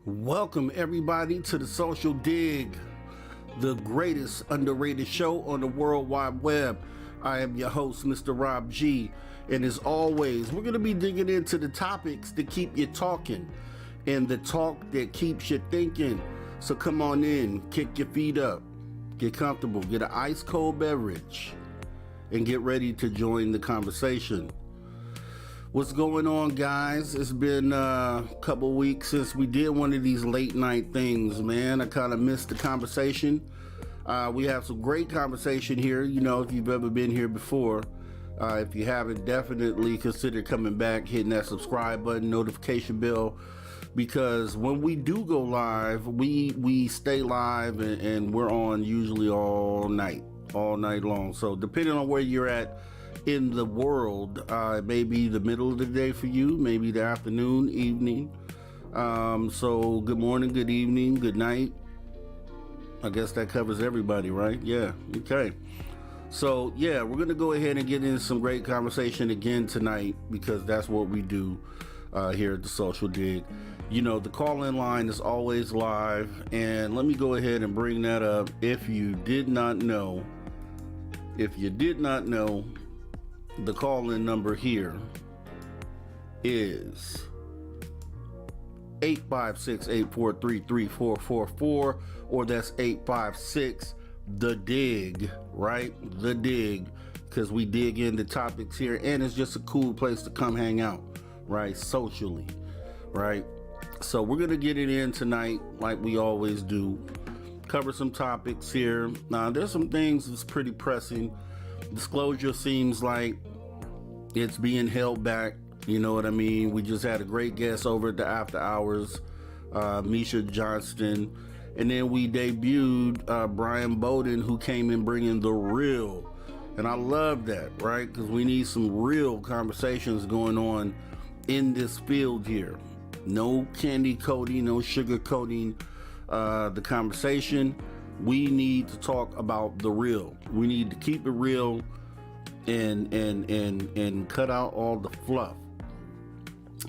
Welcome everybody to the Social Dig, the greatest underrated show on the World Wide Web. I am your host, Mr. Rob G, and as always, we're going to be digging into the topics that keep you talking and the talk that keeps you thinking. So come on in, kick your feet up, get comfortable, get an ice cold beverage, and get ready to join the conversation. What's going on, guys? It's been a couple weeks since we did one of these late night things, man. I kind of missed the conversation. We have some great conversation here. You know, if you've ever been here before, if you haven't, definitely consider coming back, hitting that subscribe button, notification bell, because when we do go live, we stay live and we're on usually all night long. So depending on where you're at in the world, maybe the middle of the day for you, maybe the afternoon, evening. So good morning, good evening, good night. I guess that covers everybody, right? Yeah, okay. So yeah, we're gonna go ahead and get into some great conversation again tonight, because that's what we do here at the Social Dig. You know, the call-in line is always live, and let me go ahead and bring that up. If you did not know, the call-in number here is 856-843-3444, or that's 856-THE-DIGG, right? The Dig, because we dig into topics here, and it's just a cool place to come hang out, right? Socially, right? So we're gonna get it in tonight, like we always do. Cover some topics here. Now, there's some things that's pretty pressing. Disclosure seems like it's being held back. You know what I mean? We just had a great guest over at the After Hours, Misha Johnston. And then we debuted Brian Bowden, who came in bringing the real. And I love that, right? Because we need some real conversations going on in this field here. No candy coating, no sugar coating the conversation. We need to talk about the real. We need to keep it real and cut out all the fluff.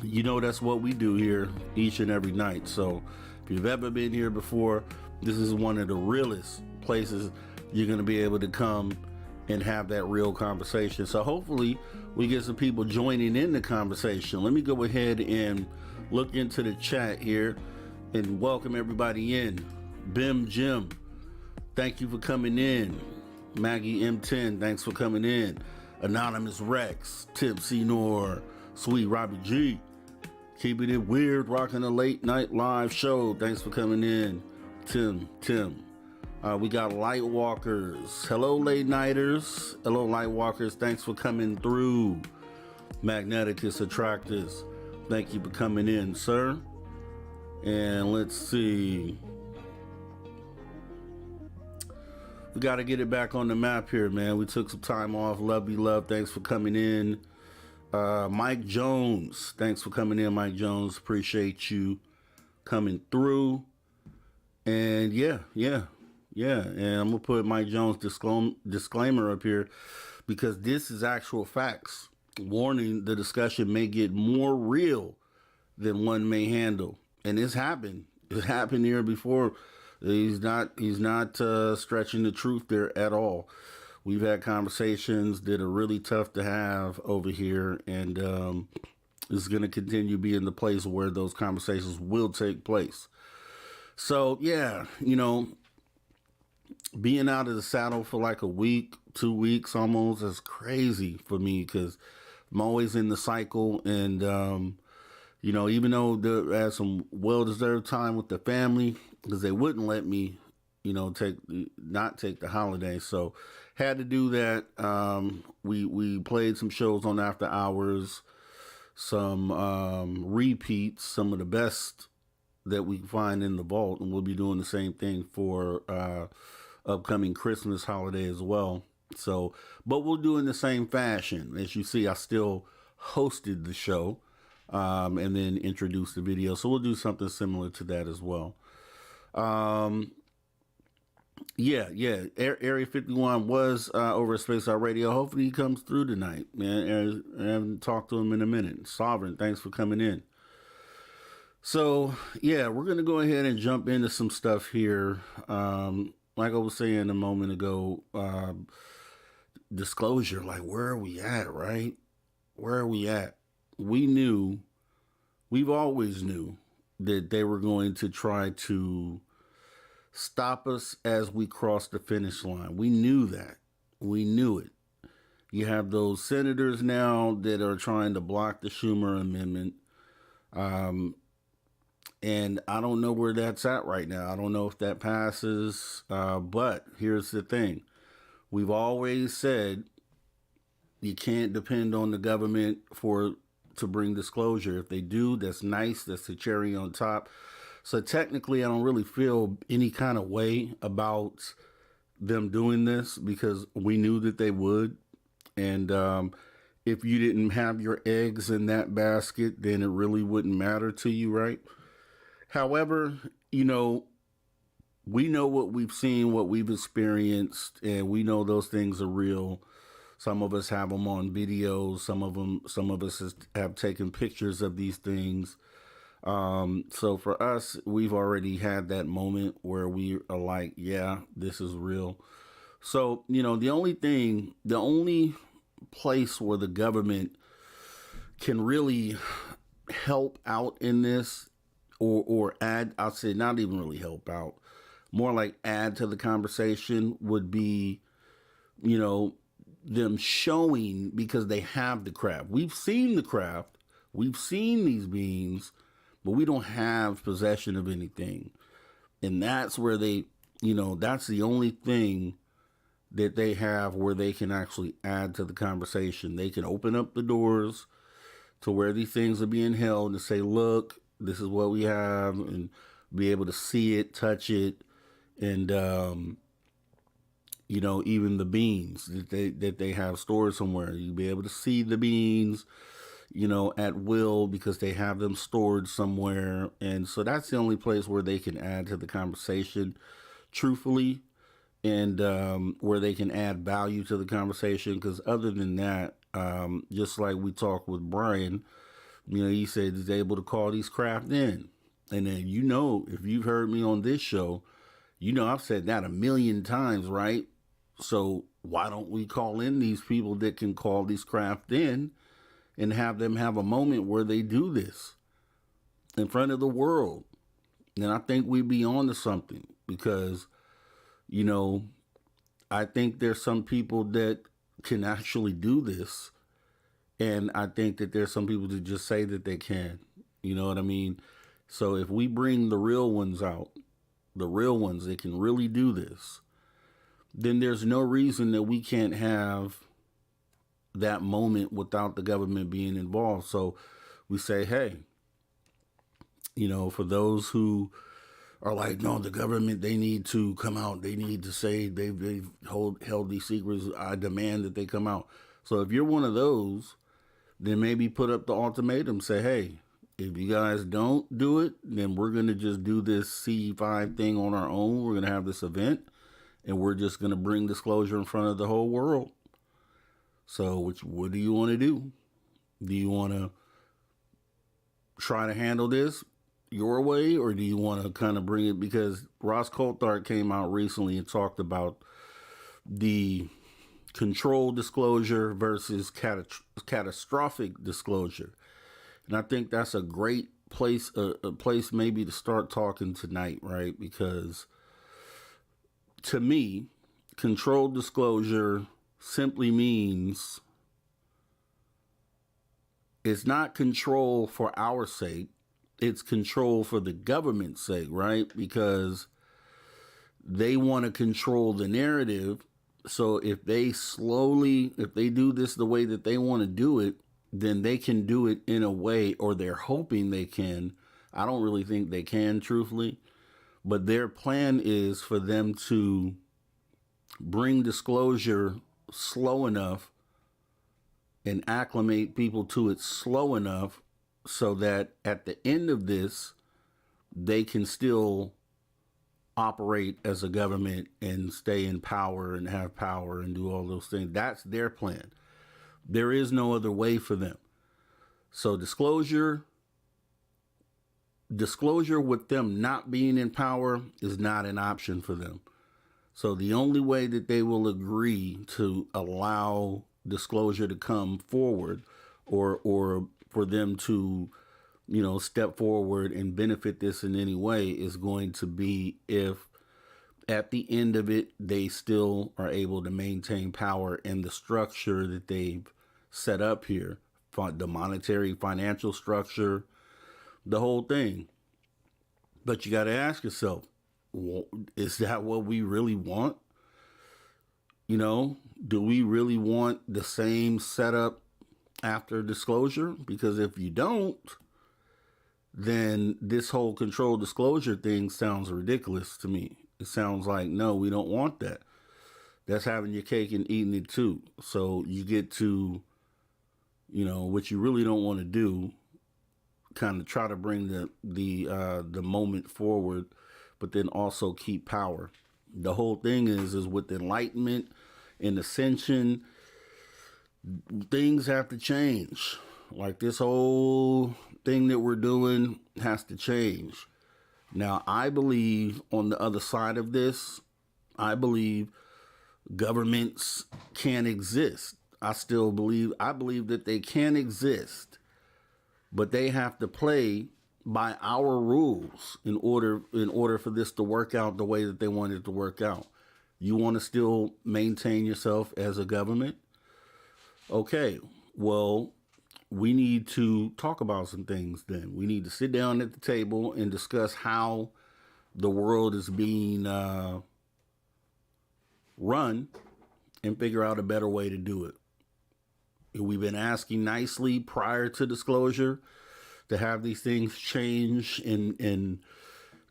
You know, that's what we do here each and every night. So if you've ever been here before, this is one of the realest places you're going to be able to come and have that real conversation. So hopefully we get some people joining in the conversation. Let me go ahead and look into the chat here and welcome everybody in. Bim Jim, thank you for coming in. Maggie M10, thanks for coming in. Anonymous Rex, Tipsy Nor, Sweet Robbie G, keeping it weird, rocking a late night live show. Thanks for coming in. Tim. We got Lightwalkers. Hello, late nighters. Hello, Lightwalkers. Thanks for coming through. Magneticus Attractors, thank you for coming in, sir. And let's see. We got to get it back on the map here, man. We took some time off. Love you, love. Thanks for coming in. Mike Jones, thanks for coming in, Mike Jones. Appreciate you coming through. And yeah. And I'm going to put Mike Jones' disclaimer up here, because this is actual facts. Warning, the discussion may get more real than one may handle. And it's happened. It happened here before. He's not stretching the truth there at all. We've had conversations that are really tough to have over here, and it's going to continue being the place where those conversations will take place. So yeah, you know, being out of the saddle for like a week, 2 weeks almost, is crazy for me, because I'm always in the cycle. And you know, even though I had some well-deserved time with the family, because they wouldn't let me, you know, not take the holiday. So had to do that. We played some shows on After Hours, some repeats, some of the best that we find in the vault. And we'll be doing the same thing for upcoming Christmas holiday as well. So, but we'll do in the same fashion. As you see, I still hosted the show and then introduced the video. So we'll do something similar to that as well. Yeah. Area 51 was over at Space Out Radio. Hopefully he comes through tonight, man. I haven't talked to him in a minute. Sovereign, thanks for coming in. So, yeah, we're going to go ahead and jump into some stuff here. Like I was saying a moment ago, disclosure, like, where are we at, right? Where are we at? We knew, we've always knew that they were going to try to stop us as we crossed the finish line. We knew that. We knew it. You have those senators now that are trying to block the Schumer amendment. Um, and I don't know where that's at right now. I don't know if that passes. But here's the thing: we've always said you can't depend on the government for to bring disclosure. If they do, that's nice. That's the cherry on top. So technically, I don't really feel any kind of way about them doing this because we knew that they would. And if you didn't have your eggs in that basket, then it really wouldn't matter to you, right? However, we know what we've seen, what we've experienced, and we know those things are real. Some of us have them on videos. Some of us have taken pictures of these things. So for us, we've already had that moment where we are like, yeah, this is real. So, the only place where the government can really help out in this or add, I'll say not even really help out, more like add to the conversation would be, you know, them showing because they have the craft. We've seen the craft, we've seen these beings, but we don't have possession of anything. And that's where that's the only thing that they have where they can actually add to the conversation. They can open up the doors to where these things are being held and say, look, this is what we have, and be able to see it, touch it, and even the beans that they have stored somewhere. You'll be able to see the beans, at will because they have them stored somewhere. And so that's the only place where they can add to the conversation, truthfully, and where they can add value to the conversation. Because other than that, just like we talked with Brian, he said he's able to call these craft in. And then, if you've heard me on this show, I've said that a million times, right? So why don't we call in these people that can call these craft in and have them have a moment where they do this in front of the world? And I think we'd be on to something because, I think there's some people that can actually do this. And I think that there's some people that just say that they can. You know what I mean? So if we bring the real ones out, the real ones that can really do this, then there's no reason that we can't have that moment without the government being involved. So we say, hey, for those who are like, no, the government, they need to come out. They need to say they've held these secrets. I demand that they come out. So if you're one of those, then maybe put up the ultimatum. Say, hey, if you guys don't do it, then we're going to just do this C5 thing on our own. We're going to have this event, and we're just going to bring disclosure in front of the whole world. So what do you want to do? Do you want to try to handle this your way, or do you want to kind of bring it? Because Ross Coulthard came out recently and talked about the controlled disclosure versus catastrophic disclosure. And I think that's a great place, a place maybe to start talking tonight, right? Because to me, controlled disclosure simply means it's not control for our sake, it's control for the government's sake, right? Because they want to control the narrative. So if they do this the way that they want to do it, then they can do it in a way, or they're hoping they can. I don't really think they can, truthfully. But their plan is for them to bring disclosure slow enough and acclimate people to it slow enough so that at the end of this, they can still operate as a government and stay in power and have power and do all those things. That's their plan. There is no other way for them. So disclosure disclosure with them not being in power is not an option for them. So the only way that they will agree to allow disclosure to come forward, or for them to, step forward and benefit this in any way, is going to be if at the end of it they still are able to maintain power in the structure that they've set up here, the monetary financial structure, the whole thing. But you got to ask yourself, is that what we really want? Do we really want the same setup after disclosure? Because if you don't, then this whole control disclosure thing sounds ridiculous to me. It sounds like, no, we don't want that. That's having your cake and eating it too. So you get to, what you really don't want to do, kind of try to bring the moment forward, but then also keep power. The whole thing is with enlightenment and ascension, things have to change. Like this whole thing that we're doing has to change. Now, I believe on the other side of this, I believe governments can exist. I believe that they can exist, but they have to play by our rules in order for this to work out the way that they want it to work out. You want to still maintain yourself as a government? Okay, well, we need to talk about some things then. We need to sit down at the table and discuss how the world is being run and figure out a better way to do it. We've been asking nicely prior to disclosure to have these things change and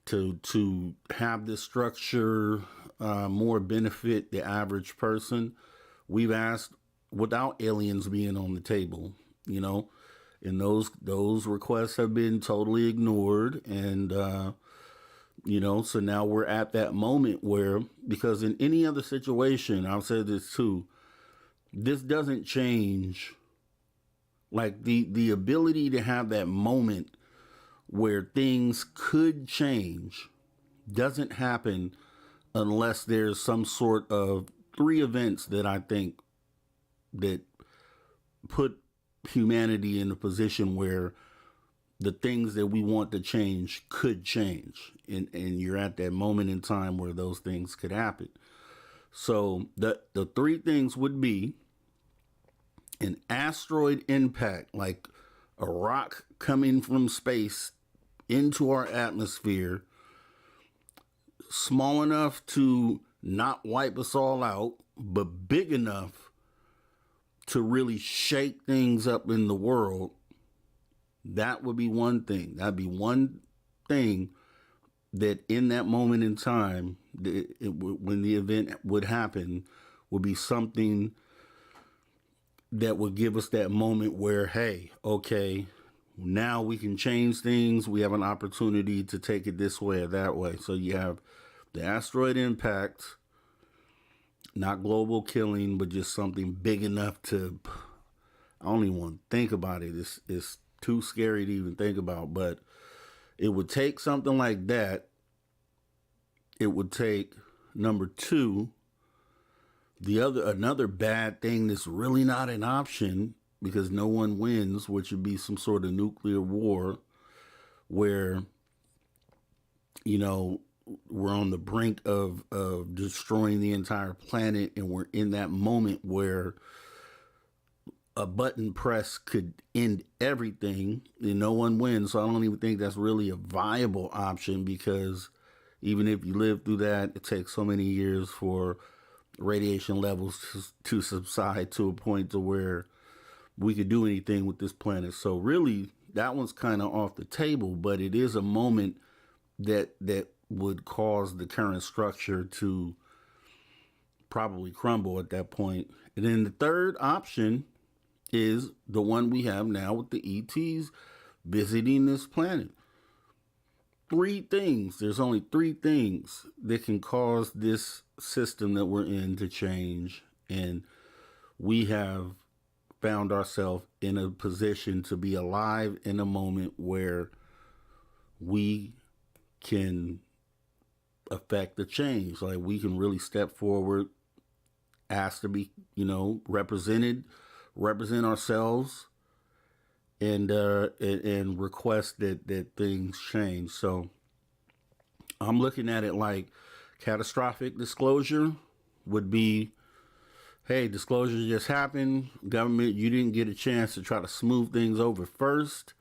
to have this structure more benefit the average person. We've asked without aliens being on the table, and those requests have been totally ignored. And, so now we're at that moment where, because in any other situation, I'll say this too, this doesn't change. Like the ability to have that moment where things could change doesn't happen unless there's some sort of 3 events that I think that put humanity in a position where the things that we want to change could change. And you're at that moment in time where those things could happen. So the 3 things would be an asteroid impact, like a rock coming from space into our atmosphere, small enough to not wipe us all out, but big enough to really shake things up in the world. That would be one thing. That'd be one thing that in that moment in time, when the event would happen, would be something that would give us that moment where, hey, okay, now we can change things. We have an opportunity to take it this way or that way. So you have the asteroid impact, not global killing, but just something big enough to, I don't even want to think about it. It's too scary to even think about, but it would take something like that. It would take, number 2, another bad thing that's really not an option because no one wins, which would be some sort of nuclear war where, we're on the brink of destroying the entire planet, and we're in that moment where a button press could end everything and no one wins. So I don't even think that's really a viable option, because even if you live through that, it takes so many years for radiation levels to subside to a point to where we could do anything with this planet. So really, that one's kind of off the table, but it is a moment that would cause the current structure to probably crumble at that point. And then the third option is the one we have now with the ETs visiting this planet. 3 things. There's only 3 things that can cause this system that we're in to change. And we have found ourselves in a position to be alive in a moment where we can affect the change. Like we can really step forward, ask to be, represented, represent ourselves, and request that things change. So I'm looking at it like catastrophic disclosure would be, hey, disclosure just happened. Government, you didn't get a chance to try to smooth things over first,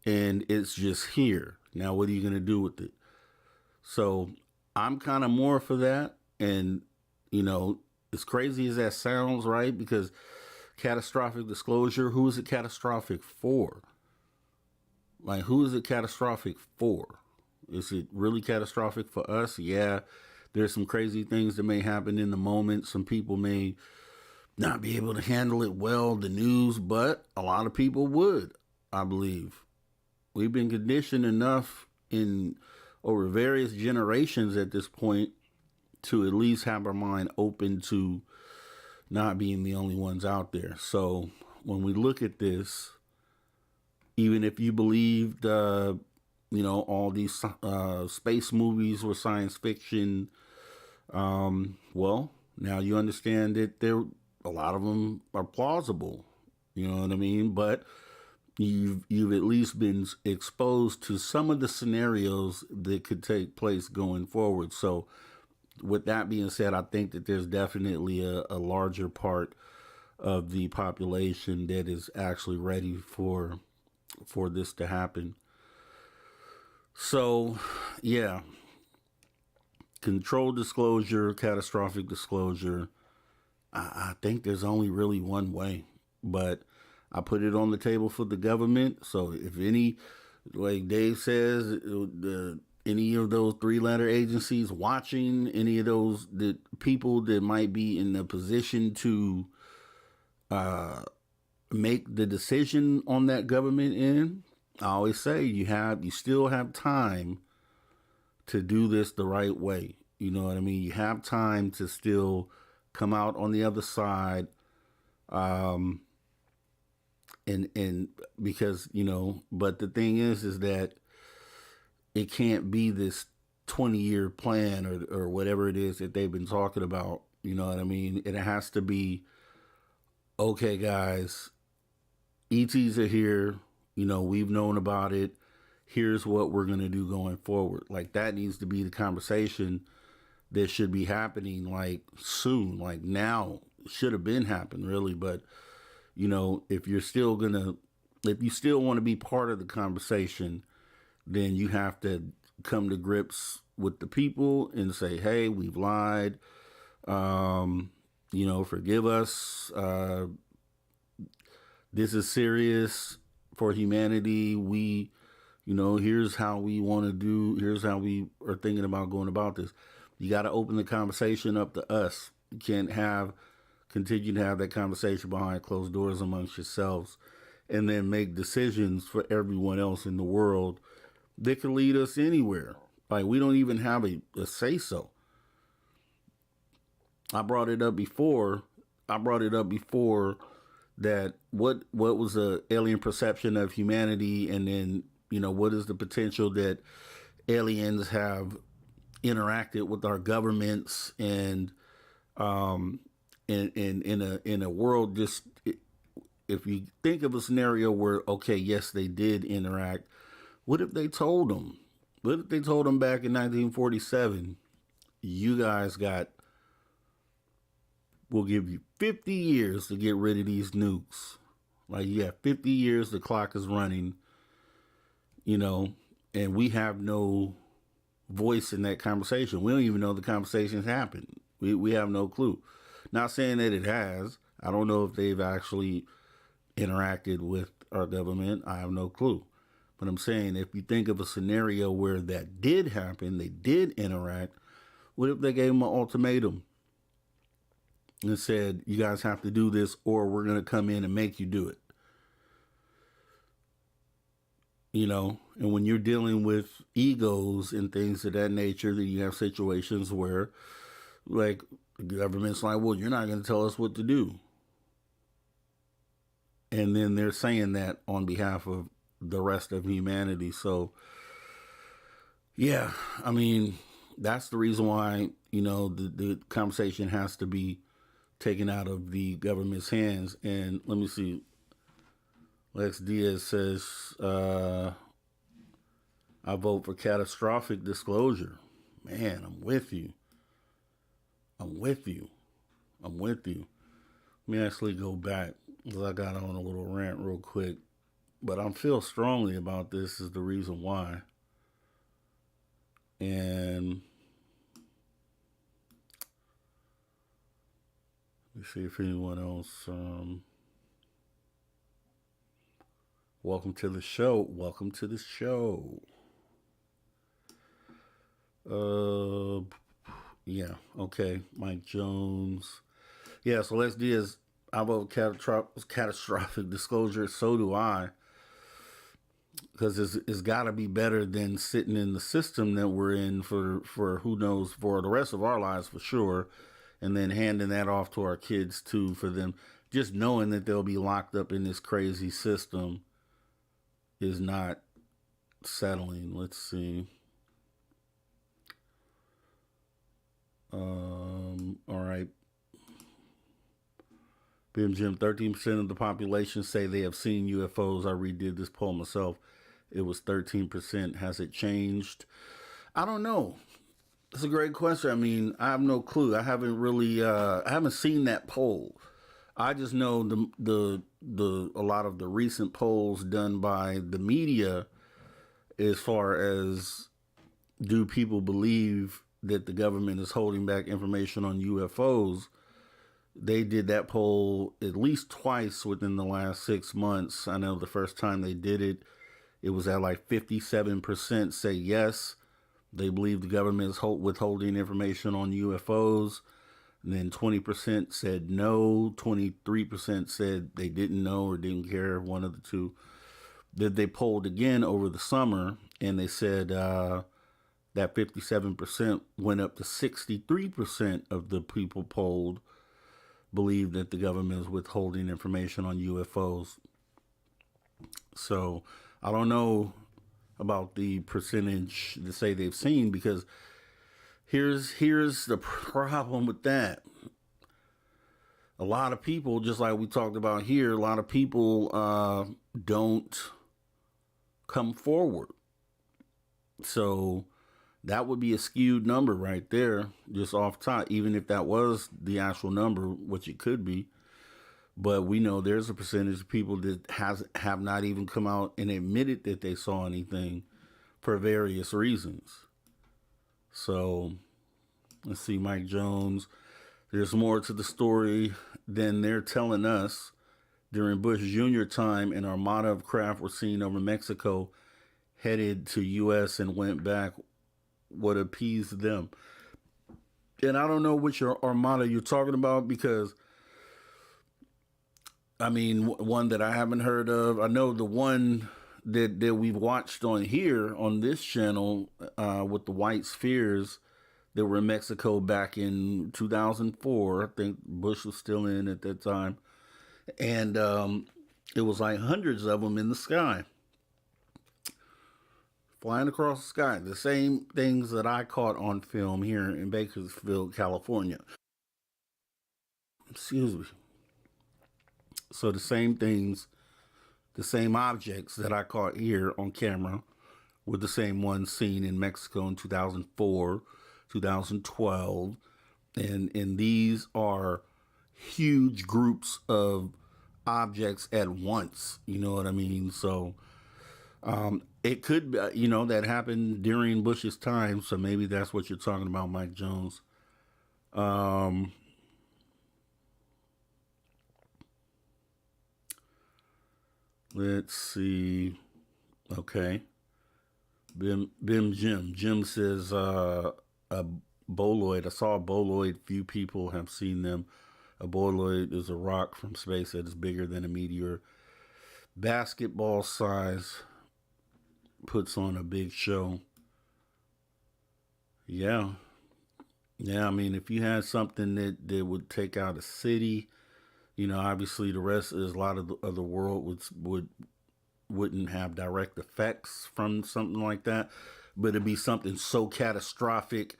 and it's just here. Now, what are you going to do with it? So I'm kind of more for that. And, as crazy as that sounds, right? Because catastrophic disclosure, who is it catastrophic for? Like, who is it catastrophic for? Is it really catastrophic for us? Yeah, there's some crazy things that may happen in the moment. Some people may not be able to handle it well, the news, but a lot of people would, I believe. We've been conditioned enough in over various generations at this point to at least have our mind open to not being the only ones out there. So when we look at this, even if you believed, all these space movies were science fiction, well, now you understand that a lot of them are plausible. You know what I mean? But you've at least been exposed to some of the scenarios that could take place going forward. So with that being said, I think that there's definitely a larger part of the population that is actually ready for this to happen. So, yeah, controlled disclosure, catastrophic disclosure. I think there's only really one way, but I put it on the table for the government. So if any, like Dave says, any of those 3-letter agencies watching, any of those people that might be in a position to make the decision on that government end, I always say you still have time to do this the right way. You know what I mean? You have time to still come out on the other side. And because, but the thing is that it can't be this 20-year plan or whatever it is that they've been talking about. You know what I mean? It has to be, okay, guys, ETs are here. We've known about it. Here's what we're going to do going forward. Like that needs to be the conversation that should be happening like soon, like now. It should have been happened really. But, if you still want to be part of the conversation, then you have to come to grips with the people and say, hey, we've lied. Forgive us. This is serious for humanity. Here's how we want to do, here's how we are thinking about going about this. You got to open the conversation up to us. You can't continue to have that conversation behind closed doors amongst yourselves and then make decisions for everyone else in the world that can lead us anywhere. Like we don't even have a say so. I brought it up before that what was the alien perception of humanity, and then what is the potential that aliens have interacted with our governments, and in a world, just if you think of a scenario where, okay, yes, they did interact, what if they told them? What if they told them back in 1947, you guys we'll give you 50 years to get rid of these nukes. Like you have 50 years, the clock is running, and we have no voice in that conversation. We don't even know the conversation's happened. We have no clue. Not saying that it has. I don't know if they've actually interacted with our government. I have no clue. But I'm saying if you think of a scenario where that did happen, they did interact, what if they gave them an ultimatum and said, you guys have to do this or we're going to come in and make you do it? And when you're dealing with egos and things of that nature, then you have situations where, like, the government's like, well, you're not going to tell us what to do. And then they're saying that on behalf of the rest of humanity. So Yeah, I mean, that's the reason why, the conversation has to be taken out of the government's hands. And let me see. Lex Diaz says, I vote for catastrophic disclosure. Man, I'm with you. I'm with you. I'm with you. Let me actually go back because I got on a little rant real quick. But I feel strongly about this is the reason why. And let me see if anyone else. Welcome to the show. Welcome to the show. Uh, yeah. Okay. Mike Jones. Yeah. So let's do is I vote catastrophic disclosure. So do I. Because it's got to be better than sitting in the system that we're in for who knows for the rest of our lives for sure, and then handing that off to our kids too for them just knowing that they'll be locked up in this crazy system is not settling. Let's see. All right. Bim Jim, 13% of the population say they have seen UFOs. I redid this poll myself. It was 13%. Has it changed? I don't know. That's a great question. I mean, I have no clue. I haven't really, I haven't seen that poll. I just know the a lot of the recent polls done by the media, as far as do people believe that the government is holding back information on UFOs. They did that poll at least twice within the last 6 months. I know the first time they did it, it was at like 57% say yes, they believe the government is withholding information on UFOs. And then 20% said no, 23% said they didn't know or didn't care, one of the two. That they polled again over the summer, and they said that 57% went up to 63% of the people polled believe that the government is withholding information on UFOs. So I don't know about the percentage to say they've seen, because here's the problem with that. A lot of people, just like we talked about here, a lot of people don't come forward. So that would be a skewed number right there, just off top, even if that was the actual number, which it could be. But we know there's a percentage of people that have not even come out and admitted that they saw anything for various reasons. So let's see, Mike Jones. There's more to the story than they're telling us. During Bush Jr. time, an armada of craft were seen over Mexico, headed to U.S. and went back. What appeased them? And I don't know which armada you're talking about, because I mean, one that I haven't heard of. I know the one that we've watched on here on this channel with the white spheres that were in Mexico back in 2004. I think Bush was still in at that time. And it was like hundreds of them in the sky, flying across the sky. The same things that I caught on film here in Bakersfield, California. Excuse me. So the same things, the same objects that I caught here on camera were the same ones seen in Mexico in 2004, 2012. And these are huge groups of objects at once. You know what I mean? So it could be, that happened during Bush's time. So maybe that's what you're talking about, Mike Jones. Um, let's see. Okay. Bim Jim. Jim says a boloid. I saw a boloid. Few people have seen them. A boloid is a rock from space that is bigger than a meteor. Basketball size, puts on a big show. Yeah. Yeah, I mean, if you had something that would take out a city, obviously the rest is a lot of the world wouldn't have direct effects from something like that. but it'd be something so catastrophic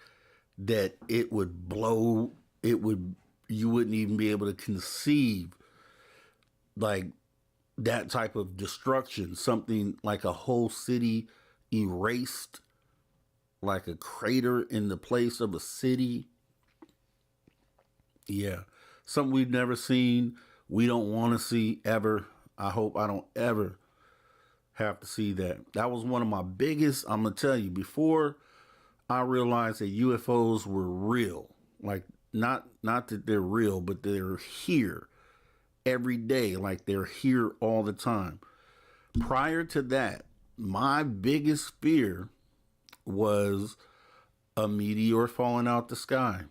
that it would blow, it would, you wouldn't even be able to conceive like that type of destruction, something like a whole city erased, like a crater in the place of a city. Yeah, something we've never seen. We don't want to see ever. I hope I don't ever have to see that. That was one of my biggest, I'm going to tell you, before I realized that UFOs were real, like not that they're real, but they're here every day, like they're here all the time. Prior to that, my biggest fear was a meteor falling out the sky,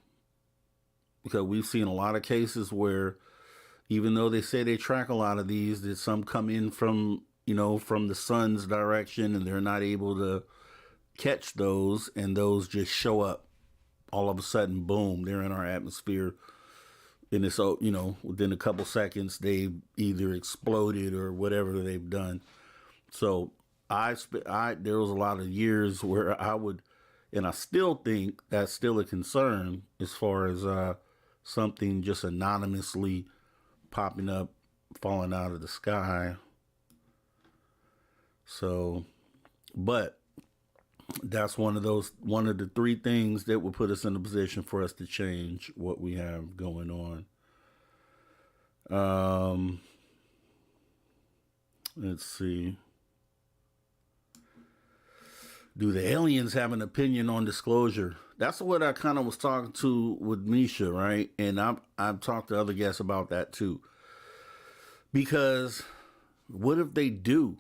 because we've seen a lot of cases where, even though they say they track a lot of these, that some come in from, from the sun's direction, and they're not able to catch those, and those just show up all of a sudden. Boom, they're in our atmosphere, and it's, within a couple seconds they've either exploded or whatever they've done. So there was a lot of years where I would, and I still think that's still a concern, as far as something just anonymously popping up, falling out of the sky. So, but that's one of the three things that will put us in a position for us to change what we have going on. Let's see. Do the aliens have an opinion on disclosure? That's what I kind of was talking to with Misha, right? And I've talked to other guests about that too. Because what if they do?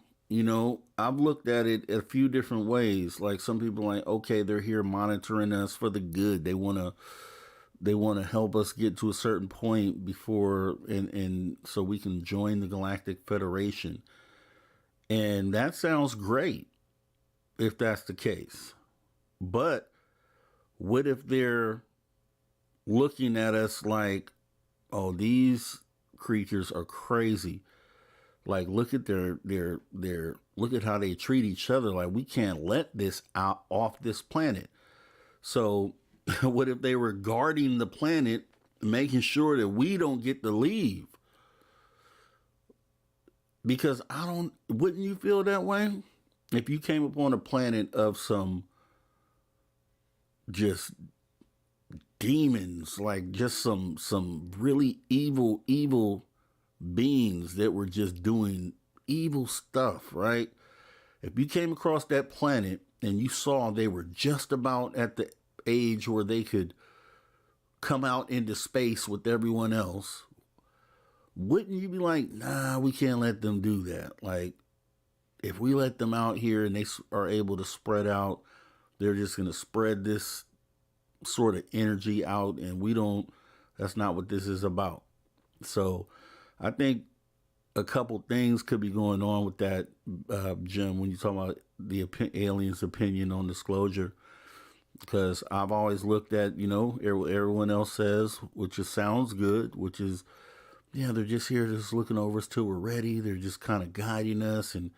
I've looked at it a few different ways. Like, some people are like, okay, they're here monitoring us for the good. They want to help us get to a certain point before, and so we can join the Galactic Federation. And that sounds great if that's the case. But what if they're looking at us like, oh, these creatures are crazy. Like, look at their look at how they treat each other. Like, we can't let this out off this planet. So what if they were guarding the planet, making sure that we don't get to leave? Because wouldn't you feel that way? If you came upon a planet of some just demons, like just some really evil beings that were just doing evil stuff, right? If you came across that planet and you saw they were just about at the age where they could come out into space with everyone else, wouldn't you be like, nah, we can't let them do that? Like, if we let them out here and they are able to spread out, they're just going to spread this sort of energy out, and that's not what this is about. So I think a couple things could be going on with that, Jim, when you talk about the aliens' opinion on disclosure. Because I've always looked at, what everyone else says, which sounds good, which is, yeah, they're just here just looking over us till we're ready. They're just kind of guiding us, and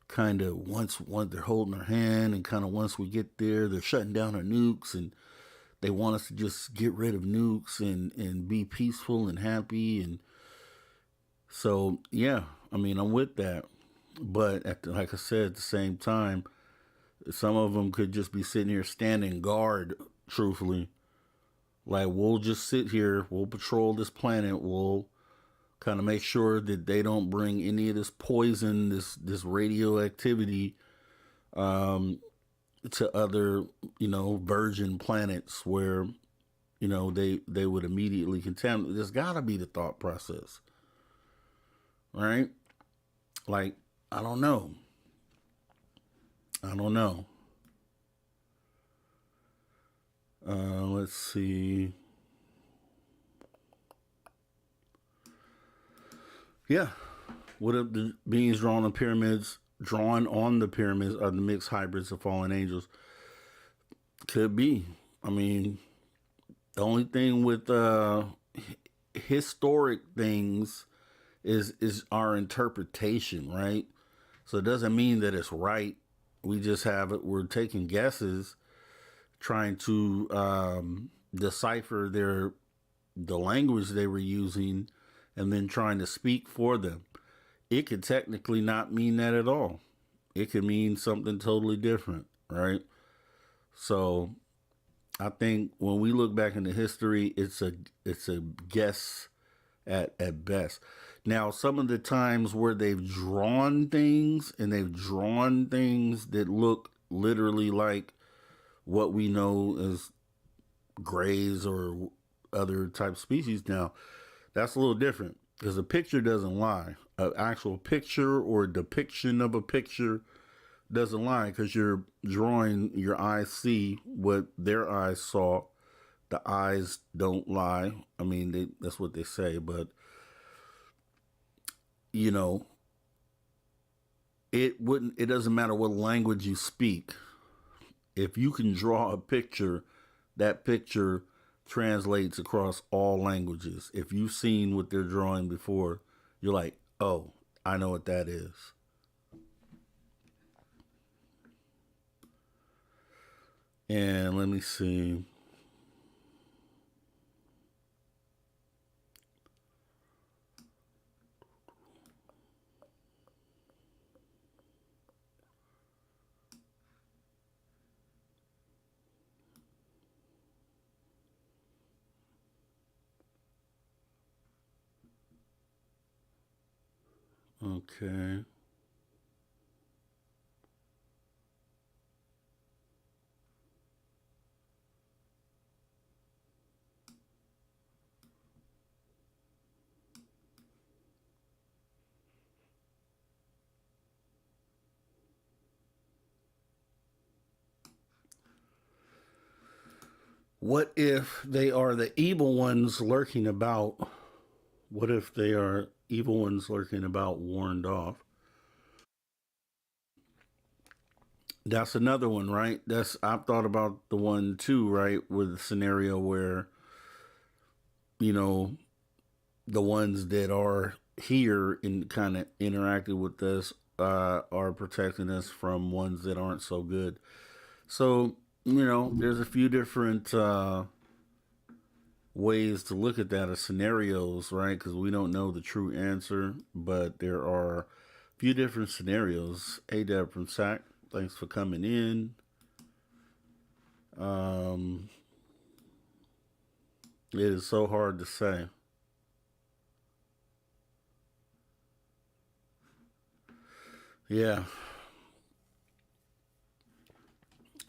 kind of once they're holding our hand, and kind of once we get there, they're shutting down our nukes, and they want us to just get rid of nukes and be peaceful and happy. And so, yeah, I mean, I'm with that. But like I said, at the same time, some of them could just be sitting here standing guard, truthfully. Like, we'll just sit here, we'll patrol this planet, we'll kind of make sure that they don't bring any of this poison, this radioactivity, to other, virgin planets where, they would immediately contaminate. There's got to be the thought process, right? Like, I don't know. Let's see. Yeah. What if the beings drawn on the pyramids are the mixed hybrids of fallen angels? Could be. I mean, the only thing with historic things is our interpretation, right? So it doesn't mean that it's right. We just have it. We're taking guesses, trying to decipher the language they were using, and then trying to speak for them. It could technically not mean that at all. It could mean something totally different, right? So I think when we look back into history, it's a guess at best. Now, some of the times where they've drawn things and they've drawn things that look literally like what we know as grays or other type species. Now, that's a little different because a picture doesn't lie. An actual picture or a depiction of a picture doesn't lie because you're drawing, your eyes see what their eyes saw. The eyes don't lie. I mean, that's what they say, but you know, it doesn't matter what language you speak. If you can draw a picture, that picture translates across all languages. If you've seen what they're drawing before, you're like, oh, I know what that is. And let me see. Okay. What if they are the evil ones lurking about? What if they are evil ones lurking about, warned off? That's another one, right? That's I've thought about the one too, right? With the scenario where, you know, the ones that are here and kind of interacted with us are protecting us from ones that aren't so good. So, there's a few different ways to look at that as scenarios, right? Because we don't know the true answer, but there are a few different scenarios. Adeb from SAC, thanks for coming in. Um, it is so hard to say. Yeah,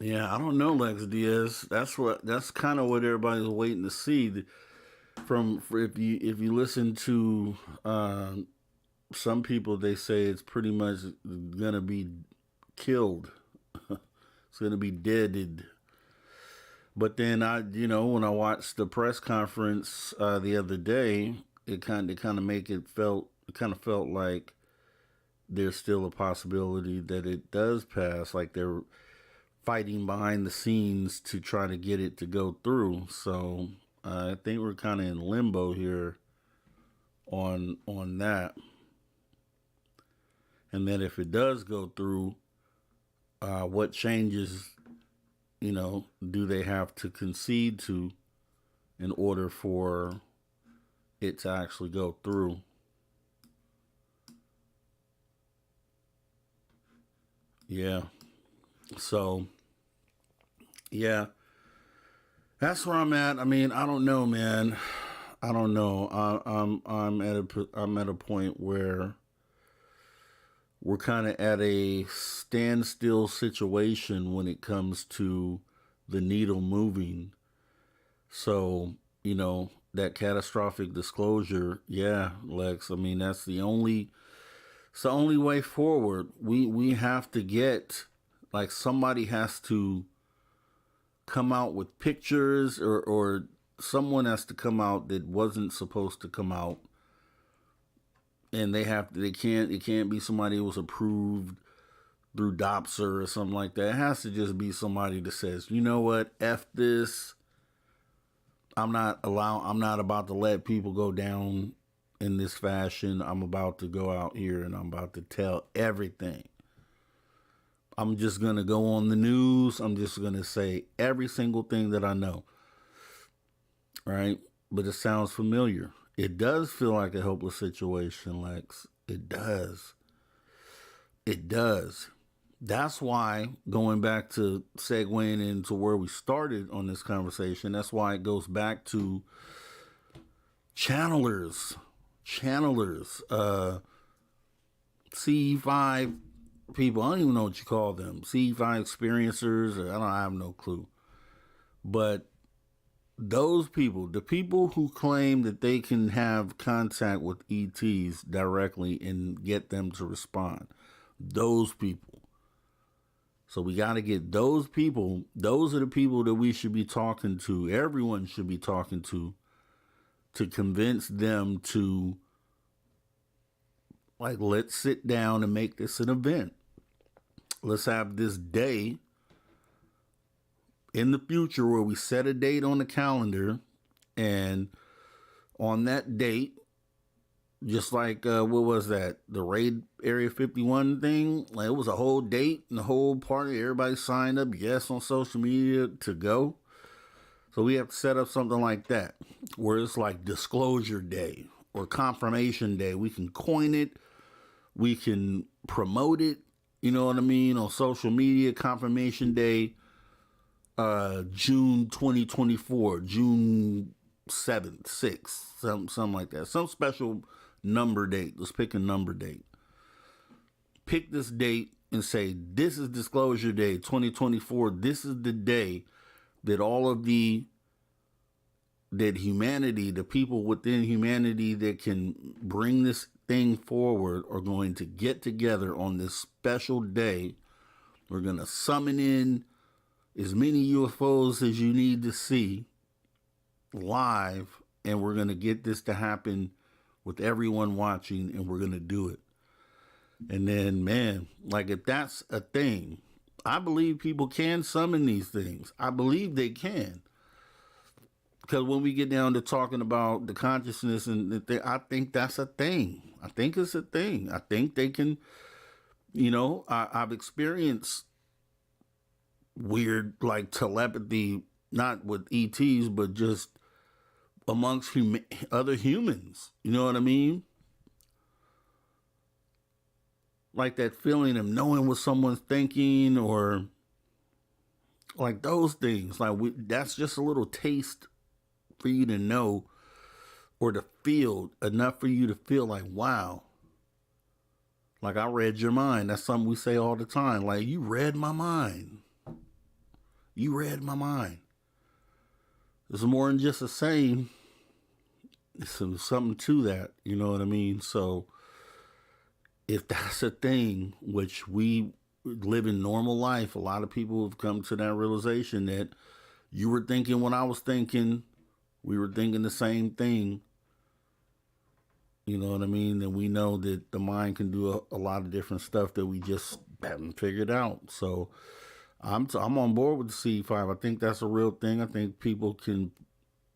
yeah. I don't know, Lex Diaz. That's kind of what everybody's waiting to see. If you listen to some people, they say it's pretty much gonna be killed. It's gonna be deaded. But then when I watched the press conference the other day, it kind of make it kind of felt like there's still a possibility that it does pass. Like they're fighting behind the scenes to try to get it to go through. So I think we're kind of in limbo here on that. And then if it does go through, what changes do they have to concede to in order for it to actually go through? Yeah. So yeah, that's where I'm at. I mean, I don't know, man. I don't know. I'm at a point where we're kind of at a standstill situation when it comes to the needle moving. So that catastrophic disclosure. Yeah, Lex. I mean, it's the only way forward. We have to get, like, somebody has to come out with pictures, or someone has to come out that wasn't supposed to come out, and it can't be somebody who was approved through DOPSR or something like that. It has to just be somebody that says, you know what, F this. I'm not about to let people go down in this fashion. I'm about to go out here and I'm about to tell everything. I'm just going to go on the news. I'm just going to say every single thing that I know. Right? But it sounds familiar. It does feel like a hopeless situation, Lex. It does. It does. That's why, going back to segueing into where we started on this conversation, that's why it goes back to channelers, C5 people. I don't even know what you call them. C5 experiencers. I have no clue. But those people, the people who claim that they can have contact with ETs directly and get them to respond, those people. So we got to get those people. Those are the people that we should be talking to. Everyone should be talking to convince them to, like, let's sit down and make this an event. Let's have this day in the future where we set a date on the calendar, and on that date, just like, what was that? The Raid Area 51 thing? Like, it was a whole date and the whole party. Everybody signed up, yes, on social media to go. So we have to set up something like that, where it's like disclosure day or confirmation day. We can coin it. We can promote it. You know what I mean? On social media, confirmation day, June 2024, June 7th, 6th, something like that. Some special number date. Let's pick a number date. Pick this date and say, this is disclosure day 2024. This is the day that that humanity, the people within humanity that can bring this thing forward, are going to get together on this special day. We're going to summon in as many UFOs as you need to see live, and we're going to get this to happen with everyone watching, and we're going to do it. And then, man, like, if that's a thing, I believe people can summon these things. I believe they can. Because when we get down to talking about the consciousness and the thing, I think that's a thing. I think it's a thing. I think they can, I've experienced weird, like, telepathy, not with ETs, but just amongst other humans. You know what I mean? Like that feeling of knowing what someone's thinking, or like those things. Like, that's just a little taste for you to know, or to feel enough for you to feel like, wow, like, I read your mind. That's something we say all the time. Like, you read my mind. You read my mind. It's more than just a saying. It's something to that. You know what I mean? So if that's a thing, which we live in normal life, a lot of people have come to that realization that you were thinking what I was thinking. We were thinking the same thing. You know what I mean? And we know that the mind can do a lot of different stuff that we just haven't figured out. So I'm on board with the C5. I think that's a real thing. I think people can,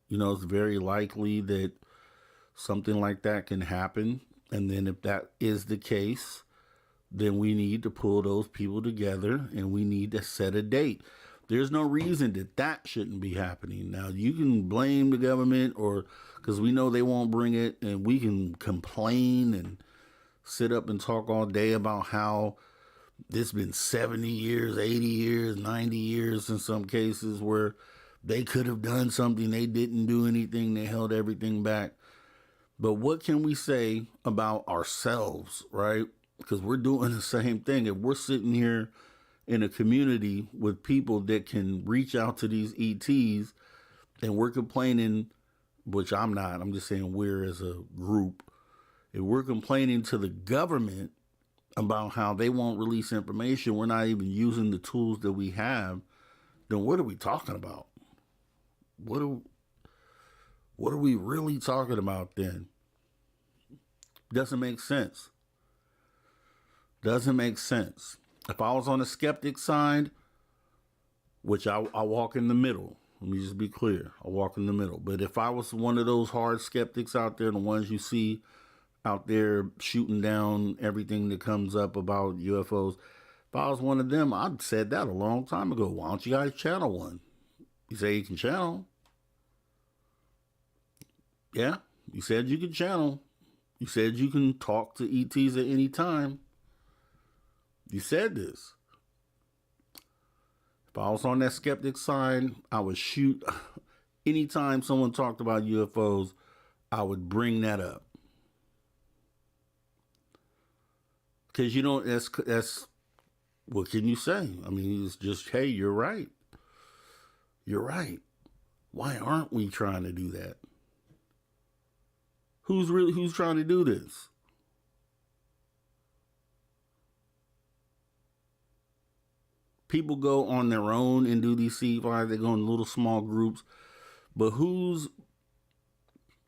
it's very likely that something like that can happen. And then if that is the case, then we need to pull those people together and we need to set a date. There's no reason that shouldn't be happening. Now, you can blame the government, or because we know they won't bring it, and we can complain and sit up and talk all day about how this been 70 years, 80 years, 90 years in some cases, where they could have done something, they didn't do anything, they held everything back. But what can we say about ourselves, right? Because we're doing the same thing. If we're sitting here in a community with people that can reach out to these ETs, and we're complaining, which I'm not, I'm just saying we're as a group, if we're complaining to the government about how they won't release information, we're not even using the tools that we have, then what are we talking about? What are we really talking about then? Doesn't make sense. Doesn't make sense. If I was on the skeptic side, which I walk in the middle, let me just be clear, I walk in the middle. But if I was one of those hard skeptics out there, the ones you see out there shooting down everything that comes up about UFOs, if I was one of them, I'd said that a long time ago. Why don't you guys channel one? You say you can channel. Yeah, you said you can channel. You said you can talk to ETs at any time. You said this. If I was on that skeptic side, I would shoot. Anytime someone talked about UFOs, I would bring that up. Because you don't, that's, what can you say? I mean, it's just, hey, you're right. You're right. Why aren't we trying to do that? Who's trying to do this? People go on their own and do these C5s. They go in little small groups. But who's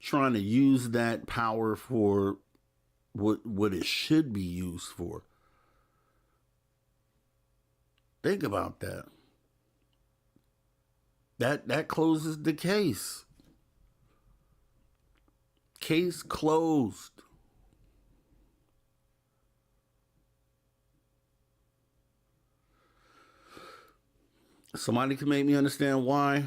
trying to use that power for what it should be used for? Think about that. That closes the case. Case closed. Somebody can make me understand why.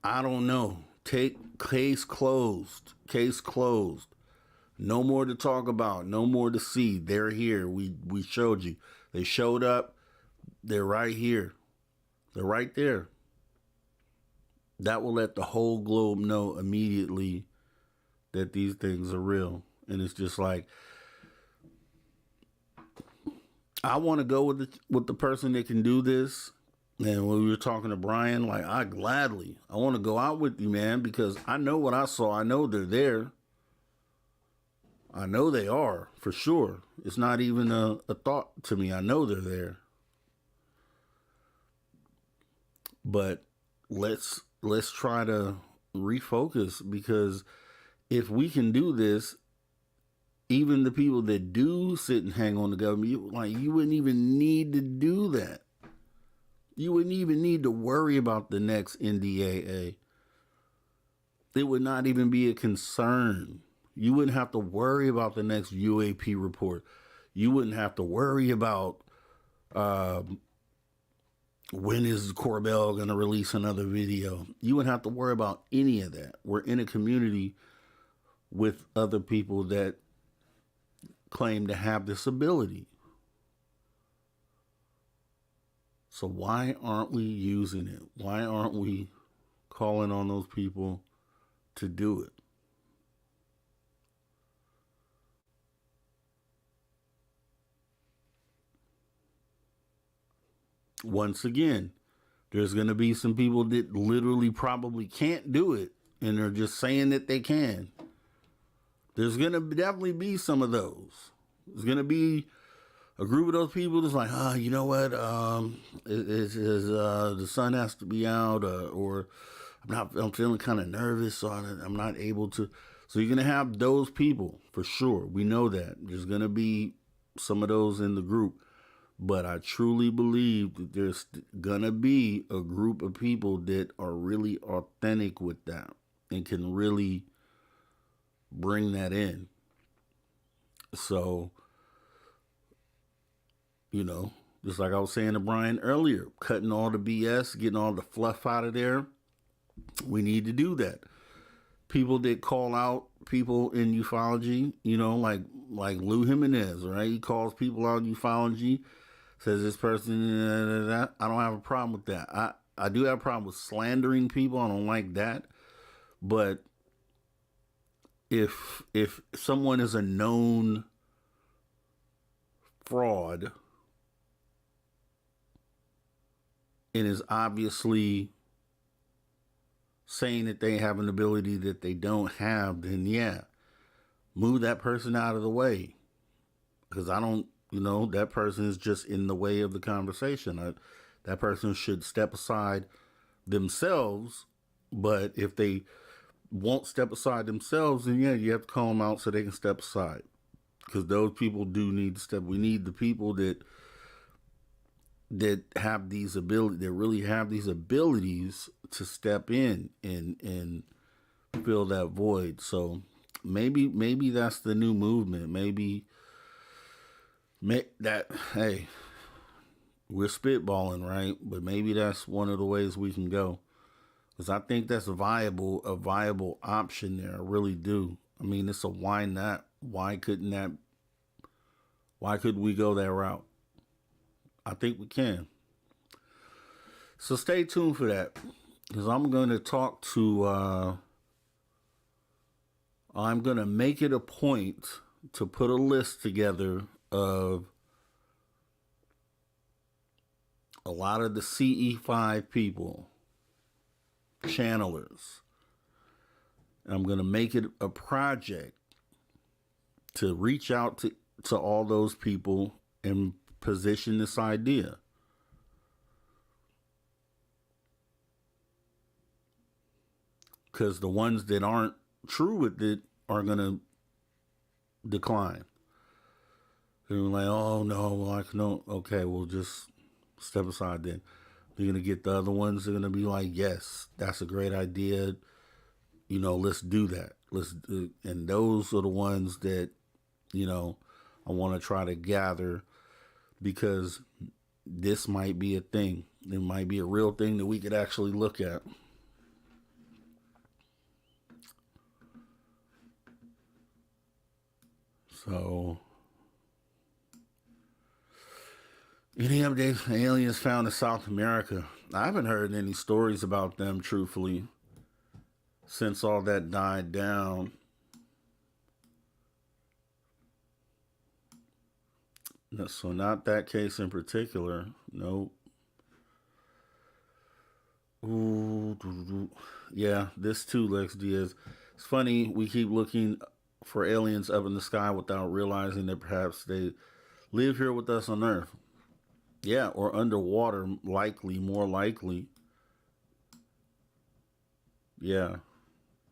I don't know. Take case closed. Case closed. No more to talk about. No more to see. They're here. We showed you. They showed up. They're right here. They're right there. That will let the whole globe know immediately that these things are real. And it's just like, I want to go with the person that can do this. And when we were talking to Brian, like, I want to go out with you, man, because I know what I saw. I know they're there. I know they are, for sure. It's not even a thought to me. I know they're there. But let's try to refocus, because if we can do this, even the people that do sit and hang on the government, you wouldn't even need to do that. You wouldn't even need to worry about the next NDAA. It would not even be a concern. You wouldn't have to worry about the next UAP report. You wouldn't have to worry about when is Corbell going to release another video. You wouldn't have to worry about any of that. We're in a community with other people that claim to have this ability. So why aren't we using it? Why aren't we calling on those people to do it? Once again, there's going to be some people that literally probably can't do it, and they're just saying that they can. There's going to definitely be some of those. There's going to be a group of those people that's like, you know what? The sun has to be out, or I'm feeling kind of nervous, so I'm not able to. So you're going to have those people for sure. We know that. There's going to be some of those in the group. But I truly believe that there's going to be a group of people that are really authentic with that and can really bring that in. So, just like I was saying to Brian earlier, cutting all the BS, getting all the fluff out of there. We need to do that. People that call out people in ufology, like Lou Jimenez, right? He calls people out in ufology, says this person, I don't have a problem with that. I do have a problem with slandering people. I don't like that. But if someone is a known fraud and is obviously saying that they have an ability that they don't have, then yeah, move that person out of the way. Because I don't, that person is just in the way of the conversation. That person should step aside themselves. But if they won't step aside themselves, then yeah, you have to call them out so they can step aside. Because those people do need to step. We need the people that have these abilities, that really have these abilities to step in and fill that void. So maybe that's the new movement. Maybe that, hey, We're spitballing, right? But maybe that's one of the ways we can go. Because I think that's a viable option there. I really do. I mean, it's a why not? Why couldn't we go that route? I think we can. So stay tuned for that. Because I'm going to make it a point to put a list together of a lot of the CE5 people, channelers. I'm going to make it a project to reach out to all those people and position this idea. Because the ones that aren't true with it are going to decline. They're like, oh no, I can, okay, we'll just step aside then. You're going to get the other ones that are going to be like, yes, that's a great idea. You know, let's do that. And those are the ones that, you know, I want to try to gather, because this might be a thing. It might be a real thing that we could actually look at. So, any updates? Aliens found in South America. I haven't heard any stories about them, truthfully, since all that died down. So not that case in particular. Nope. Ooh, yeah, this too, Lex Diaz. It's funny, we keep looking for aliens up in the sky without realizing that perhaps they live here with us on Earth. Yeah, or underwater, more likely. Yeah.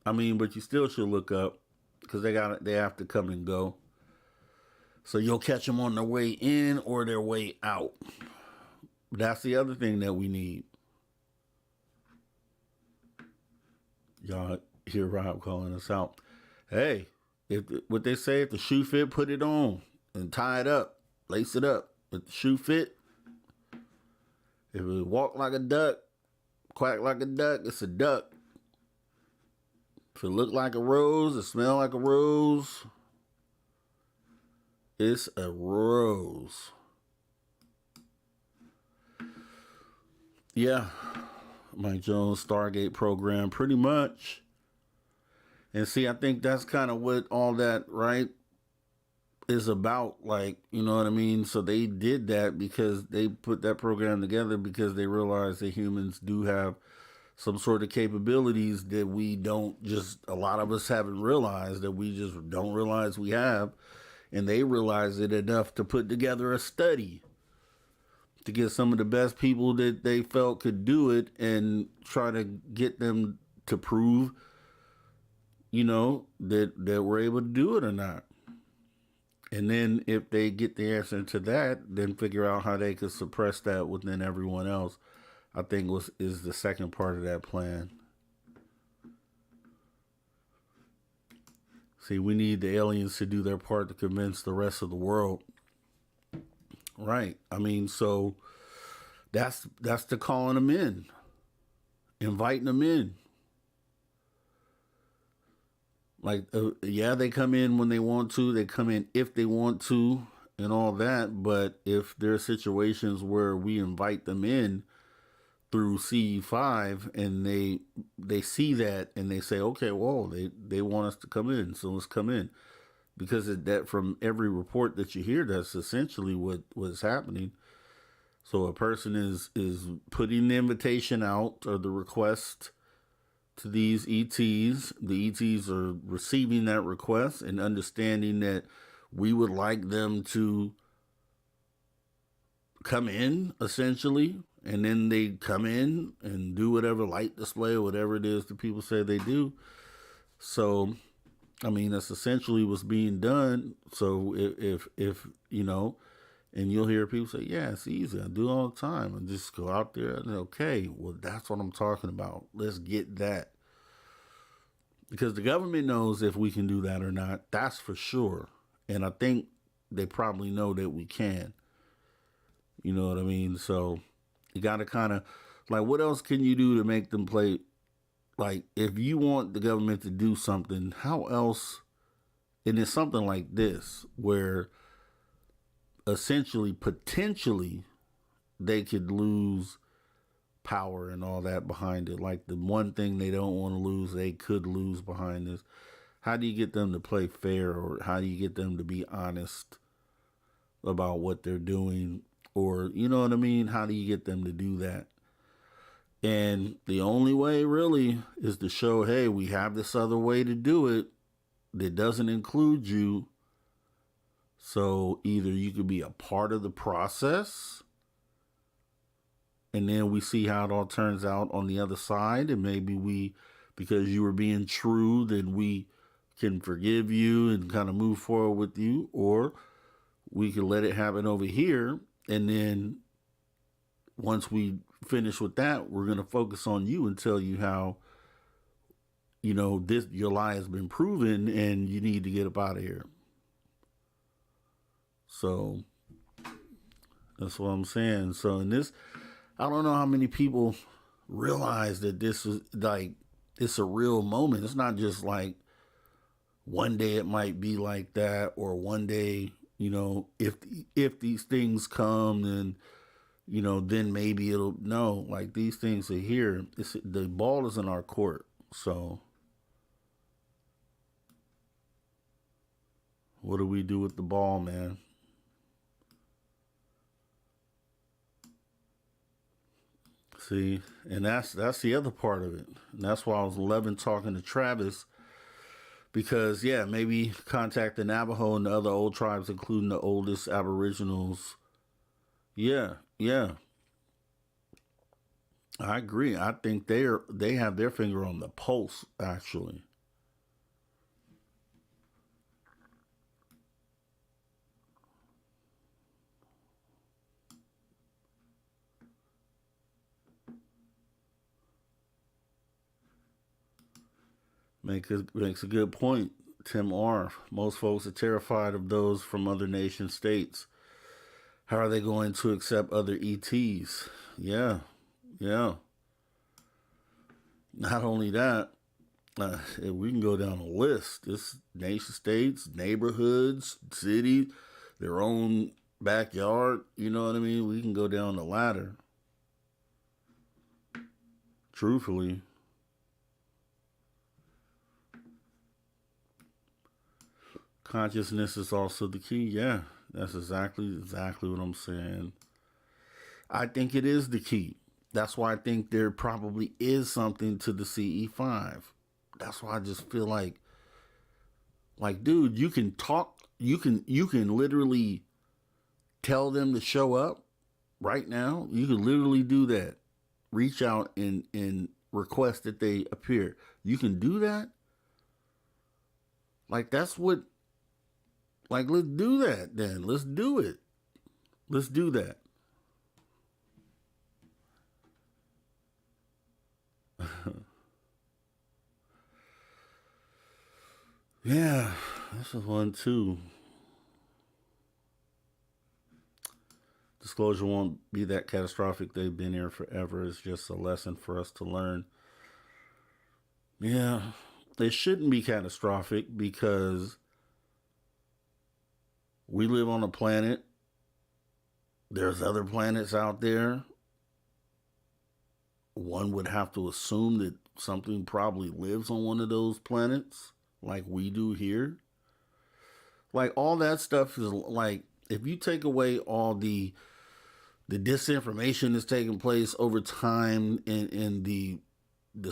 I mean, but you still should look up, because they have to come and go. So you'll catch them on their way in or their way out. That's the other thing that we need. Y'all hear Rob calling us out. Hey, if what they say, if the shoe fit, put it on and tie it up, lace it up. If the shoe fit, if it walk like a duck, quack like a duck, it's a duck. If it look like a rose, it smell like a rose, it's a rose. Yeah, Mike Jones Stargate program, pretty much. And see, I think that's kind of what all that, right, is about. Like, you know what I mean? So they did that because they put that program together because they realized that humans do have some sort of capabilities that we don't just, a lot of us haven't realized, that we just don't realize we have. And they realized it enough to put together a study to get some of the best people that they felt could do it and try to get them to prove, you know, that we're able to do it or not. And then if they get the answer to that, then figure out how they could suppress that within everyone else. I think is the second part of that plan. See, we need the aliens to do their part to convince the rest of the world. Right. I mean, so that's the calling them in, inviting them in. Like, yeah, they come in when they want to. They come in if they want to and all that. But if there are situations where we invite them in through CE5 and they see that and they say, okay, well, they want us to come in, so let's come in. Because that from every report that you hear, that's essentially what's happening. So a person is putting the invitation out or the request to these ETs. The ETs are receiving that request and understanding that we would like them to come in, essentially. And then they come in and do whatever light display or whatever it is that people say they do. So, I mean, that's essentially what's being done. So if you know, and you'll hear people say, yeah, it's easy. I do it all the time. I just go out there and okay, well, that's what I'm talking about. Let's get that. Because the government knows if we can do that or not. That's for sure. And I think they probably know that we can. You know what I mean? So you got to kind of like, what else can you do to make them play? Like, if you want the government to do something, how else? And it's something like this where essentially, potentially, they could lose power and all that behind it. Like, the one thing they don't want to lose, they could lose behind this. How do you get them to play fair, or how do you get them to be honest about what they're doing? Or, you know what I mean? How do you get them to do that? And the only way really is to show, hey, we have this other way to do it that doesn't include you. So either you could be a part of the process, and then we see how it all turns out on the other side, and maybe we, because you were being true, then we can forgive you and kind of move forward with you, or we can let it happen over here, and then once we finish with that, we're going to focus on you and tell you how, you know, this, your lie has been proven and you need to get up out of here. So that's what I'm saying. So in this, I don't know how many people realize that this is like, it's a real moment. It's not just like one day it might be like that, or one day, you know, if these things come, then, you know, then maybe it'll, no, like, these things are here. The ball is in our court. So what do we do with the ball, man? See, and that's the other part of it. And that's why I was loving talking to Travis, because yeah, maybe contact the Navajo and the other old tribes, including the oldest Aboriginals. Yeah, yeah, I agree. I think they have their finger on the pulse, actually. Makes a good point. Tim R. Most folks are terrified of those from other nation states. How are they going to accept other ETs? Yeah, yeah. Not only that, we can go down a list. This nation states, neighborhoods, cities, their own backyard. You know what I mean? We can go down the ladder. Truthfully, consciousness is also the key. Yeah, that's exactly what I'm saying. I think it is the key. That's why I think there probably is something to the CE5. That's why I just feel like, dude, you can talk, you can literally tell them to show up right now. You can literally do that. Reach out and request that they appear. You can do that. Like, that's what, like, let's do that then. Let's do it. Let's do that. Yeah, this is one too. Disclosure won't be that catastrophic. They've been here forever. It's just a lesson for us to learn. Yeah, it shouldn't be catastrophic because we live on a planet. There's other planets out there. One would have to assume that something probably lives on one of those planets like we do here. Like, all that stuff is like, if you take away all the disinformation that's taking place over time, and the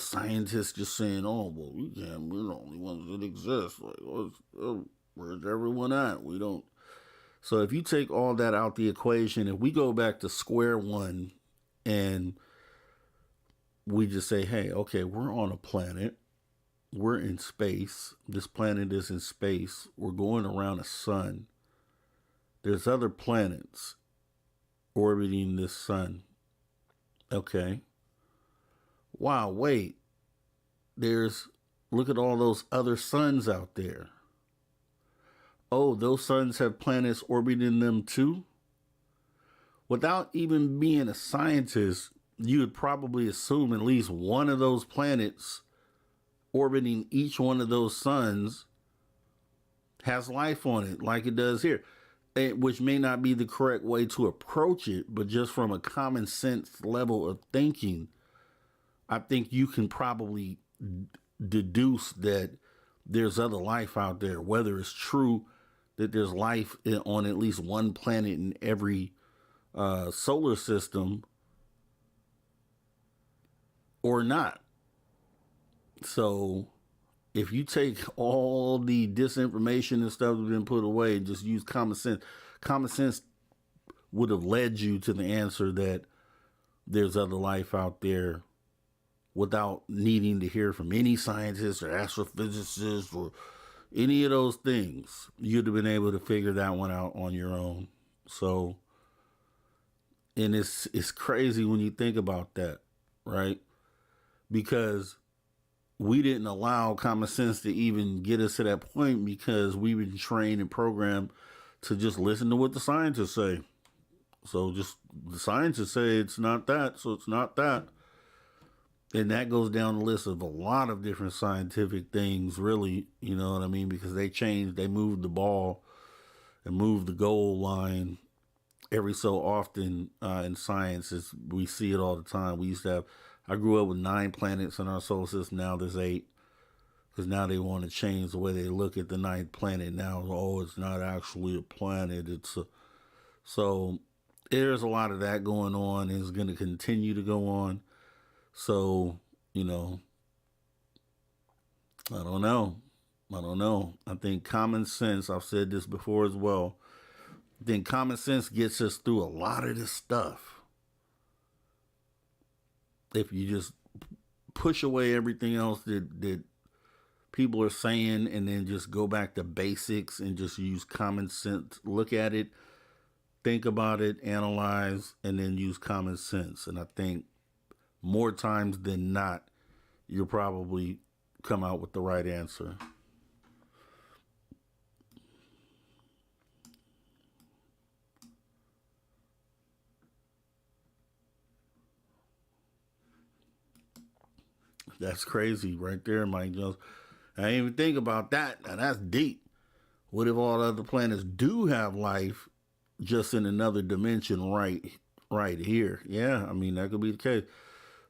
scientists just saying, "Oh, well, we can't. We're the only ones that exist. Like, where's everyone at? We don't." So if you take all that out the equation, if we go back to square one, and we just say, "Hey, okay, we're on a planet. We're in space. This planet is in space. We're going around a sun. There's other planets orbiting this sun. Okay. Wow, wait. There's, look at all those other suns out there. Oh, those suns have planets orbiting them too? without even being a scientist, you would probably assume at least one of those planets orbiting each one of those suns has life on it, like it does here. Which may not be the correct way to approach it, but just from a common sense level of thinking, I think you can probably deduce that there's other life out there. Whether it's true that there's life on at least one planet in every solar system or not. So if you take all the disinformation and stuff that's been put away and just use common sense would have led you to the answer that there's other life out there without needing to hear from any scientist or astrophysicist or any of those things. You'd have been able to figure that one out on your own. So, and it's crazy when you think about that, right? Because we didn't allow common sense to even get us to that point because we've been trained and programmed to just listen to what the scientists say. So just the scientists say it's not that, so it's not that. And that goes down the list of a lot of different scientific things, really, you know what I mean? Because they moved the ball and moved the goal line every so often in science. We see it all the time. I grew up with 9 planets in our solar system. Now there's 8. Because now they want to change the way they look at the 9th planet. Now, it's not actually a planet. So there's a lot of that going on. And it's going to continue to go on. So, I don't know. I think common sense, I've said this before as well, I think common sense gets us through a lot of this stuff. If you just push away everything else that people are saying and then just go back to basics and just use common sense, look at it, think about it, analyze, and then use common sense. And I think more times than not, you'll probably come out with the right answer. That's crazy right there, Mike Jones. I didn't even think about that. Now that's deep. What if all other planets do have life just in another dimension right here? Yeah, I mean that could be the case.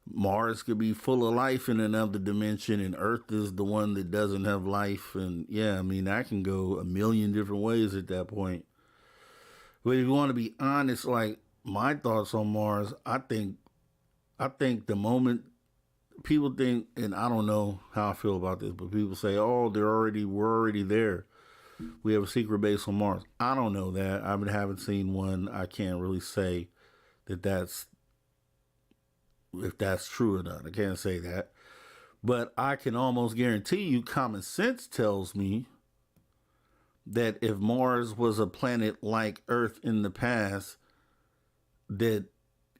Mars could be full of life in another dimension, and Earth is the one that doesn't have life. And yeah, I mean, that can go a million different ways at that point. But if you want to be honest, like my thoughts on Mars, I think the moment people think, and I don't know how I feel about this, but people say, "Oh, we're already there. We have a secret base on Mars." I don't know that. I haven't seen one. I can't really say that's if that's true or not. I can't say that. But I can almost guarantee you common sense tells me that if Mars was a planet like Earth in the past, that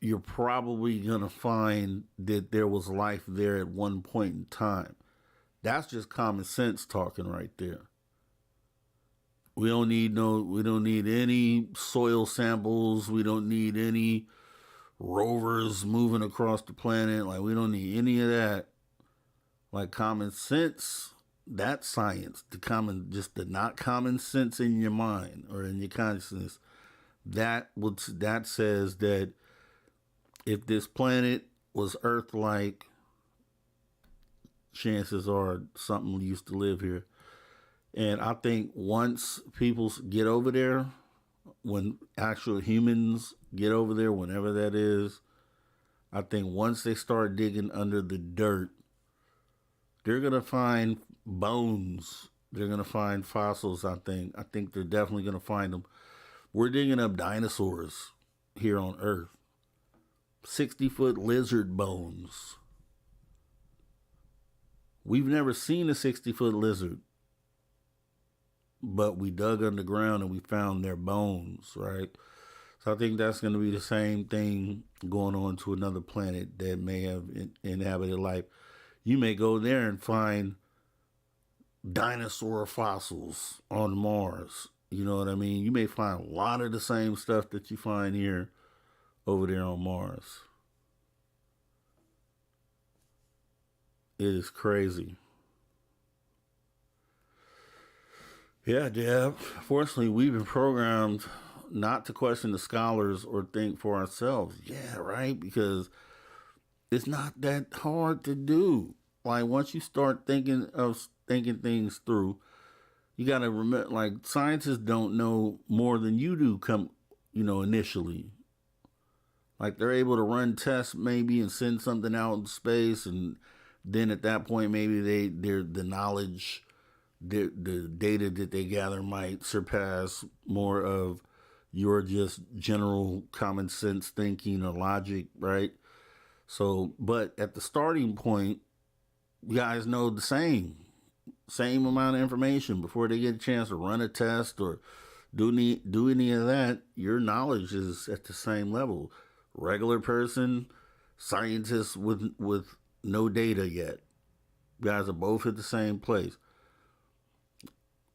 you're probably going to find that there was life there at one point in time. That's just common sense talking right there. We don't need any soil samples. We don't need any rovers moving across the planet. Like, we don't need any of that. Like, common sense, that's science. Just the not common sense in your mind or in your consciousness. That says that if this planet was Earth-like, chances are something used to live here. And I think once people get over there, when actual humans get over there, whenever that is, I think once they start digging under the dirt, they're going to find bones. They're going to find fossils, I think. I think they're definitely going to find them. We're digging up dinosaurs here on Earth. 60-foot lizard bones. We've never seen a 60-foot lizard, but we dug underground and we found their bones, right? So I think that's going to be the same thing going on to another planet that may have inhabited life. You may go there and find dinosaur fossils on Mars. You know what I mean? You may find a lot of the same stuff that you find here over there on Mars. It is crazy. Yeah, Deb. Fortunately, we've been programmed not to question the scholars or think for ourselves. Yeah, right? Because it's not that hard to do. Like once you start thinking things through, you got to remember like scientists don't know more than you do initially. Like they're able to run tests maybe and send something out in space, and then at that point maybe they're the knowledge, the data that they gather might surpass more of your just general common sense thinking or logic, right? So, but at the starting point, you guys know the same amount of information before they get a chance to run a test or do any of that. Your knowledge is at the same level. Regular person, scientists with no data yet. You guys are both at the same place.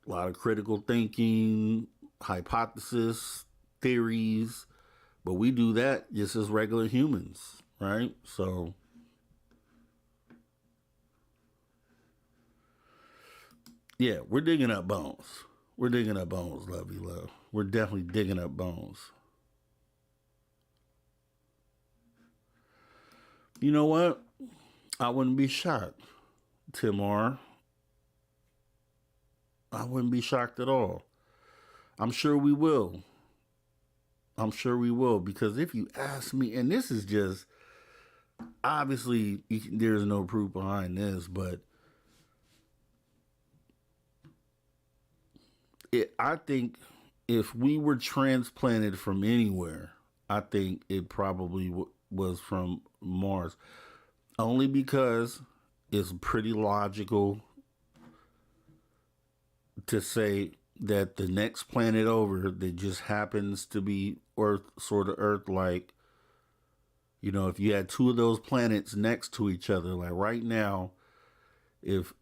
A lot of critical thinking, hypothesis, theories, but we do that just as regular humans, right? So yeah, we're digging up bones. We're digging up bones, lovey love. We're definitely digging up bones. You know what? I wouldn't be shocked, Timar. I wouldn't be shocked at all. I'm sure we will. I'm sure we will because if you ask me, and this is just obviously there's no proof behind this, but I think if we were transplanted from anywhere, I think it probably was from Mars. Only because it's pretty logical to say that the next planet over that just happens to be Earth, sort of Earth like, if you had two of those planets next to each other, like right now, if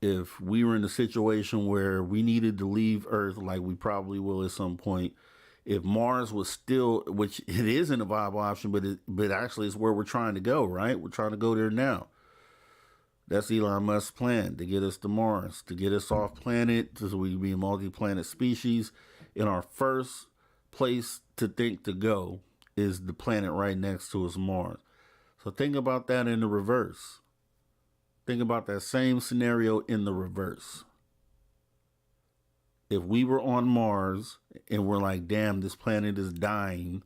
we were in a situation where we needed to leave Earth, like we probably will at some point, if Mars was still, which it isn't a viable option, but actually it's where we're trying to go, right? We're trying to go there now. That's Elon Musk's plan to get us to Mars, to get us off planet, so we can be a multi-planet species. And our first place to think to go is the planet right next to us, Mars. So think about that in the reverse. Think about that same scenario in the reverse. If we were on Mars and we're like, damn, this planet is dying,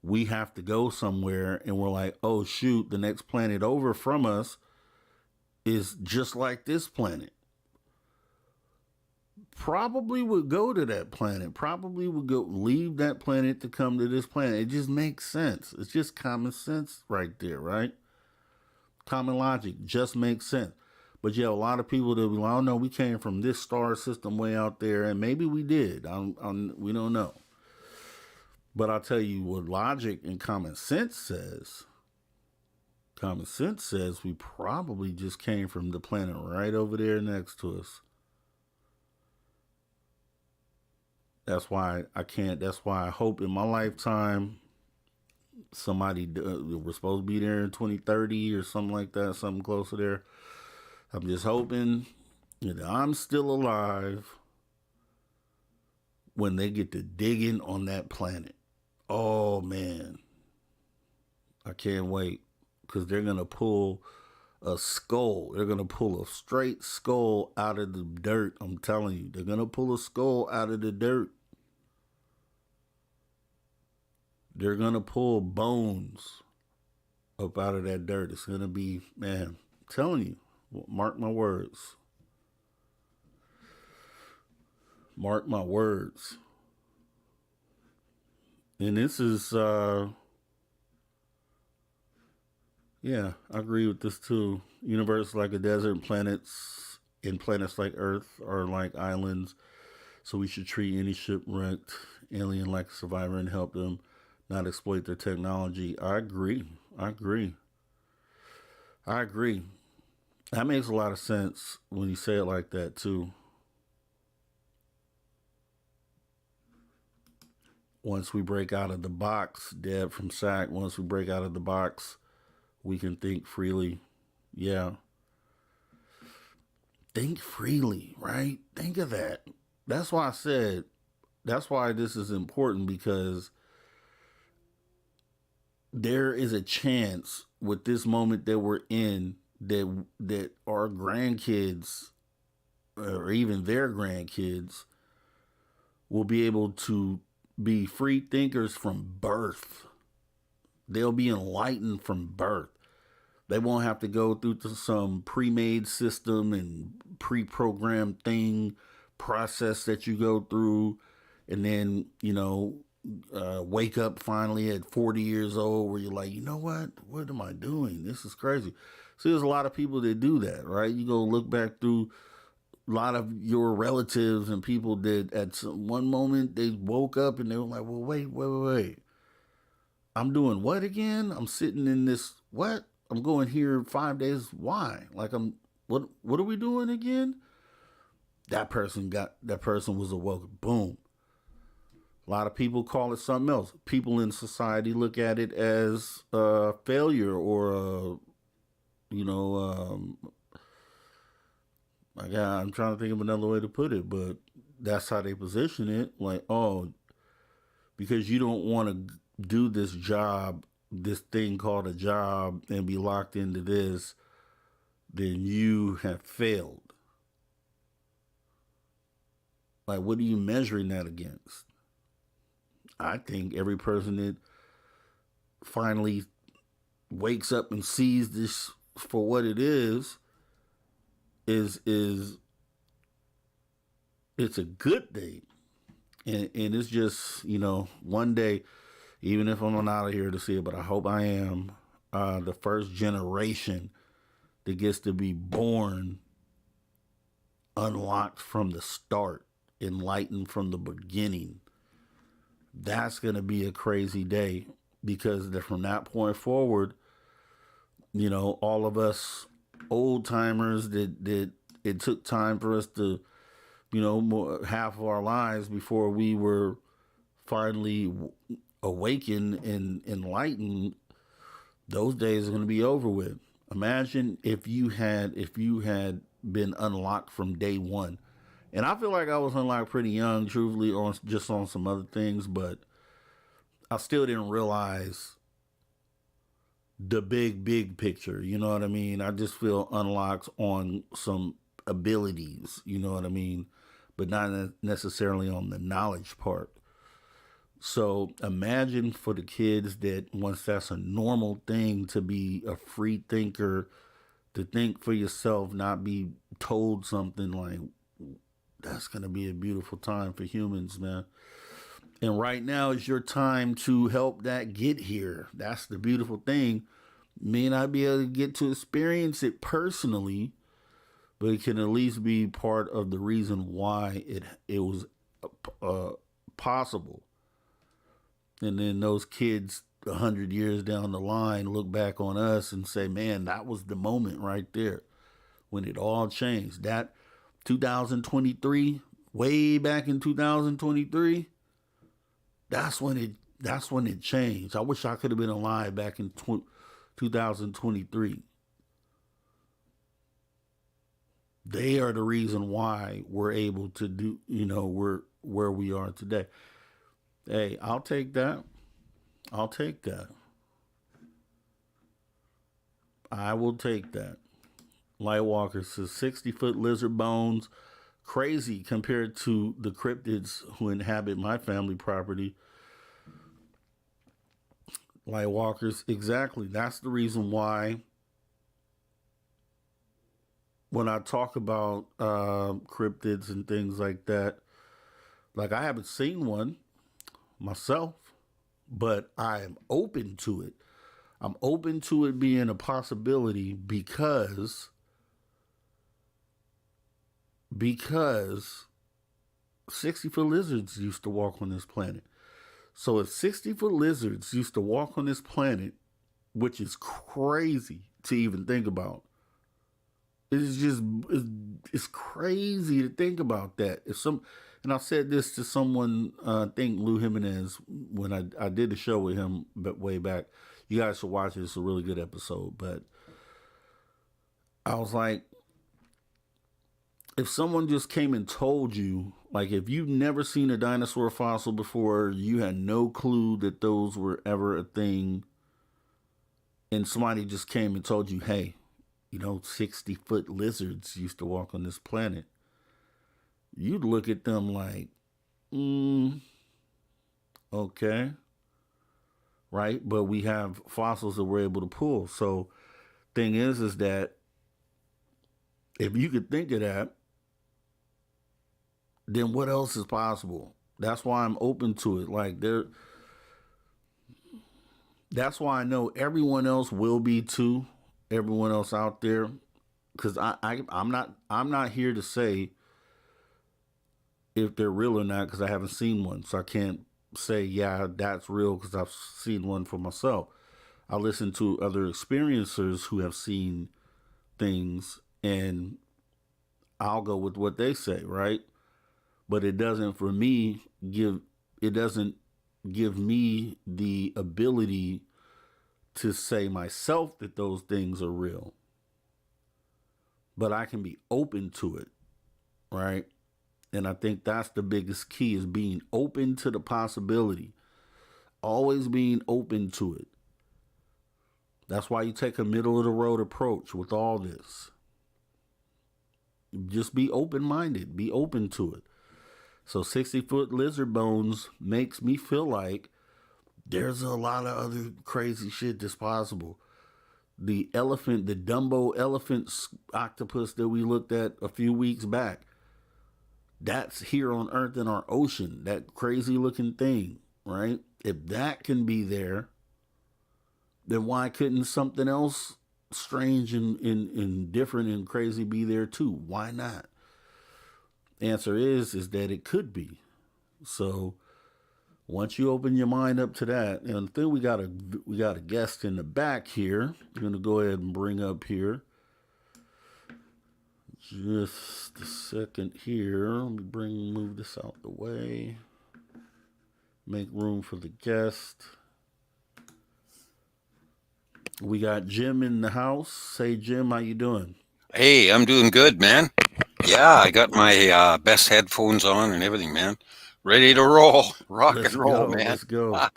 we have to go somewhere, and we're like, oh shoot, the next planet over from us is just like this planet. Probably would go to that planet. Probably would go leave that planet to come to this planet. It just makes sense. It's just common sense right there, right? Common logic just makes sense. But you have a lot of people that be like, oh no, we came from this star system way out there, and maybe we did. We don't know. But I'll tell you what logic and common sense says. Common sense says we probably just came from the planet right over there next to us. That's why I can't. That's why I hope in my lifetime we're supposed to be there in 2030 or something like that, something close to there. I'm just hoping that I'm still alive when they get to digging on that planet. Oh man, I can't wait because they're gonna pull a skull. They're gonna pull a straight skull out of the dirt. I'm telling you, they're gonna pull a skull out of the dirt. They're gonna pull bones up out of that dirt. It's gonna be, man, I'm telling you, mark my words. Mark my words. And this is, yeah, I agree with this too. Universe like a desert, planets like Earth are like islands. So we should treat any shipwrecked alien like a survivor and help them, not exploit their technology. I agree. I agree. I agree. That makes a lot of sense when you say it like that too. once we break out of the box, Deb from SAC, once we break out of the box, we can think freely. Yeah. Think freely, right? Think of that. That's why I said, that's why this is important, because there is a chance with this moment that we're in that our grandkids or even their grandkids will be able to be free thinkers from birth. They'll be enlightened from birth. They won't have to go through to some pre-made system and pre-programmed thing process that you go through, and then wake up finally at 40 years old where you're like, you know what am I doing? This is crazy. See, there's a lot of people that do that, right? You go look back through a lot of your relatives and people that at one moment they woke up and they were like, well, wait. I'm doing what again? I'm sitting in this, what? I'm going here 5 days. Why? Like, what are we doing again? That person was awoken. Boom. A lot of people call it something else. People in society look at it as a failure or I'm trying to think of another way to put it, but that's how they position it. Like, oh, because you don't want to do this job, this thing called a job, and be locked into this, then you have failed. Like, what are you measuring that against? I think every person that finally wakes up and sees this for what it is it's a good thing. And it's just, one day, even if I'm not out of here to see it, but I hope I am, the first generation that gets to be born unlocked from the start, enlightened from the beginning. That's going to be a crazy day, because from that point forward, all of us old timers that it took time for us to, half of our lives before we were finally awakened and enlightened, those days are going to be over with. Imagine if you had been unlocked from day one. And I feel like I was unlocked pretty young, truthfully, on some other things, but I still didn't realize the big picture. You know what I mean? I just feel unlocked on some abilities, you know what I mean? But not necessarily on the knowledge part. So imagine for the kids that once that's a normal thing to be a free thinker, to think for yourself, not be told something, like, that's going to be a beautiful time for humans, man. And right now is your time to help that get here. That's the beautiful thing. May not be able to get to experience it personally, but it can at least be part of the reason why it was possible. And then those kids 100 years down the line look back on us and say, man, that was the moment right there when it all changed. That 2023, way back in 2023, that's when it changed. I wish I could have been alive back in 2023. They are the reason why we're able to do, we're where we are today. Hey, I'll take that. I will take that. Lightwalker says 60-foot lizard bones, crazy compared to the cryptids who inhabit my family property. Lightwalkers, exactly. That's the reason why when I talk about cryptids and things like that, like, I haven't seen one myself, but I am open to it. I'm open to it being a possibility because 60-foot lizards used to walk on this planet. So if 60-foot lizards used to walk on this planet, which is crazy to even think about, it's crazy to think about that. And I said this to someone, I think Lou Jimenez, when I did the show with him, but way back. You guys should watch it. It's a really good episode. But I was like, if someone just came and told you, like, if you've never seen a dinosaur fossil before, you had no clue that those were ever a thing, and somebody just came and told you, hey, 60-foot lizards used to walk on this planet, you'd look at them like, okay, right? But we have fossils that we're able to pull. So, thing is that if you could think of that, then what else is possible? That's why I'm open to it. Like that's why I know everyone else will be too. Everyone else out there, because I'm not here to say if they're real or not because I haven't seen one, so I can't say yeah that's real because I've seen one for myself. I listen to other experiencers who have seen things, and I'll go with what they say, right? But give it doesn't give me the ability to say myself that those things are real. But I can be open to it, right? And I think that's the biggest key is being open to the possibility. Always being open to it. That's why you take a middle of the road approach with all this. Just be open minded, be open to it. So 60-foot lizard bones makes me feel like there's a lot of other crazy shit that's possible. The elephant, the Dumbo elephant octopus that we looked at a few weeks back, that's here on Earth in our ocean, that crazy looking thing, right? If that can be there, then why couldn't something else strange and different and crazy be there too? Why not? Answer is that it could be. So once you open your mind up to that, and I think we got a guest in the back here. I'm gonna go ahead and bring up here. Just a second here. Let me move this out the way. Make room for the guest. We got Jim in the house. Say, Jim, how you doing? Hey, I'm doing good, man. Yeah, I got my best headphones on and everything, man. Ready to roll, rock and Let's roll, go. man. Let's go.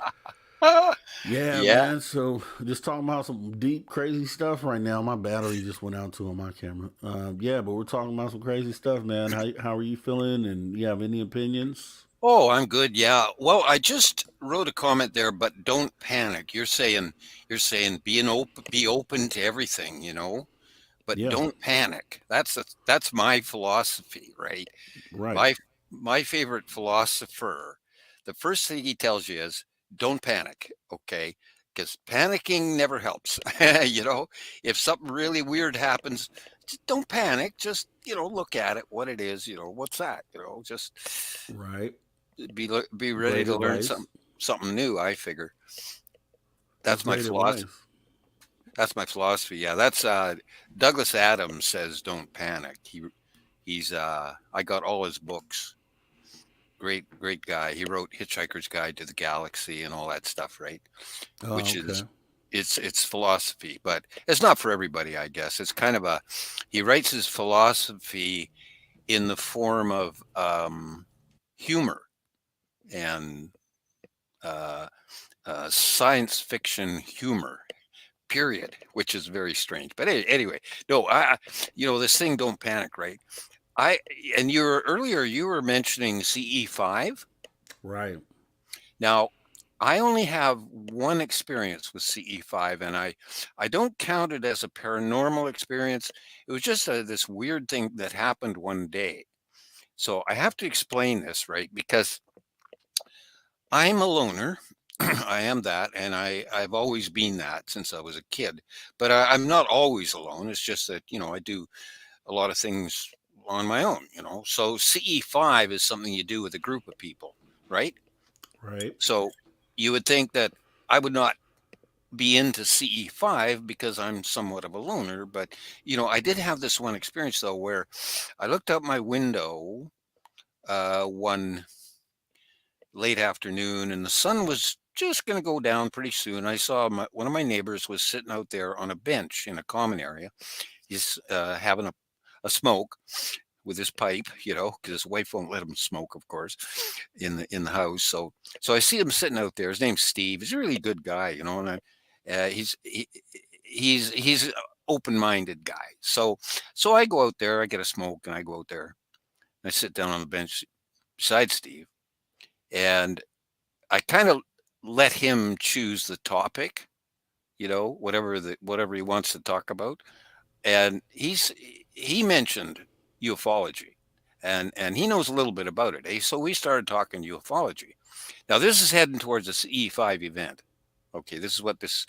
Yeah, Yeah. man. So just talking about some deep, crazy stuff right now. My battery just went out too on my camera. Yeah, but we're talking about some crazy stuff, man. How are you feeling? And you have any opinions? Oh, I'm good. Yeah. Well, I just wrote a comment there, but don't panic. You're saying be open to everything, but Yeah, don't panic. That's my philosophy, right? right, My my favorite philosopher, the first thing he tells you is don't panic, okay? Because panicking never helps. you know, if something really weird happens, just don't panic. Just look at it, what it is. What's that? Just right. be ready Great to learn advice. something new. I figure That's that's my great philosophy. advice. That's my philosophy. Yeah, that's Douglas Adams says don't panic. He's I got all his books. Great guy. He wrote Hitchhiker's Guide to the Galaxy and all that stuff, right? Oh, Which is okay. it's philosophy, but it's not for everybody, I guess. It's kind of a he writes his philosophy in the form of humor and uh, science fiction humor. Period, which is very strange. But anyway, no, this thing don't panic, right? I and you were mentioning CE5. Right. Now, I only have one experience with CE5, and I don't count it as a paranormal experience. It was just this weird thing that happened one day. So I have to explain this, right? Because I'm a loner. I am that, and I've always been that since I was a kid. But I'm not always alone. It's just that I do a lot of things on my own. So CE5 is something you do with a group of people, right? Right. So you would think that I would not be into CE5 because I'm somewhat of a loner. But, I did have this one experience though where I looked out my window one late afternoon, and the sun was just going to go down pretty soon. I saw one of my neighbors was sitting out there on a bench in a common area. He's having a smoke with his pipe, because his wife won't let him smoke, of course, in the house. So I see him sitting out there. His name's Steve. He's a really good guy, and he's open-minded guy. So I go out there. I get a smoke, and I go out there. And I sit down on the bench beside Steve, and I kind of let him choose the topic, whatever he wants to talk about. And he mentioned ufology, and he knows a little bit about it. So we started talking ufology. Now this is heading towards a CE5 event. Okay, this is what this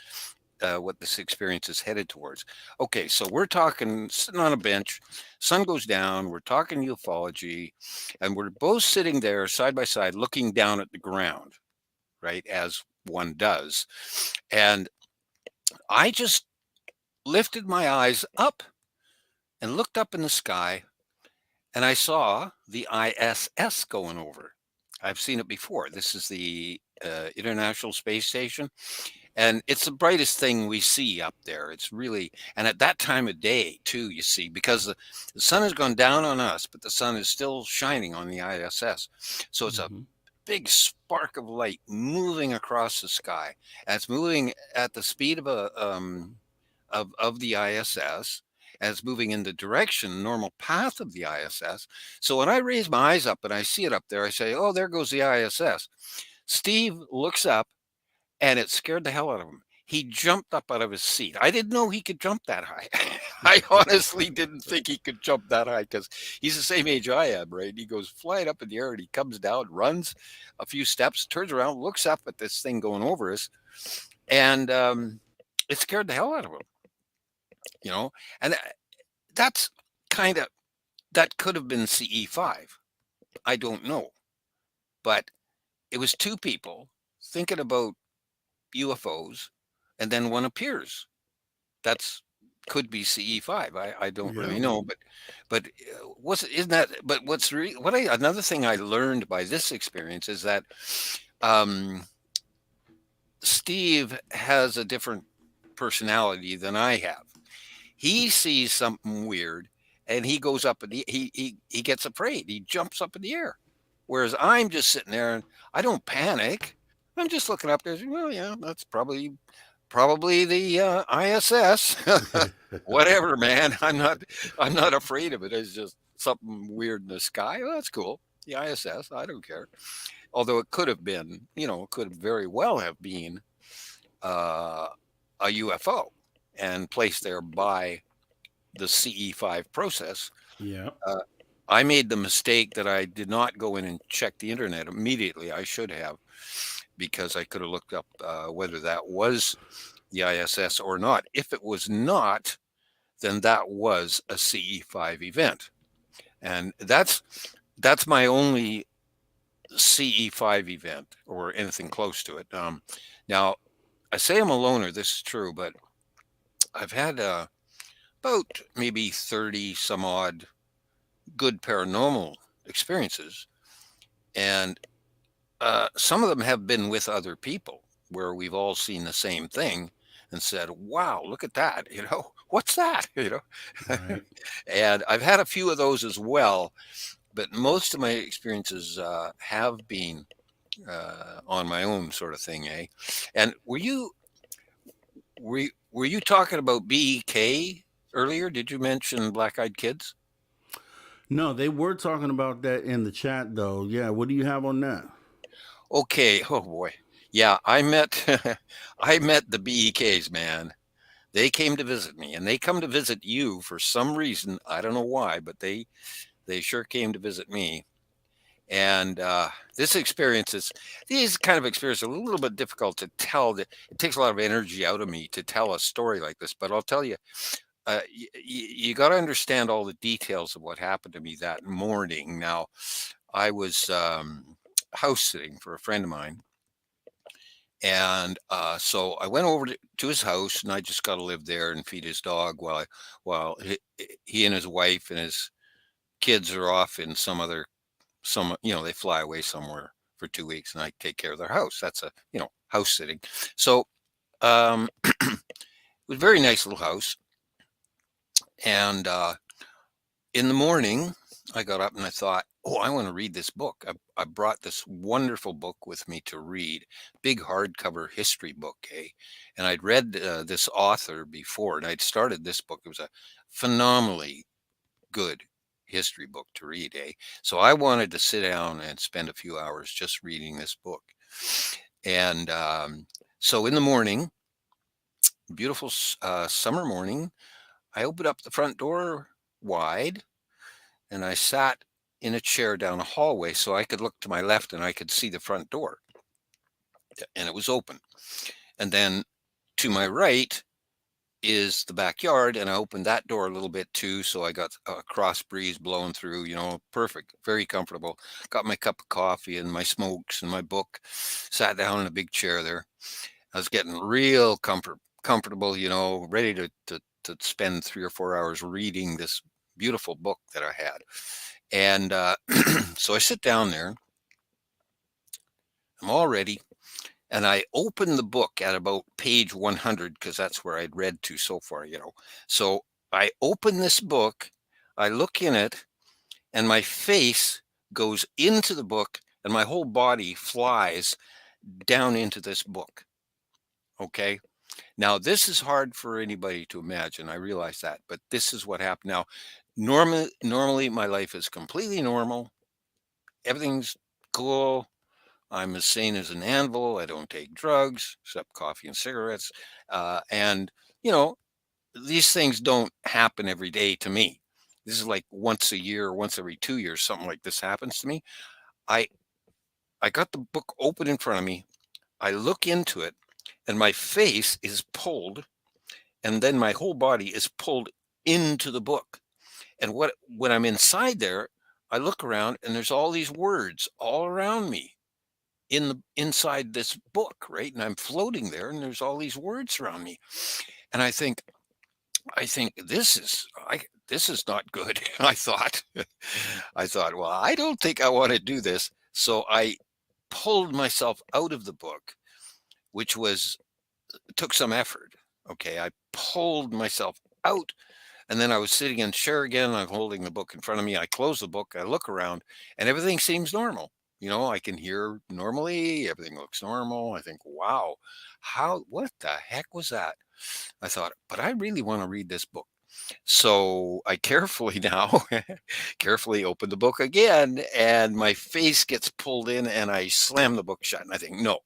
experience is headed towards. Okay, so we're talking sitting on a bench, sun goes down, we're talking ufology, and we're both sitting there side by side looking down at the ground, right, as one does. And I just lifted my eyes up and looked up in the sky, and I saw the ISS going over. I've seen it before. This is the International Space Station, and it's the brightest thing we see up there. It's really, and at that time of day too, you see, because the sun has gone down on us, but the sun is still shining on the ISS. So it's a Hmm. big spark of light moving across the sky, and it's moving at the speed of the ISS, and it's moving in the direction, normal path of the ISS. So when I raise my eyes up and I see it up there, I say, "Oh, there goes the ISS." Steve looks up, and it scared the hell out of him. He jumped up out of his seat. I didn't know he could jump that high. I honestly didn't think he could jump that high because he's the same age I am, right? He goes flying up in the air and he comes down, runs a few steps, turns around, looks up at this thing going over us, and it scared the hell out of him, you know. And that's kind of that could have been CE5. I don't know, but it was two people thinking about UFOs, and then one appears. That's could be CE5. I don't Yeah. really know, but what's isn't that? But what's what I another thing I learned by this experience is that um, Steve has a different personality than I have. He sees something weird, and he goes up and he gets afraid. He jumps up in the air, whereas I'm just sitting there and I don't panic. I'm just looking up there. Well, yeah, that's probably the ISS. Whatever, man. I'm not afraid of it. It's just something weird in the sky. Well, that's cool. The ISS. I don't care. Although it could have been, it could very well have been uh, a UFO and placed there by the CE5 process. Yeah. Uh, I made the mistake that I did not go in and check the internet immediately. I should have, because I could have looked up whether that was the ISS or not. If it was not, then that was a CE5 event, and that's my only CE5 event or anything close to it. Now, I say I'm a loner. This is true, but I've had about maybe 30 some odd good paranormal experiences, and some of them have been with other people where we've all seen the same thing and said, "Wow, look at that!" What's that? Right. And I've had a few of those as well, but most of my experiences have been on my own sort of thing, eh? And were you talking about BEK earlier? Did you mention Black Eyed Kids? No, they were talking about that in the chat though. Yeah. What do you have on that? Okay. Oh boy. Yeah, I met I met the BEKs, man. They came to visit me, and they come to visit you for some reason. I don't know why, but they sure came to visit me. And this experience is these kind of experiences are a little bit difficult to tell. That it takes a lot of energy out of me to tell a story like this. But I'll tell you, you got to understand all the details of what happened to me that morning. Now, I was house sitting for a friend of mine, and so I went over to his house, and I just got to live there and feed his dog while he and his wife and his kids are off in some other they fly away somewhere for 2 weeks, and I take care of their house. That's a house sitting. So it was a very nice little house, and in the morning, I got up and I thought, oh, I want to read this book. I brought this wonderful book with me to read, big hardcover history book, And I'd read this author before, and I'd started this book. It was a phenomenally good history book to read, So I wanted to sit down and spend a few hours just reading this book. And so in the morning, beautiful summer morning, I opened up the front door wide, and I sat in a chair down a hallway so I could look to my left and I could see the front door, and it was open. And then to my right is the backyard, and I opened that door a little bit too, so I got a cross breeze blowing through, perfect, very comfortable. Got my cup of coffee and my smokes and my book, sat down in a big chair there. I was getting real comfortable, ready to spend 3 or 4 hours reading this beautiful book that I had. And so I sit down there, I'm all ready, and I open the book at about page 100 because that's where I'd read to so far. So I open this book, I look in it, and my face goes into the book, and my whole body flies down into this book. Okay. Now, this is hard for anybody to imagine. I realize that, but this is what happened. Now, normally my life is completely normal. Everything's cool. I'm as sane as an anvil. I don't take drugs except coffee and cigarettes. And, you know, these things don't happen every day to me. This is like once a year or once every 2 years, something like this happens to me. I I got the book open in front of me. I look into it, and my face is pulled, and then my whole body is pulled into the book. And when I'm inside there, I look around, and there's all these words all around me inside this book, right? And I'm floating there, and there's all these words around me. And I think this is not good. I thought, well, I don't think I want to do this. So I pulled myself out of the book, which took some effort. Okay, I pulled myself out, and then I was sitting in a chair again. I'm holding the book in front of me. I close the book. I look around, and everything seems normal. I can hear normally. Everything looks normal. I think, wow, what the heck was that? I thought, but I really want to read this book. So I carefully now, carefully open the book again, and my face gets pulled in, and I slam the book shut. And I think, no,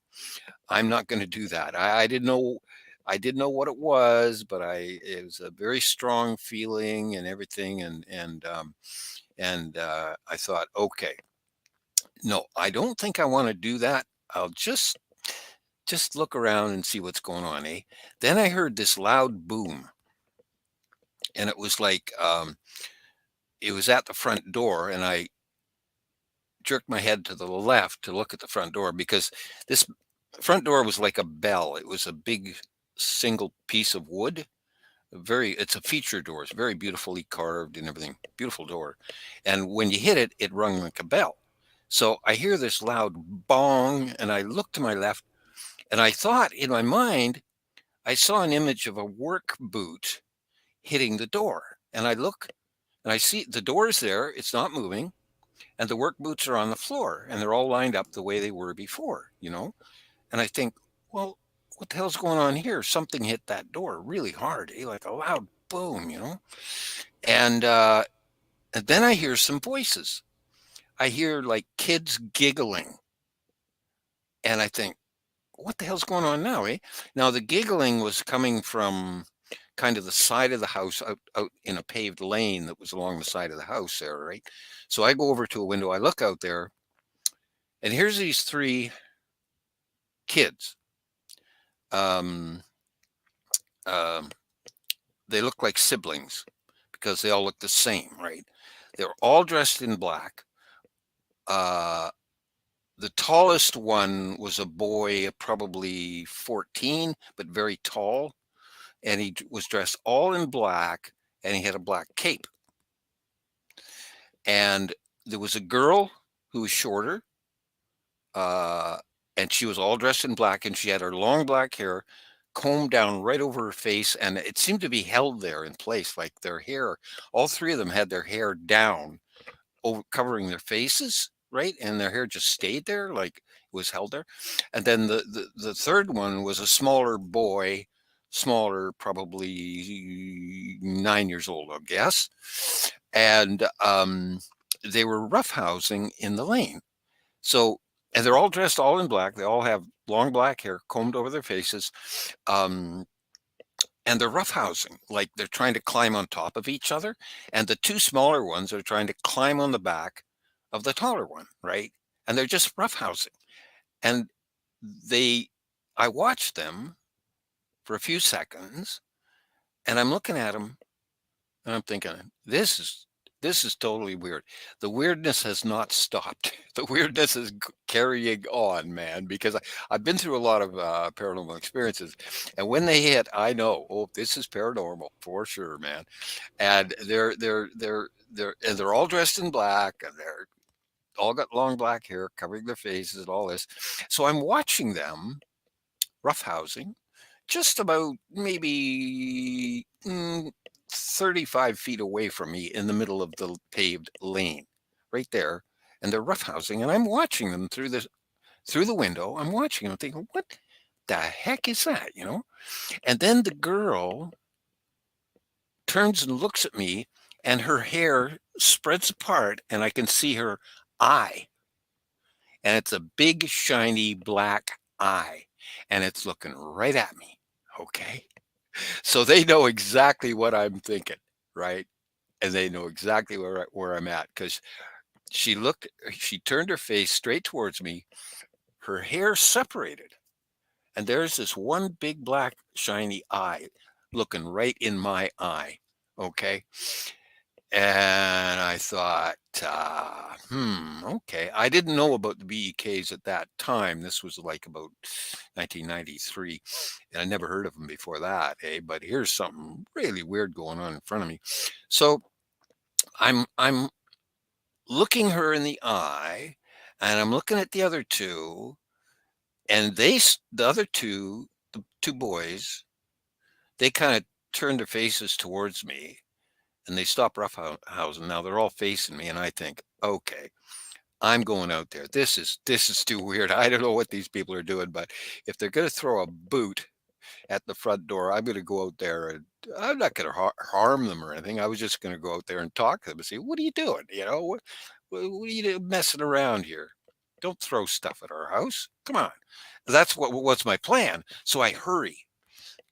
I'm not going to do that. I didn't know what it was, but it was a very strong feeling and everything, and I thought, okay, no, I don't think I want to do that. I'll just look around and see what's going on, eh? Then I heard this loud boom, and it was like it was at the front door, and I jerked my head to the left to look at the front door because this front door was like a bell. It was a big single piece of wood. It's a feature door. It's very beautifully carved and everything. Beautiful door. And when you hit it, it rung like a bell. So I hear this loud bong, and I look to my left, and I thought in my mind, I saw an image of a work boot hitting the door. And I look, and I see the door's there. It's not moving. And the work boots are on the floor, and they're all lined up the way they were before. And I think, well, what the hell's going on here? Something hit that door really hard, like a loud boom. And then I hear some voices. I hear like kids giggling, and I think, what the hell's going on now, eh? Now the giggling was coming from kind of the side of the house, out in a paved lane that was along the side of the house there, right? So I go over to a window, I look out there, and here's these three kids. Um, um, they look like siblings because they all look the same, right? They're all dressed in black. The tallest one was a boy, probably 14, but very tall. And he was dressed all in black, and he had a black cape. And there was a girl who was shorter, uh, and she was all dressed in black, and she had her long black hair combed down right over her face, and it seemed to be held there in place, like their hair. All three of them had their hair down, over covering their faces, right? And their hair just stayed there, like it was held there. And then the third one was a smaller boy, smaller, probably 9 years old, I guess. And they were roughhousing in the lane. So, and they're all dressed all in black. They all have long black hair combed over their faces. Um, and they're roughhousing, like they're trying to climb on top of each other. And the two smaller ones are trying to climb on the back of the taller one, right? And they're just roughhousing. And they, I watched them for a few seconds, and I'm looking at them, and I'm thinking, this is totally weird. The weirdness has not stopped. The weirdness is carrying on, man, because I've been through a lot of paranormal experiences. And when they hit, I know, oh, this is paranormal for sure, man. And they're all dressed in black, and they're all got long black hair covering their faces and all this. So I'm watching them roughhousing just about maybe 35 feet away from me in the middle of the paved lane, right there. And they're roughhousing, and I'm watching them through the window. I'm watching them, thinking, "What the heck is that?" And then the girl turns and looks at me, and her hair spreads apart, and I can see her eye, and it's a big, shiny black eye, and it's looking right at me. Okay. So they know exactly what I'm thinking, right? And they know exactly where I'm at, because she turned her face straight towards me, her hair separated, and there's this one big black shiny eye looking right in my eye. Okay. And I thought, okay. I didn't know about the BEKs at that time. This was like about 1993, and I never heard of them before that. But here's something really weird going on in front of me. So I'm looking her in the eye, and I'm looking at the other two, and the other two, the two boys, they kind of turned their faces towards me, and they stop roughhousing. Now they're all facing me, and I think, okay, I'm going out there. This is too weird. I don't know what these people are doing, but if they're going to throw a boot at the front door, I'm going to go out there, and I'm not going to harm them or anything. I was just going to go out there and talk to them and say, "What are you doing? What are you messing around here? Don't throw stuff at our house. Come on." That's what was my plan. So I hurry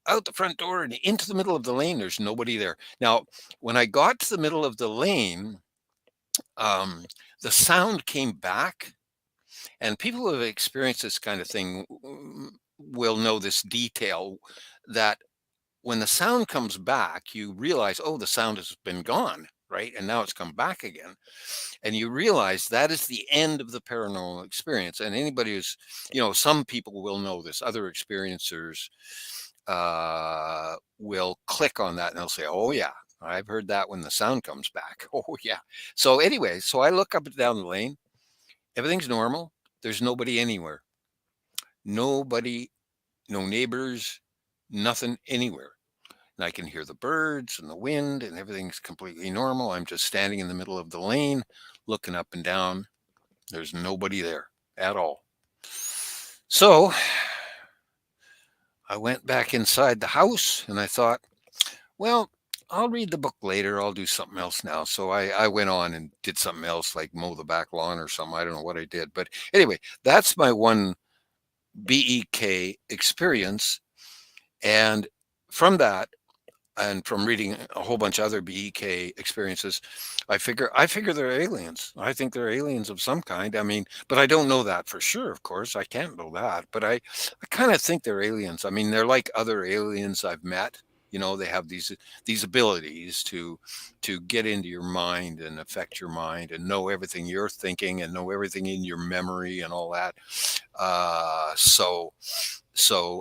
out the front door and into the middle of the lane. There's nobody there. Now, when I got to the middle of the lane, um, the sound came back, and people who have experienced this kind of thing will know this detail, that when the sound comes back, you realize, oh, the sound has been gone, right? And now it's come back again. And you realize that is the end of the paranormal experience. And anybody who's, some people will know this, other experiencers will click on that, and they'll say, "Oh yeah, I've heard that when the sound comes back." Oh yeah. So anyway, so I look up and down the lane. Everything's normal. There's nobody anywhere. Nobody, no neighbors, nothing anywhere. And I can hear the birds and the wind, and everything's completely normal. I'm just standing in the middle of the lane, looking up and down. There's nobody there at all. So I went back inside the house, and I thought, well, I'll read the book later. I'll do something else now. So I went on and did something else, like mow the back lawn or something. I don't know what I did. But anyway, that's my one BEK experience. And from that, and from reading a whole bunch of other BEK experiences, I figure they're aliens. I think they're aliens of some kind. I mean, but I don't know that for sure, of course. I can't know that, but I kind of think they're aliens. I mean, they're like other aliens I've met. They have these abilities to get into your mind and affect your mind and know everything you're thinking and know everything in your memory and all that. So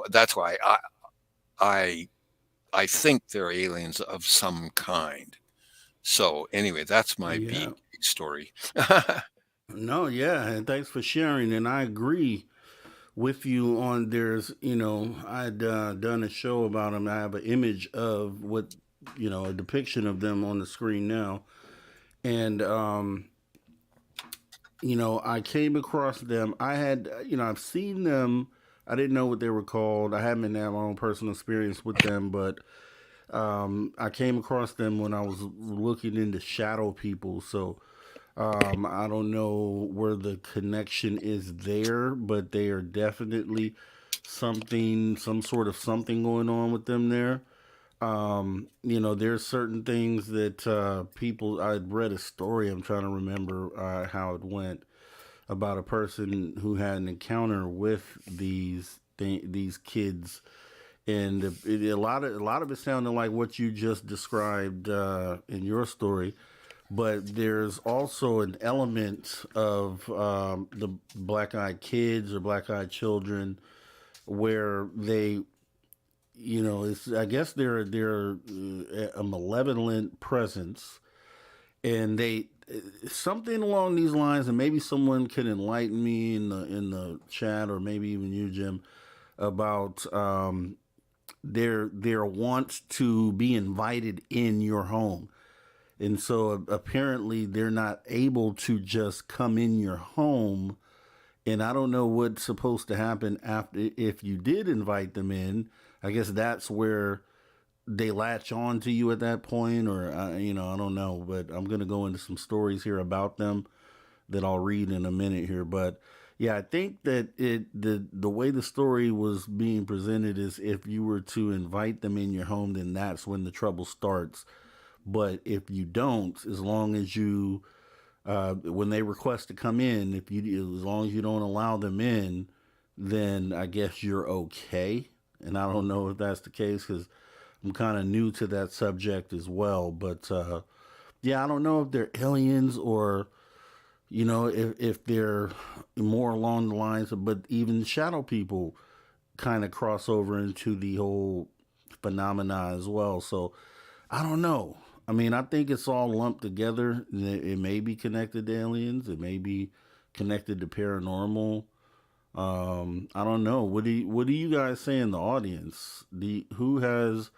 that's why I I think they're aliens of some kind. So anyway, that's my Yeah. bee story. No, yeah, and thanks for sharing. And I agree with you on I'd done a show about them. I have an image of what, a depiction of them on the screen now. And, I came across them. I've seen them. I didn't know what they were called. I haven't had my own personal experience with them, but I came across them when I was looking into shadow people. So I don't know where the connection is there, but they are definitely some sort of something going on with them there. There's certain things that people. I'd read a story. I'm trying to remember how it went about a person who had an encounter with these kids, and a lot of it sounded like what you just described in your story, but there's also an element of the black-eyed kids or black-eyed children where it's I guess they're a malevolent presence, and they something along these lines, and maybe someone can enlighten me in the chat, or maybe even you, Jim, about their want to be invited in your home. And so apparently they're not able to just come in your home. And I don't know what's supposed to happen after if you did invite them in. I guess that's where they latch on to you at that point, or I don't know. But I'm gonna go into some stories here about them that I'll read in a minute here. But yeah, I think that the way the story was being presented is if you were to invite them in your home, then that's when the trouble starts. But if you don't, as long as you when they request to come in, if you as long as you don't allow them in, then I guess you're okay. And I don't know if that's the case because I'm kind of new to that subject as well. But yeah, I don't know if they're aliens or if they're more along the lines of, but even shadow people kind of cross over into the whole phenomena as well. So I don't know. I mean, I think it's all lumped together. It may be connected to aliens. It may be connected to paranormal. I don't know. What do you guys say in the audience? Who has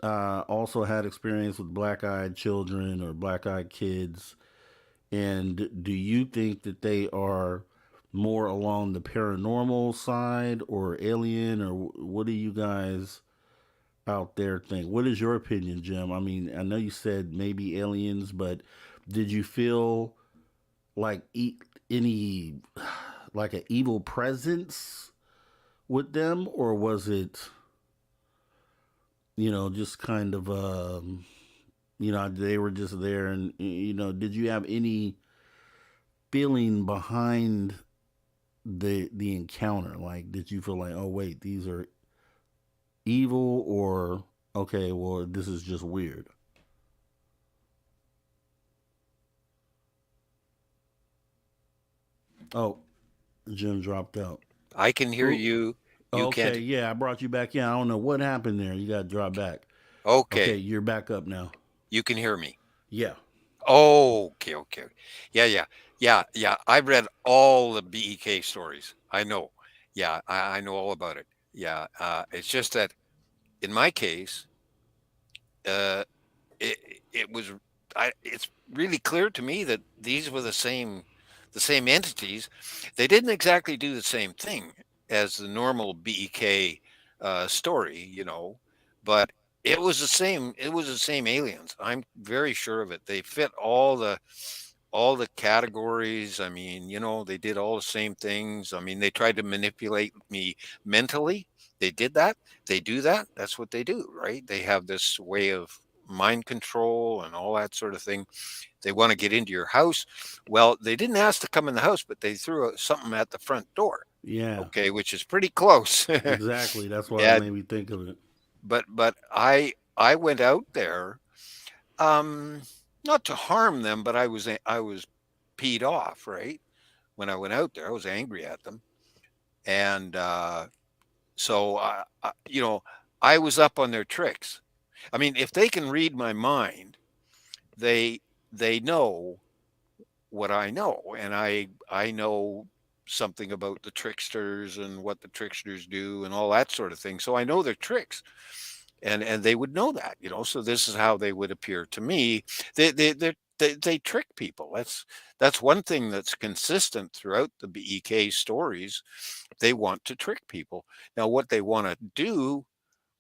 also had experience with black-eyed children or black-eyed kids? And do you think that they are more along the paranormal side or alien, or what do you guys out there think? What is your opinion, Jim? I mean, I know you said maybe aliens, but did you feel like any like an evil presence with them, or was it just kind of they were just there, and did you have any feeling behind the encounter? Like, did you feel like, oh wait, these are evil, or okay, well, this is just weird? Oh, Jim dropped out. I can hear Who? you. You Okay, can't. yeah, I brought you back in. I don't know what happened there. You got to drop back. Okay, Okay, you're back up now. you can hear me. Yeah, Okay, okay. Yeah, yeah, yeah. I've read all the BEK stories. I know. Yeah, I know all about it. Yeah, it's just that in my case, uh, it it was it's really clear to me that these were the same entities. They didn't exactly do the same thing as the normal BEK story, but it was the same aliens. I'm very sure of it. They fit all the categories. I mean, they did all the same things. I mean, they tried to manipulate me mentally. They did that. They do that. That's what they do, right? They have this way of mind control and all that sort of thing. They want to get into your house. Well, they didn't ask to come in the house, but they threw something at the front door. yeah, Okay, which is pretty close. exactly. That's why it Yeah, made me think of it. but I went out there, um, not to harm them, but I was peed off, right? When I went out there, I was angry at them, and so I was up on their tricks. I mean, if they can read my mind, they they know what I know, and I know something about the tricksters and what the tricksters do and all that sort of thing. So I know their tricks, and they would know that, you know. So this is how they would appear to me. They trick people. That's one thing that's consistent throughout the BEK stories. They want to trick people. Now, what they want to do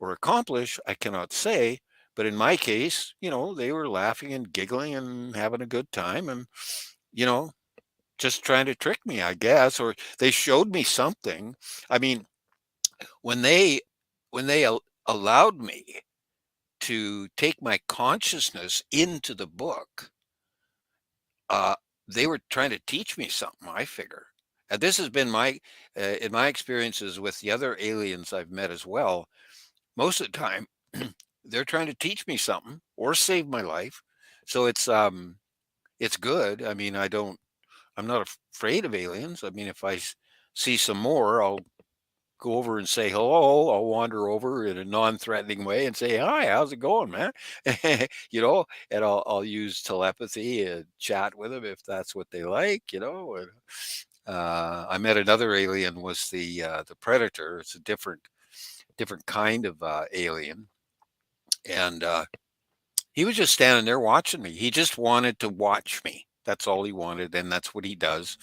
or accomplish, I cannot say. But in my case, you know, they were laughing and giggling and having a good time, and you know, just trying to trick me, I guess, or they showed me something. I mean, when they allowed me to take my consciousness into the book, uh, they were trying to teach me something, I figure. And this has been my in my experiences with the other aliens I've met as well. Most of the time, they're trying to teach me something or save my life. So it's good. I mean, I'm not afraid of aliens. I mean, if see some more, I'll go over and say hello. I'll wander over in a non-threatening way and say, "Hi, how's it going, man?" You know, and I'll use telepathy and chat with them if that's what they like, you know. And, I met another alien, was the predator. It's a different kind of alien, and he was just standing there watching me. He just wanted to watch me. That's all he wanted, and that's what he does.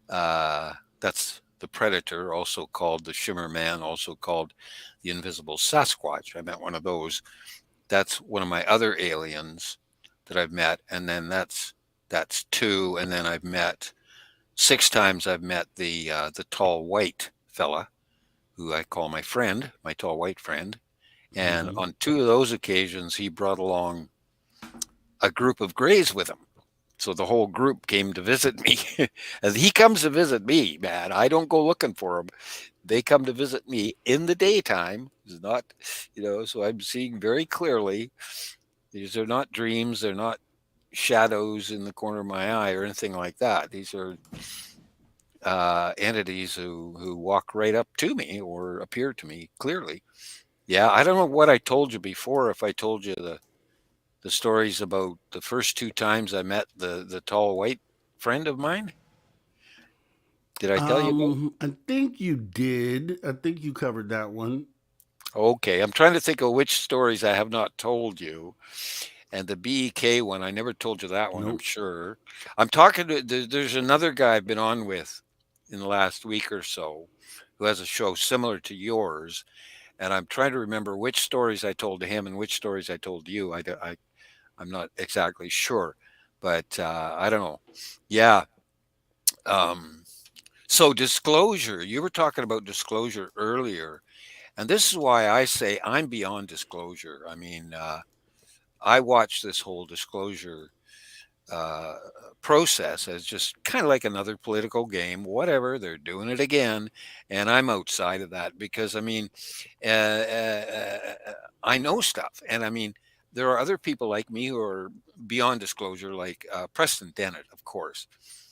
Uh, that's the predator, also called the Shimmer Man, also called the Invisible Sasquatch. I met one of those. That's one of my other aliens that I've met, and then that's two. And then I've met six times. I've met the tall white fella, who I call my friend, my tall white friend. And Hmm. on two of those occasions, he brought along a group of grays with him. So the whole group came to visit me. As he comes to visit me, man, I don't go looking for him. They come to visit me in the daytime. It's not, you know, so I'm seeing very clearly. These are not dreams. They're not shadows in the corner of my eye or anything like that. These are entities who walk right up to me or appear to me clearly. Yeah, I don't know what I told you before. If I told you the stories about the first two times I met the tall white friend of mine. Did I tell you about? I think you did. I think you covered that one. Okay, I'm trying to think of which stories I have not told you. And the BEK one, I never told you that one, I'm Nope. sure. I'm talking to, there's another guy I've been on with in the last week or so who has a show similar to yours. And I'm trying to remember which stories I told to him and which stories I told to you. I'm not exactly sure, but I don't know. Yeah. Um, so disclosure, you were talking about disclosure earlier. And this is why I say I'm beyond disclosure. I mean, I watch this whole disclosure uh, process as just kind of like another political game, whatever. They're doing it again. And I'm outside of that because, I mean, uh, uh, I know stuff. And I mean, there are other people like me who are beyond disclosure, like Preston Dennett, of course.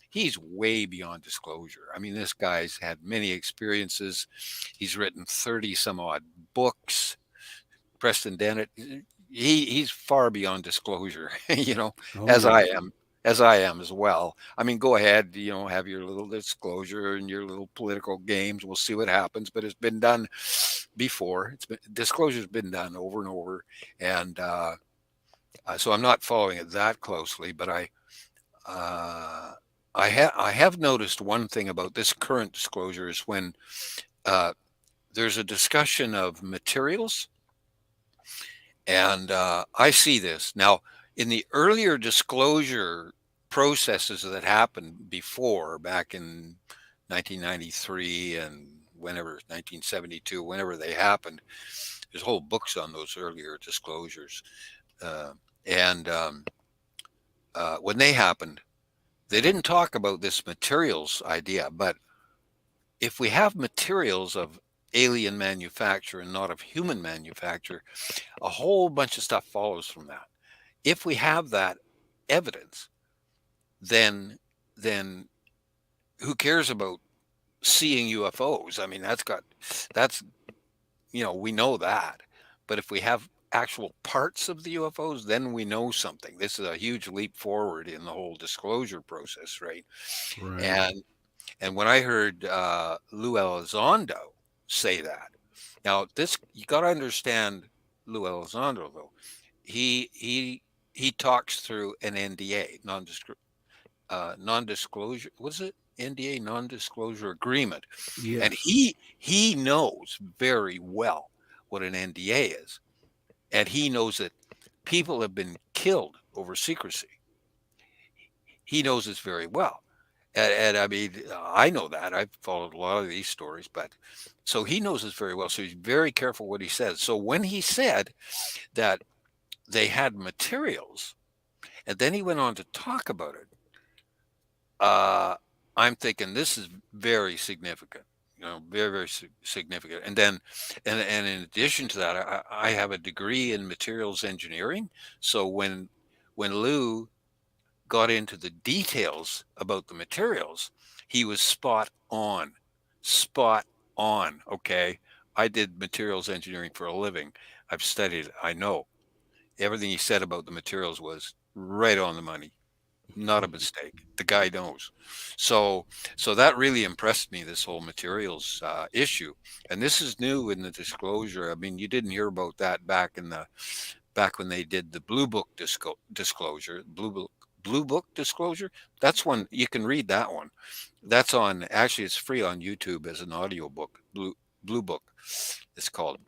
He's way beyond disclosure. I mean, this guy's had many experiences. He's written 30 some odd books. Preston Dennett, he's far beyond disclosure, you know, Oh as yeah. I am, as I am as well. I mean, go ahead, you know, have your little disclosure and your little political games. We'll see what happens, but it's been done before. It's been disclosure's been done over and over, and so I'm not following it that closely, but uh, I have noticed one thing about this current disclosure is when uh, there's a discussion of materials. And I see this now in the earlier disclosure processes that happened before, back in 1993 and whenever 1972, whenever they happened. There's whole books on those earlier disclosures. Uh, and when they happened, they didn't talk about this materials idea. But if we have materials of alien manufacture and not of human manufacture, a whole bunch of stuff follows from that. If we have that evidence, then then who cares about seeing UFOs? I mean, that's, you know, we know that. But if we have actual parts of the UFOs, then we know something. This is a huge leap forward in the whole disclosure process, right? Right. And when I heard Lou Elizondo say that, now this you got to understand Lou Elizondo though. He he he talks through an NDA, non-disclosure. What's it? NDA, non-disclosure agreement, and Yes. he knows very well what an NDA is, and he knows that people have been killed over secrecy. He knows this very well. And I mean, I know that. I've followed a lot of these stories, but so he knows this very well. So he's very careful what he says. So when he said that they had materials, and then he went on to talk about it, uh, I'm thinking this is very significant. You know, very, very significant. And then, and in addition to that, I have a degree in materials engineering. So when Lou got into the details about the materials, he was spot on. Spot on. Okay. I did materials engineering for a living. I've studied it. I know everything he said about the materials was right on the money. Not a mistake. The guy knows. So, so that really impressed me. This whole materials issue, and this is new in the disclosure. I mean, you didn't hear about that back when they did the Blue Book disclosure. Blue Book disclosure. That's one you can read that one. That's on. Actually, it's free on YouTube as an audio book. Blue Book, it's called.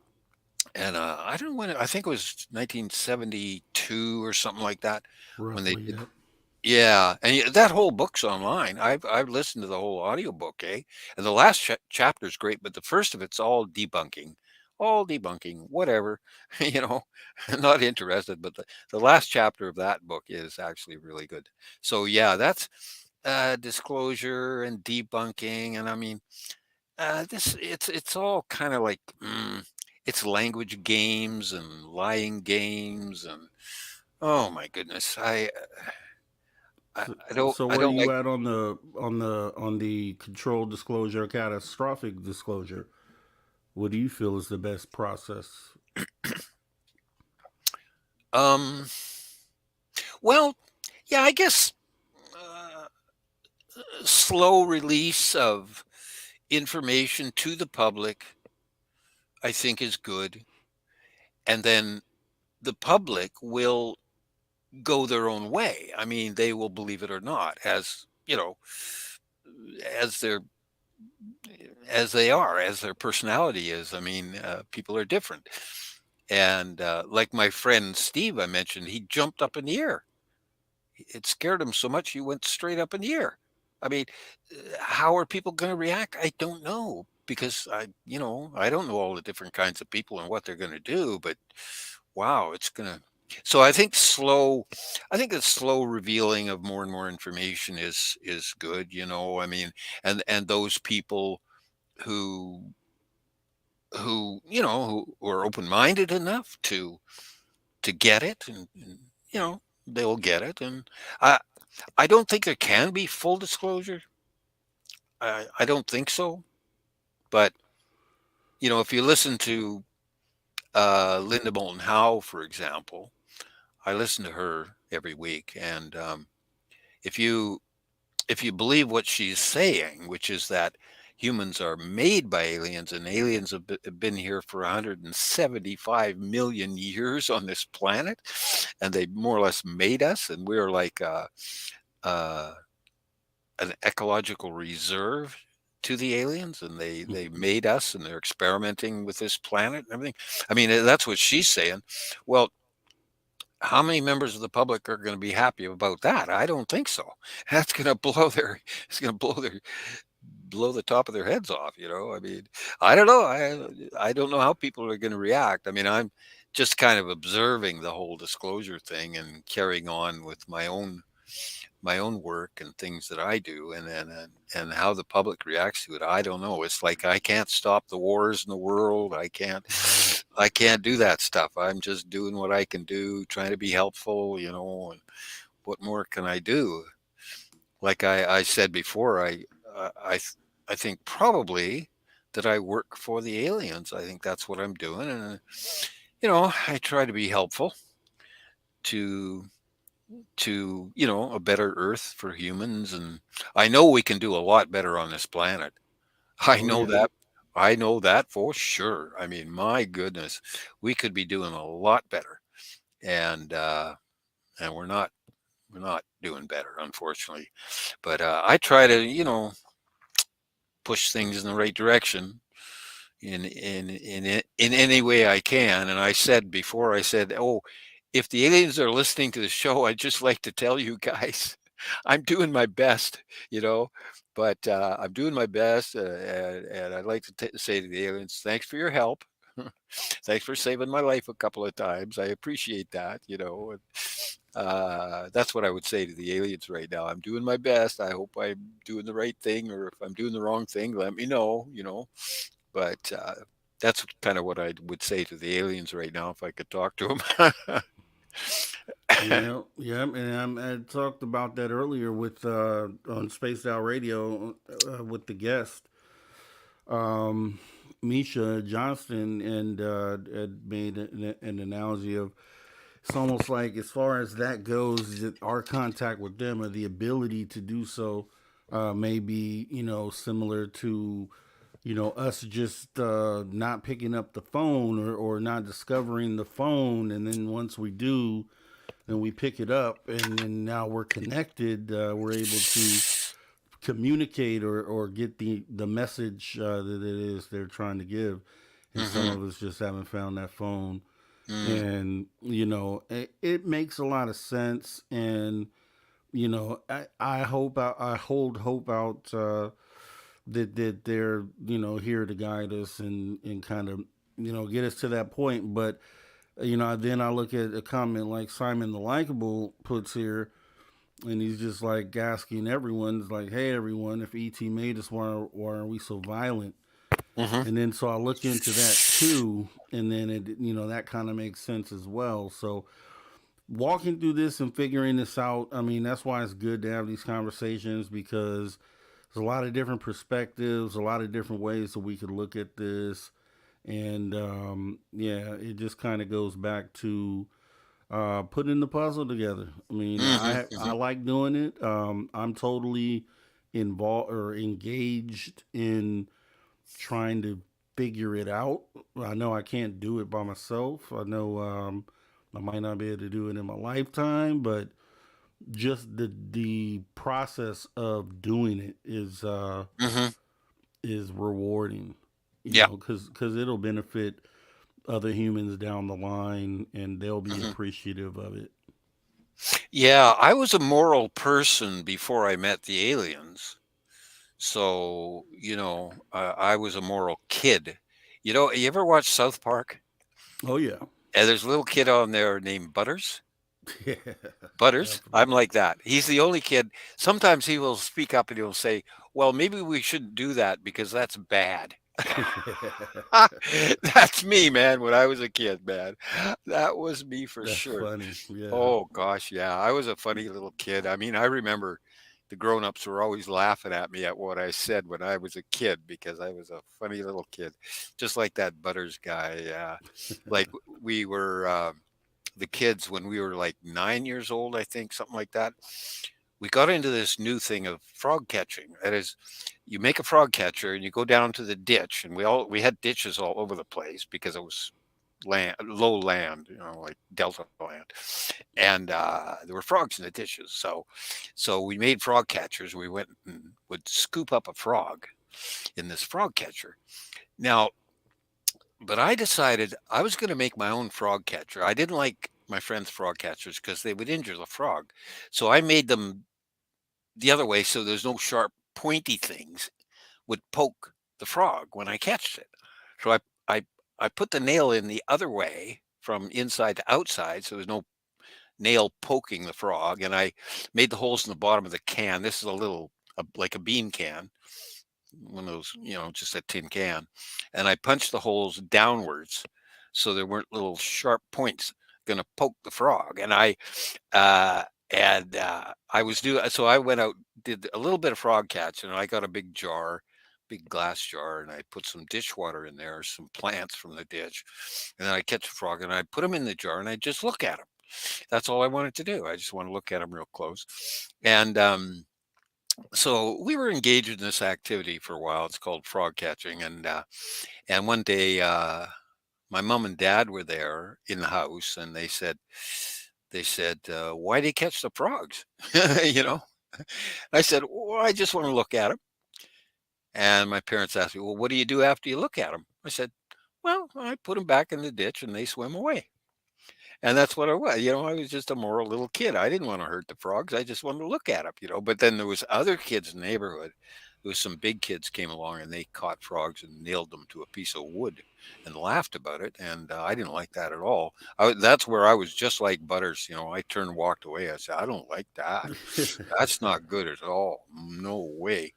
And I don't know when. I think it was 1972 or something like that when they Roughly, did. yep. Yeah, and that whole book's online. I've listened to the whole audiobook, eh? And the last chapter is great, but the first of it's all debunking, whatever, you know, not interested. But the last chapter of that book is actually really good. So yeah, that's disclosure and debunking, and I mean, this it's all kind of like it's language games and lying games, and oh my goodness, So, I where don't you like. at on the controlled disclosure, catastrophic disclosure? What do you feel is the best process? Um, well, yeah, I guess uh, slow release of information to the public, I think, is good. And then the public will go their own way. I mean, they will believe it or not, as you know, as their as they are, as their personality is. I mean, people are different. And like my friend Steve, I mentioned, he jumped up in the air. It scared him so much he went straight up in the air. I mean, how are people going to react? I don't know because I don't know all the different kinds of people and what they're going to do. But wow, it's going to. So I think the slow revealing of more and more information is good. You know, I mean, and those people who who are open minded enough to get it, and they will get it, and I I don't think there can be full disclosure. I don't think so. But if you listen to Linda Moulton Howe, for example, I listen to her every week, and if you if you believe what she's saying, which is that humans are made by aliens and aliens have been here for 175 million years on this planet, and they more or less made us, and we're like uh, an ecological reserve to the aliens, and they made us, and they're experimenting with this planet and everything. I mean, that's what she's saying. Well, how many members of the public are going to be happy about that? I don't think so. That's going to it's going to blow the top of their heads off. I mean, I don't know. I don't know how people are going to react. I mean, I'm just kind of observing the whole disclosure thing and carrying on with my own work and things that I do, and how the public reacts to it. I don't know. It's like I can't stop the wars in the world. I can't Right. I can't do that stuff. I'm just doing what I can do, trying to be helpful, and what more can I do? Like I said before, I think probably that I work for the aliens. I think that's what I'm doing, I try to be helpful to a better earth for humans, and I know we can do a lot better on this planet. I Oh know yeah. that. I know that for sure. I mean, my goodness, we could be doing a lot better, and we're not doing better, unfortunately. But I try to, push things in the right direction in any way I can. And I said before, I said, "Oh, if the aliens are listening to the show, I'd just like to tell you guys, I'm doing my best, you know, but I'm doing my best, and I'd like to say to the aliens, thanks for your help." Thanks for saving my life a couple of times. I appreciate that. And, that's what I would say to the aliens right now. I'm doing my best. I hope I'm doing the right thing, or if I'm doing the wrong thing, let me know. But that's kind of what I would say to the aliens right now if I could talk to them. Yeah, yeah, and I talked about that earlier with on Spaced Out Radio with the guest, um, Misha Johnston, and had made an analogy of it's almost like as far as that goes, that our contact with them or the ability to do so may be similar to us just not picking up the phone or not discovering the phone, and then once we do, then we pick it up, and then now we're connected. We're able to communicate or get the message that it is they're trying to give, and some Hmm. of us just haven't found that phone. Mm. And it makes a lot of sense. And I hope I hold hope out that they're here to guide us and kind of get us to that point. But then I look at a comment like Simon the Likeable puts here, and he's just like asking everyone, it's like, hey, everyone, if ET made us, why are we so violent? Hmm. And then so I look into that too, and then that kind of makes sense as well. So walking through this and figuring this out, I mean, that's why it's good to have these conversations, because there's a lot of different perspectives, a lot of different ways that we could look at this. And yeah, it just kind of goes back to putting the puzzle together. I mean, Hmm. I Hmm. like doing it. I'm totally involved or engaged in trying to figure it out. I know I can't do it by myself. I know I might not be able to do it in my lifetime, but just the process of doing it Hmm. is rewarding. Yeah. Because it'll benefit other humans down the line, and they'll be Hmm. appreciative of it. Yeah, I was a moral person before I met the aliens. So, I was a moral kid. You ever watch South Park? Oh yeah, And there's a little kid on there named Butters. yeah, Butters, I'm definitely. like that. He's the only kid. Sometimes he will speak up and he'll say, "Well, maybe we shouldn't do that because that's bad." That's me, man, when I was a kid, man. That was me for That's sure. funny. Yeah. Oh gosh, yeah. I was a funny little kid. I mean, I remember the grown-ups were always laughing at me at what I said when I was a kid because I was a funny little kid. Just like that Butters guy. Yeah. Like we were the kids when we were like 9 years old, I think, something like that. We got into this new thing of frog catching. That is, you make a frog catcher and you go down to the ditch, and we had ditches all over the place because it was low land, like delta land, and there were frogs in the ditches. So we made frog catchers. We went and would scoop up a frog in this frog catcher. Now, but I decided I was going to make my own frog catcher. I didn't like my friends' frog catchers because they would injure the frog. So I made them the other way so there's no sharp, pointy things would poke the frog when I catched it. So I, I put the nail in the other way from inside to outside so there's no nail poking the frog. And I made the holes in the bottom of the can. This is like a bean can, one of those, just a tin can. And I punched the holes downwards so there weren't little sharp points going to poke the frog. Uh, I was doing, so I went out, did a little bit of frog catching, and I got a big jar, big glass jar and I put some dishwater in there, some plants from the ditch, and then I catch a frog and I put them in the jar and I just look at them. That's all I wanted to do. I just want to look at them real close. And so we were engaged in this activity for a while. It's called frog catching. And one day, my mom and dad were there in the house, and they said, "Why do you catch the frogs?" you know, I said, "Well, I just want to look at them." And my parents asked me, "Well, what do you do after you look at them?" I said, "Well, I put them back in the ditch, and they swim away." And that's what I was. I was just a moral little kid. I didn't want to hurt the frogs. I just wanted to look at them. But then there was other kids in the neighborhood. There was some big kids came along and they caught frogs and nailed them to a piece of wood and laughed about it. And I didn't like that at all. That's where I was just like Butters. I turned and walked away. I said, I don't like that. That's not good at all. No way.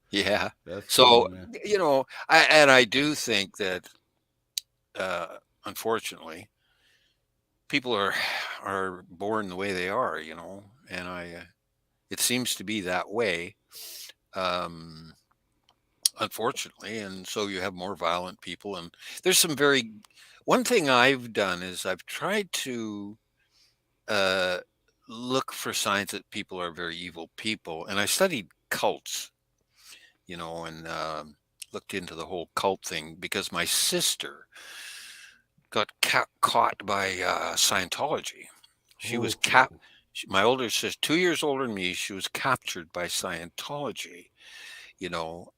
Yeah. That's funny, So, man. I do think that, unfortunately, people are born the way they are, and it seems to be that way, um, unfortunately, and so you have more violent people, and there's some very one thing I've done is I've tried to uh, look for signs that people are very evil people, and I studied cults, and looked into the whole cult thing because my sister got caught by Scientology. She was Oh, my older sister, 2 years older than me. She was captured by Scientology,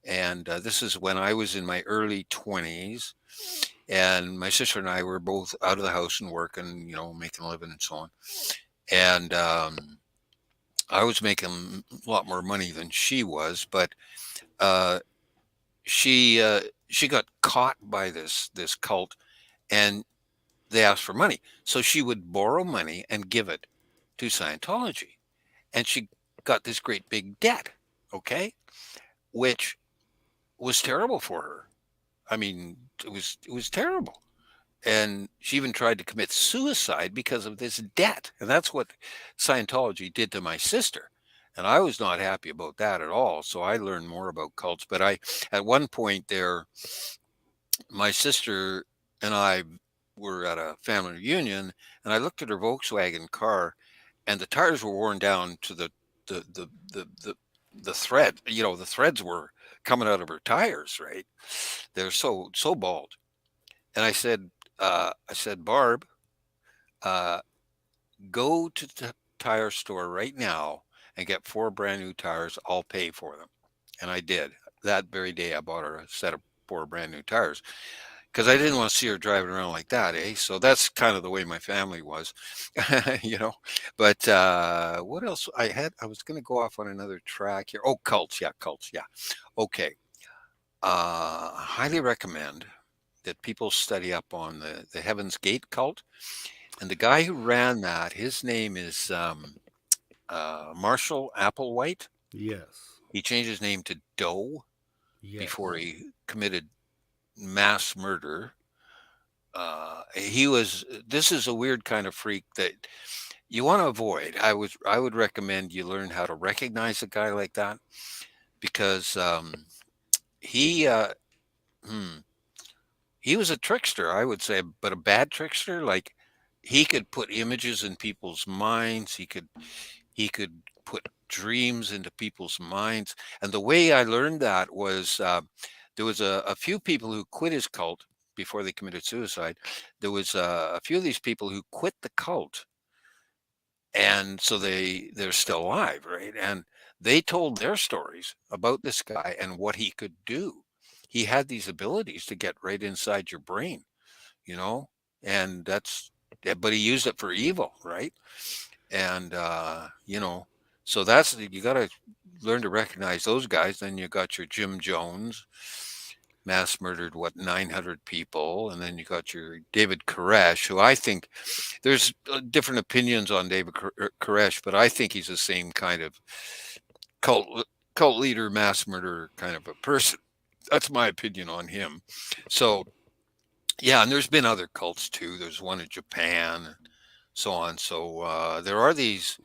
and this is when I was in my early 20s, and my sister and I were both out of the house and working, making a living and so on. And I was making a lot more money than she was, but uh, she got caught by this cult, and they asked for money. So she would borrow money and give it to Scientology. And she got this great big debt, okay, which was terrible for her. I mean, it was terrible. And she even tried to commit suicide because of this debt. And that's what Scientology did to my sister. And I was not happy about that at all. So I learned more about cults. But at one point there, my sister and I were at a family reunion, and I looked at her Volkswagen car, and the tires were worn down to the the the the, the thread. The threads were coming out of her tires. Right, they're so bald. And I said, Barb, uh, go to the tire store right now and get 4 brand new tires. I'll pay for them. And I did. That very day, I bought her a set of 4 brand new tires because I didn't want to see her driving around like that, eh? So that's kind of the way my family was, you know. But what else? I was going to go off on another track here. Oh, cults, yeah, cults, yeah. Okay, highly recommend that people study up on the Heaven's Gate cult. And the guy who ran that, his name is Marshall Applewhite. yes, He changed his name to Doe before yes. he committed mass murder. He was. This is a weird kind of freak that you want to avoid. I would recommend you learn how to recognize a guy like that because he hmm, he was a trickster, I would say, but a bad trickster. Like he could put images in people's minds. He could put dreams into people's minds. And the way I learned that was there was a few people who quit his cult before they committed suicide. There was a few of these people who quit the cult, and so they're still alive, right? And they told their stories about this guy and what he could do. He had these abilities to get right inside your brain, you know, and but he used it for evil, right? And so that's you got to learn to recognize those guys. Then you got your Jim Jones, mass murdered what 900 people, and then you got your David Koresh, who I think there's different opinions on David Koresh, but I think he's the same kind of cult cult leader, mass murderer kind of a person. That's my opinion on him. So yeah, and there's been other cults too. There's one in Japan, and so on. So there are these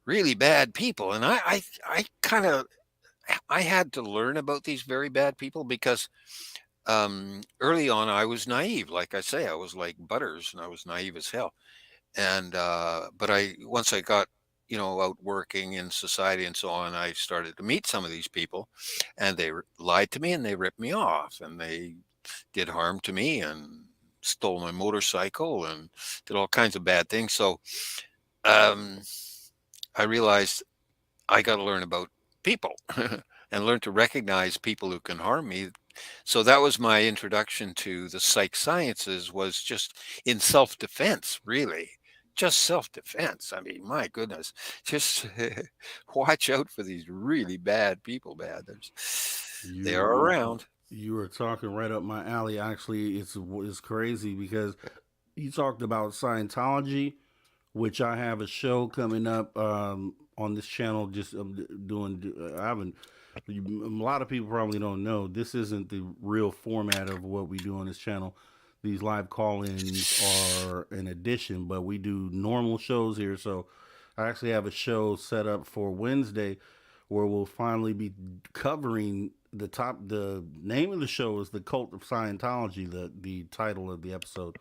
really bad people, and I kind of I had to learn about these very bad people because early on I was naive. Like I say, I was like Butters, and I was naive as hell. And but I once I got out working in society and so on, I started to meet some of these people, and they lied to me and they ripped me off and they did harm to me and stole my motorcycle and did all kinds of bad things. So um, I realized I got to learn about people and learn to recognize people who can harm me. So that was my introduction to the psych sciences, was just in self-defense, really. Just self-defense. I mean, my goodness, just watch out for these really bad people, man. They are You around. you were talking right up my alley. Actually, it's crazy because you talked about Scientology, which I have a show coming up on this channel. Just doing. I haven't. A lot of people probably don't know this isn't the real format of what we do on this channel. These live call-ins are an addition, but we do normal shows here. So I actually have a show set up for Wednesday where we'll finally be covering the top. The name of the show is The Cult of Scientology, the title of the episode,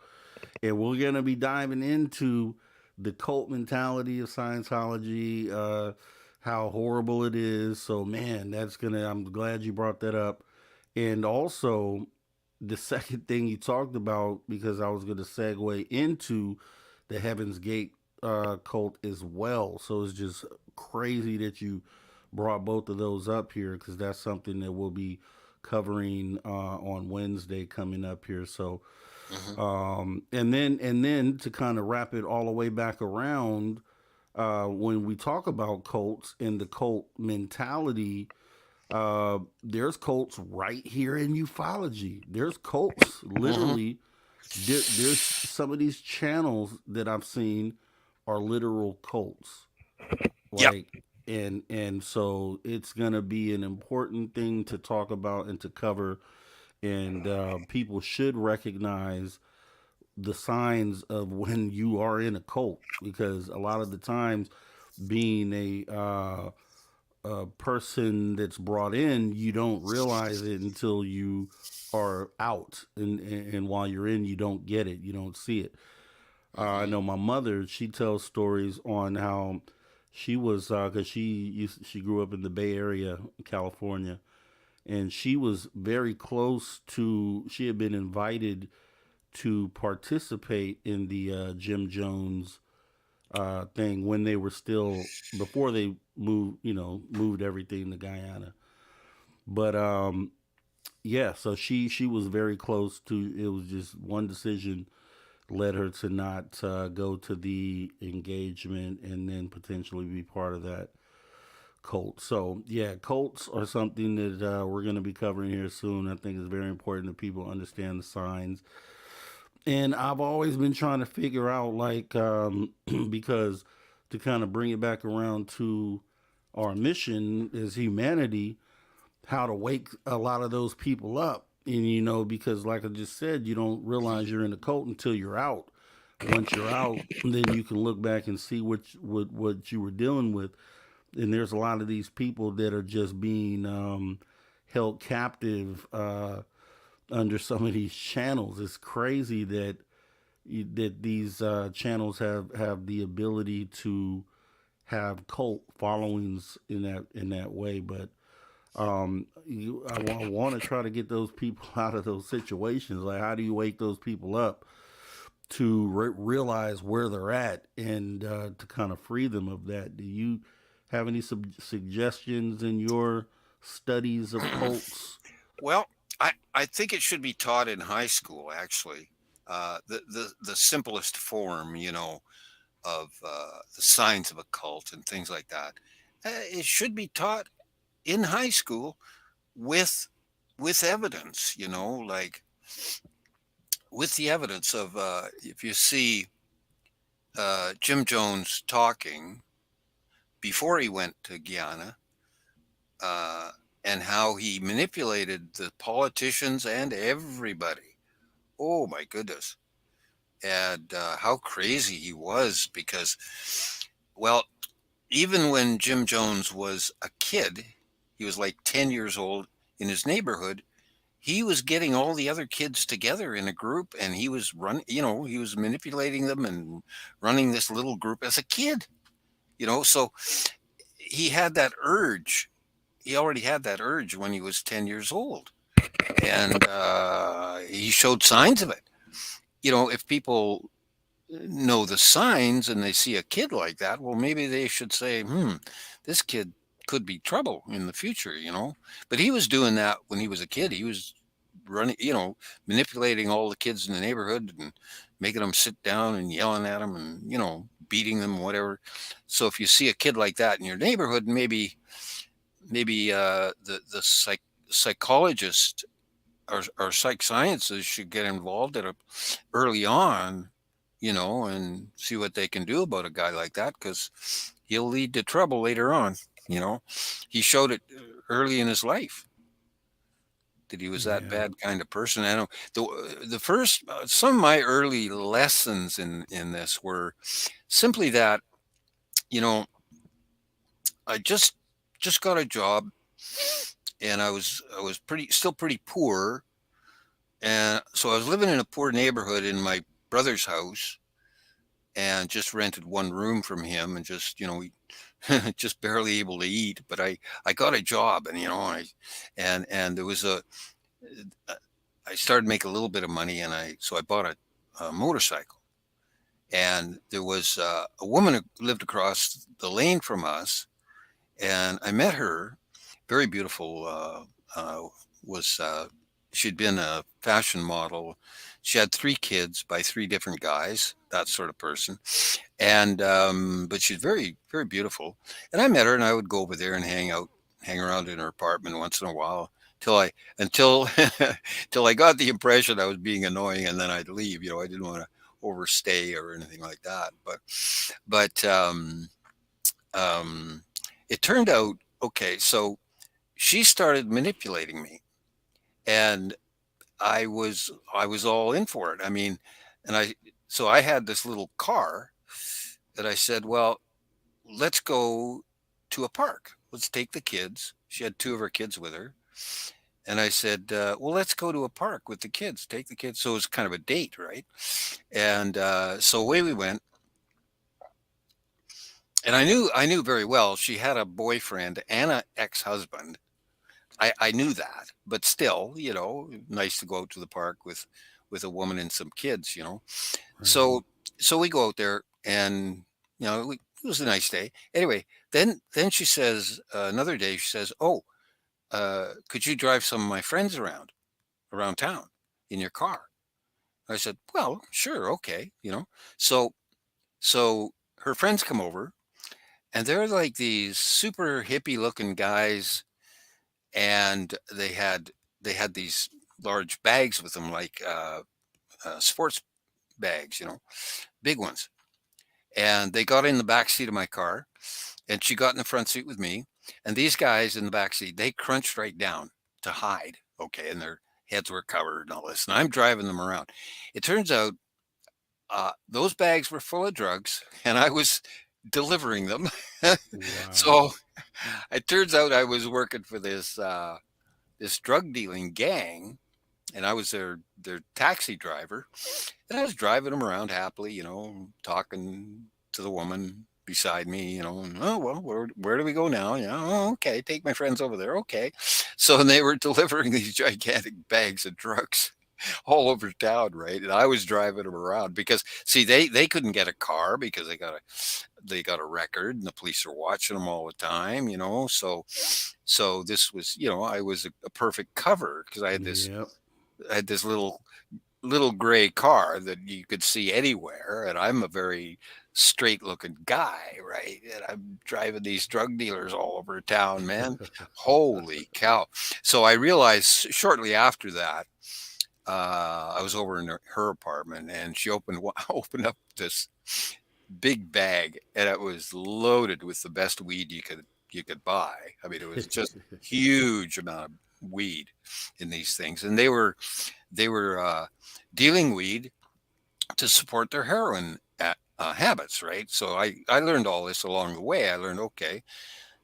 and we're gonna be diving into the cult mentality of Scientology, how horrible it is. So man, that's gonna. I'm glad you brought that up, and also the second thing you talked about, because I was gonna segue into the Heaven's Gate cult as well. So it's just crazy that you brought both of those up here, because that's something that we'll be covering on Wednesday coming up here. So Hmm. and then to kind of wrap it all the way back around, when we talk about cults and the cult mentality, there's cults right here in ufology. There's cults Hmm. literally. There's some of these channels that I've seen are literal cults. Yep. Like, and so it's gonna be an important thing to talk about and to cover, and people should recognize the signs of when you are in a cult, because a lot of the times, being a person that's brought in, you don't realize it until you are out, and while you're in, you don't get it, you don't see it. I Hmm. know my mother, she tells stories on how she was, because she grew up in the Bay Area, California, and she was very close to. She had been invited to participate in the Jim Jones thing when they were still, before they moved everything to Guyana. But yeah, so she was very close to. It was just one decision led her to not go to the engagement and then potentially be part of that cult. So yeah, cults are something that we're going to be covering here soon. I think it's very important that people understand the signs, and I've always been trying to figure out, like, because to kind of bring it back around to our mission as humanity, how to wake a lot of those people up. And because like I just said, you don't realize you're in a cult until you're out. Once you're out, then you can look back and see what you were dealing with. And there's a lot of these people that are just being held captive under some of these channels. It's crazy that these channels have the ability to have cult followings in that way. But I want to try to get those people out of those situations. Like, how do you wake those people up to realize where they're at, and to kind of free them of that? Do you have any suggestions in your studies of cults? Well, I think it should be taught in high school, actually. The simplest form, of the signs of a cult and things like that. It should be taught in high school with evidence, like with the evidence of if you see Jim Jones talking before he went to Guyana, uh, and how he manipulated the politicians and everybody. Oh my goodness. And how crazy he was, because, well, even when Jim Jones was a kid, he was like 10 years old in his neighborhood. He was getting all the other kids together in a group, and he was he was manipulating them and running this little group as a kid, so he had that urge. He already had that urge when he was 10 years old, and he showed signs of it. If people know the signs and they see a kid like that, well, maybe they should say, this kid could be trouble in the future. But he was doing that when he was a kid. He was running, manipulating all the kids in the neighborhood and making them sit down and yelling at them and, beating them, whatever. So if you see a kid like that in your neighborhood, maybe the psychologist or psych sciences should get involved early on, and see what they can do about a guy like that, because he'll lead to trouble later on. He showed it early in his life that he was that Yeah. bad kind of person. I know the first some of my early lessons in this were simply that, you know I just got a job, and I was pretty poor, and so I was living in a poor neighborhood in my brother's house, and just rented one room from him, and we just barely able to eat. But I got a job, and and there was I started making a little bit of money, and I bought a motorcycle, and there was a woman who lived across the lane from us, and I met her. Very beautiful. Was She'd been a fashion model. She had three kids by three different guys. That sort of person, and but she's very very beautiful. And I met her, and I would go over there and hang around in her apartment once in a while until till I got the impression I was being annoying, and then I'd leave. I didn't want to overstay or anything like that. But um, it turned out okay. So she started manipulating me, and I was all in for it. I mean, and I had this little car that I said, well, let's go to a park. Let's take the kids. She had two of her kids with her. And I said, well, let's go to a park with the kids, take the kids. So it was kind of a date, right? And so away we went. And I knew very well she had a boyfriend and an ex-husband. I knew that, but still, nice to go out to the park with a woman and some kids. Right. So we go out there, and it was a nice day. Anyway, then she says, another day she says, "Oh, could you drive some of my friends around town in your car?" I said, "Well, sure, okay." So so her friends come over, and they're like these super hippie looking guys, and they had these large bags with them, like sports bags, big ones. And they got in the back seat of my car, and she got in the front seat with me. And these guys in the back seat, they crunched right down to hide. Okay, and their heads were covered and all this. And I'm driving them around. It turns out those bags were full of drugs, and I was delivering them. Wow. So it turns out I was working for this drug dealing gang, and I was their taxi driver, and I was driving them around happily, talking to the woman beside me, and, oh well, where do we go now? Yeah, oh, okay, take my friends over there. Okay, so they were delivering these gigantic bags of drugs all over town, right? And I was driving them around because, see, they couldn't get a car because they got a record, and the police are watching them all the time, so this was, I was a perfect cover, because Yep. I had this little gray car that you could see anywhere, and I'm a very straight looking guy, right? And I'm driving these drug dealers all over town, man. Holy cow. So I realized shortly after that, I was over in her apartment, and she opened up this big bag, and it was loaded with the best weed you could buy. I mean, it was just huge amount of weed in these things, and they were dealing weed to support their heroin habits, right? So I learned all this along the way. I learned, okay,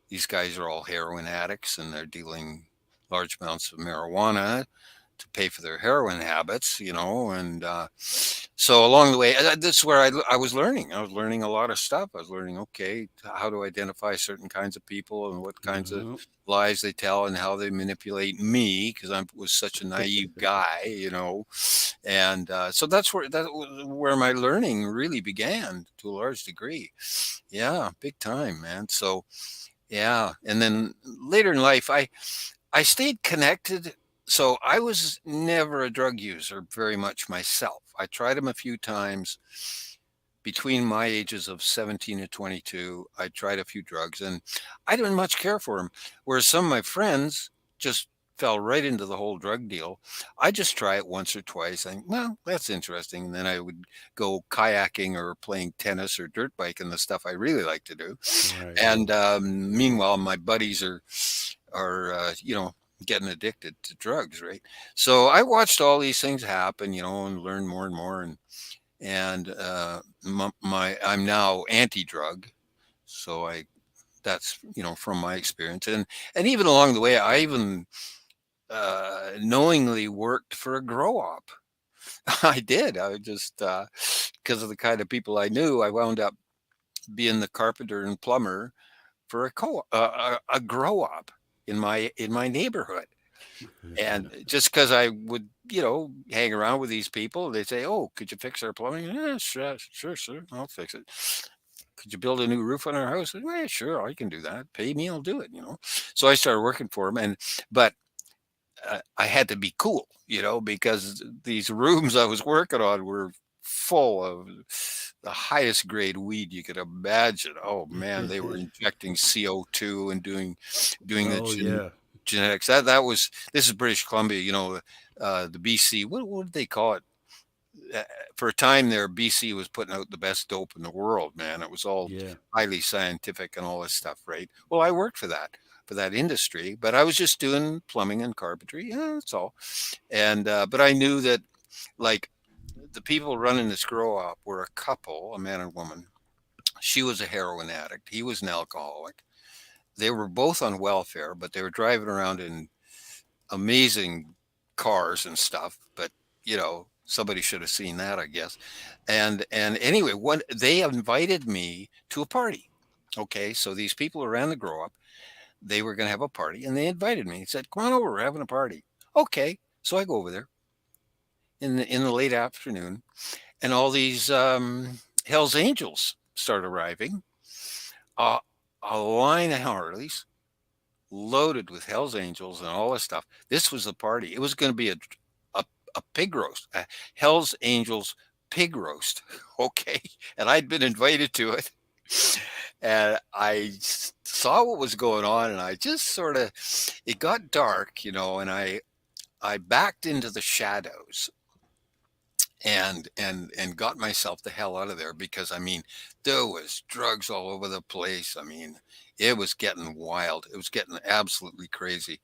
these guys are all heroin addicts and they're dealing large amounts of marijuana to pay for their heroin habits, and so along the way, this is where I was learning. I was learning a lot of stuff. I was learning, okay, how to identify certain kinds of people and what kinds of Yeah. lies they tell and how they manipulate me because I was such a naive guy, and so that was where my learning really began to a large degree. Yeah, big time, man. So yeah, and then later in life, I stayed connected. So I was never a drug user very much myself. I tried them a few times between my ages of 17 and 22. I tried a few drugs and I didn't much care for them. Whereas some of my friends just fell right into the whole drug deal. I just try it once or twice. And well, that's interesting. And then I would go kayaking or playing tennis or dirt biking, the stuff I really like to do. Right. And meanwhile, my buddies are getting addicted to drugs, right? So I watched all these things happen, and learned more and more. And I'm now anti-drug, so I that's from my experience, and even along the way, I even knowingly worked for a grow op. I did. I just because of the kind of people I knew, I wound up being the carpenter and plumber for a grow op in my neighborhood. And just because I would, hang around with these people, they'd say, "Oh, could you fix our plumbing?" Yeah, sure, sure, sir, I'll fix it. Could you build a new roof on our house? Yeah, sure, I can do that. Pay me, I'll do it. So I started working for them, but I had to be cool, because these rooms I was working on were full of the highest grade weed you could imagine. Oh man, they were injecting CO2 and doing the Oh yeah. genetics. This is British Columbia, the BC. What did they call it? Uh, For a time there, BC was putting out the best dope in the world, man. It was all Yeah. highly scientific and all this stuff, right? Well, I worked for that industry, but I was just doing plumbing and carpentry. Yeah, that's all. And but I knew that like the people running this grow op were a couple, a man and woman. She was a heroin addict. He was an alcoholic. They were both on welfare, but they were driving around in amazing cars and stuff. But somebody should have seen that, I guess. And anyway, what they invited me to a party. Okay, so these people who ran the grow up, they were going to have a party, and they invited me. He said, "Come on over, we're having a party." Okay, so I go over there in the late afternoon, and all these Hell's Angels start arriving. Uh, a line of Harleys loaded with Hell's Angels and all this stuff. This was the party. It was going to be a a pig roast, a Hell's Angels pig roast. Okay, and I'd been invited to it, and saw what was going on, and I just sort of it got dark, and I backed into the shadows and got myself the hell out of there because I mean there was drugs all over the place. I mean it was getting wild. It was getting absolutely crazy,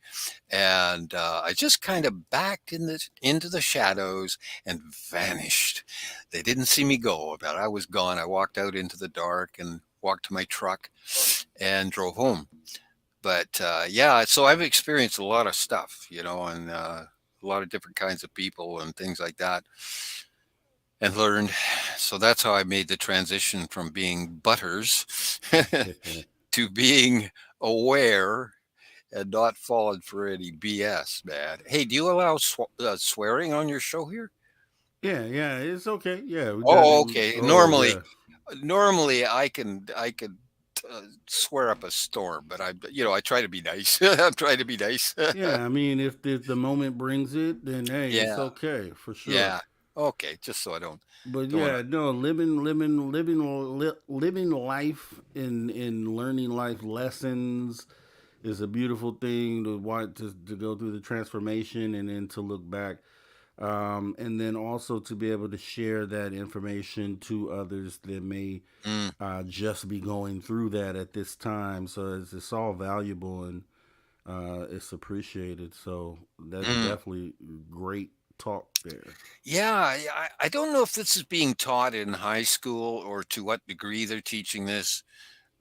and I just kind of backed into the shadows and vanished. They didn't see me go, but I was gone. I walked out into the dark and walked to my truck and drove home. But yeah, so I've experienced a lot of stuff, and a lot of different kinds of people and things like that and learned. So that's how I made the transition from being butters to being aware and not falling for any BS, man. Hey, do you allow swearing on your show here? Yeah, yeah, it's okay. Yeah, we got it. Oh, okay. Oh Normally, yeah. normally I could swear up a storm, but I try to be nice. I'm trying to be nice. Yeah, I mean, if the moment brings it, then hey, it's Yeah, okay for sure. yeah. Okay, just so I But don't want to. yeah, no, living life in learning life lessons is a beautiful thing to want to go through the transformation and then to look back, and then also to be able to share that information to others that may Mm, just be going through that at this time. So it's all valuable and it's appreciated. So that's mm. definitely great talk there. Yeah, I don't know if this is being taught in high school or to what degree they're teaching this.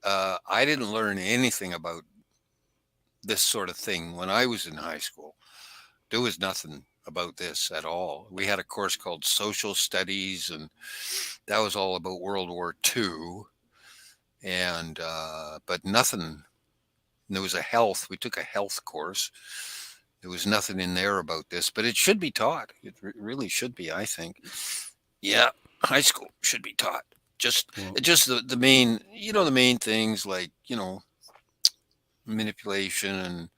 I didn't learn anything about this sort of thing when I was in high school. There was nothing about this at all. We had a course called Social Studies, and that was all about World War II. And but nothing. There was a health. We took a health course. There was nothing in there about this, but it should be taught. It really should be, I think. Yeah, high school should be taught. Just Well, just the main, the main things like, manipulation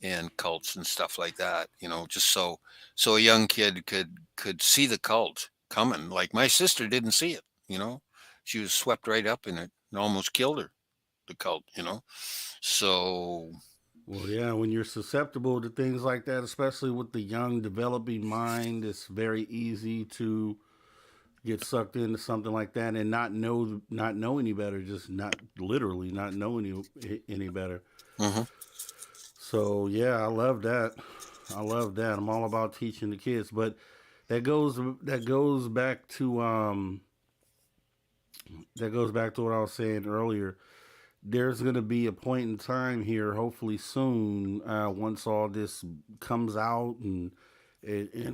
and cults and stuff like that, just so a young kid could see the cult coming. Like my sister didn't see it, you know. She was swept right up in it and almost killed her, the cult. So, well, yeah, when you're susceptible to things like that, especially with the young developing mind, it's very easy to get sucked into something like that and not know any better, just not literally not know any better. mhm. So yeah, I love that. I love that. I'm all about teaching the kids, but that goes back to what I was saying earlier. There's gonna be a point in time here, hopefully soon, once all this comes out and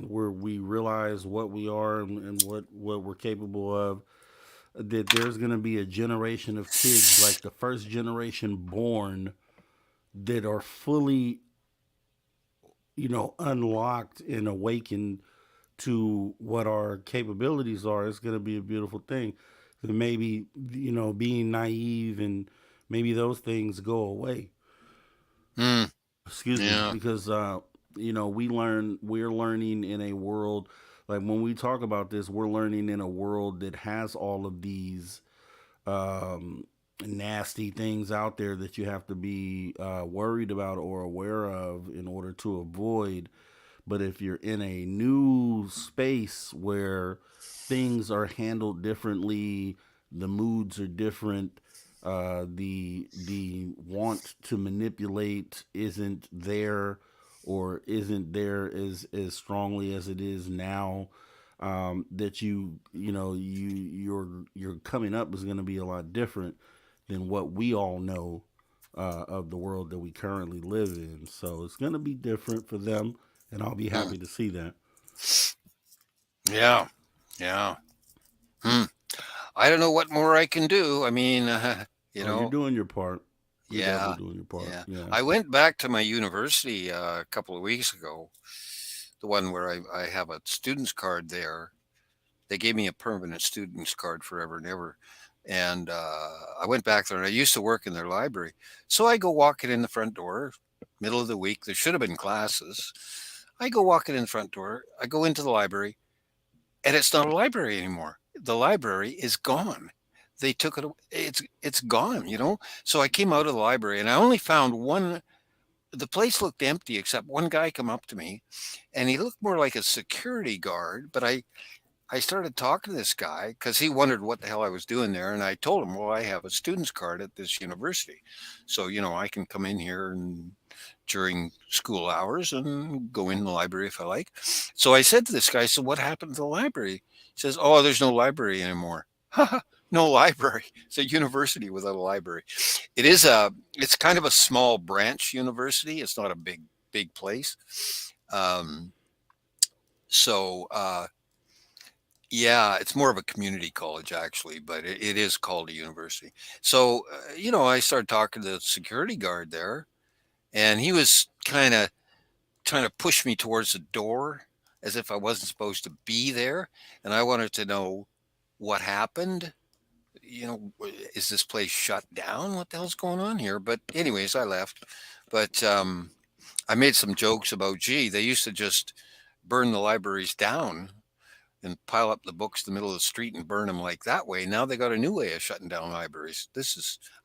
where we realize what we are and what we're capable of, that there's gonna be a generation of kids like the first generation born that are fully, unlocked and awakened to what our capabilities are. It's going to be a beautiful thing. And maybe, being naive and maybe those things go away. Mm, Excuse me, yeah. because we're learning in a world, like when we talk about this, we're learning in a world that has all of these um, nasty things out there that you have to be worried about or aware of in order to avoid. But if you're in a new space where things are handled differently, the moods are different, the want to manipulate isn't there as strongly as it is now. That your coming up is going to be a lot different than what we all know of the world that we currently live in. So it's going to be different for them, and I'll be Mm, happy to see that. yeah. Yeah. Hmm. I don't know what more I can do. I mean, you Oh, you're know, doing your part. You're definitely yeah. doing your part. Yeah. Yeah. I went back to my university a couple of weeks ago, the one where I have a student's card there. They gave me a permanent student's card forever and ever. And I went back there and I used to work in their library. So I go walking in the front door, middle of the week. There should have been classes. I go walking in the front door. I go into the library and it's not a library anymore. The library is gone. They took it. It's gone. So I came out of the library and I only found one. The place looked empty except one guy come up to me, and he looked more like a security guard. But I started talking to this guy because he wondered what the hell I was doing there, and I told him, well, I have a student's card at this university, so I can come in here and during school hours and go in the library if I like. So I said to this guy, so what happened to the library? He says, oh, there's no library anymore. No library. It's a university without a library. It's kind of a small branch university. It's not a big place. Um, so yeah, it's more of a community college actually, but it is called a university. So I started talking to the security guard there, and he was kind of trying to push me towards the door as if I wasn't supposed to be there. And I wanted to know what happened. Is this place shut down? What the hell's going on here? But, anyways, I left. But I made some jokes about, gee, they used to just burn the libraries down and pile up the books in the middle of the street and burn them like that way. Now they got a new way of shutting down libraries.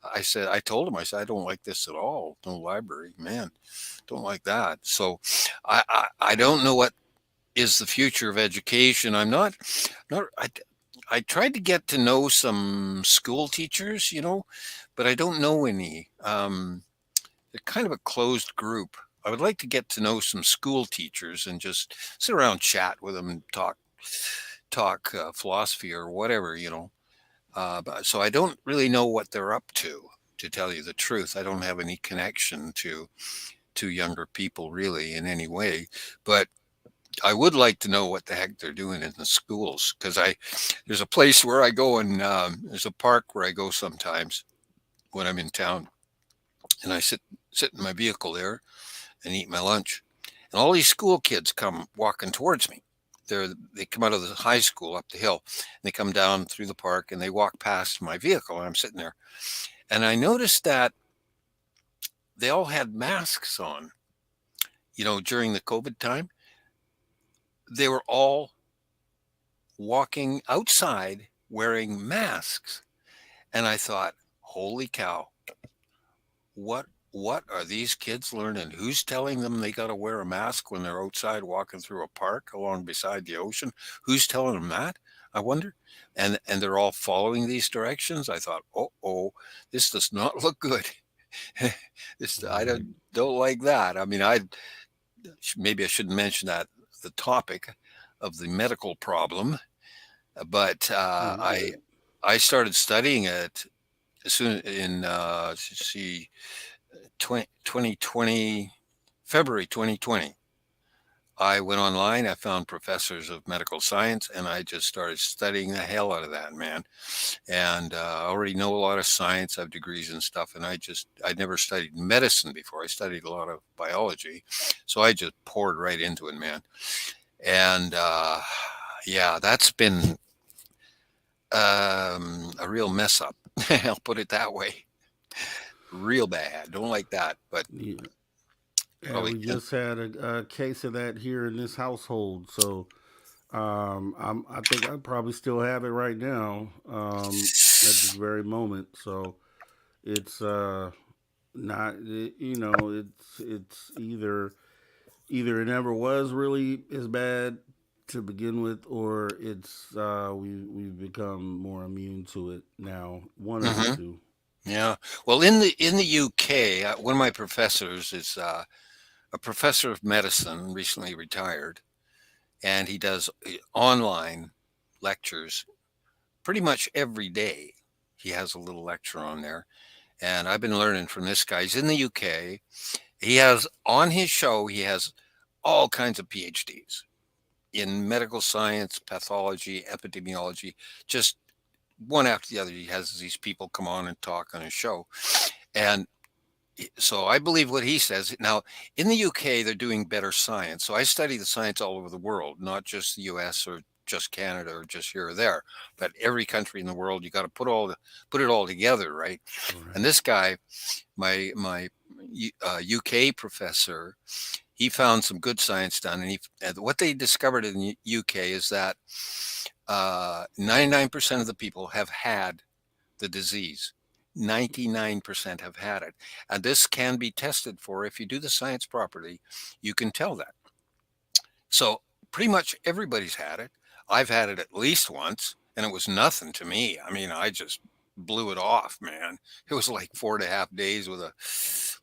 I told him, I said, I don't like this at all. No library, man, don't like that. So I don't know what is the future of education. I tried to get to know some school teachers, but I don't know any. They're kind of a closed group. I would like to get to know some school teachers and just sit around, chat with them, and talk philosophy or whatever. But, so I don't really know what they're up to. to tell you the truth. I don't have any connection to younger people really in any way, but I would like to know what the heck they're doing in the schools, because I there's a place where I go, and there's a park where I go sometimes when I'm in town, and I sit in my vehicle there and eat my lunch, and all these school kids come walking towards me. They come out of the high school up the hill, and they come down through the park, and they walk past my vehicle, and I'm sitting there, and I noticed that they all had masks on. During the COVID time, they were all walking outside wearing masks. And I thought, holy cow, what are these kids learning? Who's telling them they got to wear a mask when they're outside walking through a park along beside the ocean? Who's telling them that? I wonder. And they're all following these directions. I thought, oh, this does not look good. I Right. don't like that. I mean, maybe I shouldn't mention that the topic of the medical problem, but Oh, you're good. I started studying it as soon in see 2020, February 2020. I went online, I found professors of medical science, and I just started studying the hell out of that, man. And I already know a lot of science, I have degrees and stuff, and I'd never studied medicine before. I studied a lot of biology, so I just poured right into it, man. And yeah, that's been a real mess up. I'll put it that way. Real bad. Don't like that, but Yeah. Yeah, probably we can't. just had a case of that here in this household. So I think I probably still have it right now at this very moment. So it's not it's either it never was really as bad to begin with, or it's we've become more immune to it now. One of the Hmm. two. Yeah. Well, in the UK, one of my professors is a professor of medicine, recently retired, and he does online lectures pretty much every day. He has a little lecture on there, and I've been learning from this guy. He's in the UK. He has on his show. He has all kinds of PhDs in medical science, pathology, epidemiology, just one after the other. He has these people come on and talk on his show. And so I believe what he says. Now, in the UK, they're doing better science. So I study the science all over the world, not just the US or just Canada or just here or there, but every country in the world. You got to put it all together, right? And Right. this guy, my UK professor, he found some good science done, and what they discovered in the UK is that 99% of the people have had the disease. 99% have had it. And this can be tested for. If you do the science properly, you can tell that. So pretty much everybody's had it. I've had it at least once, and it was nothing to me. I mean, I just blew it off, man. It was like 4.5 days with a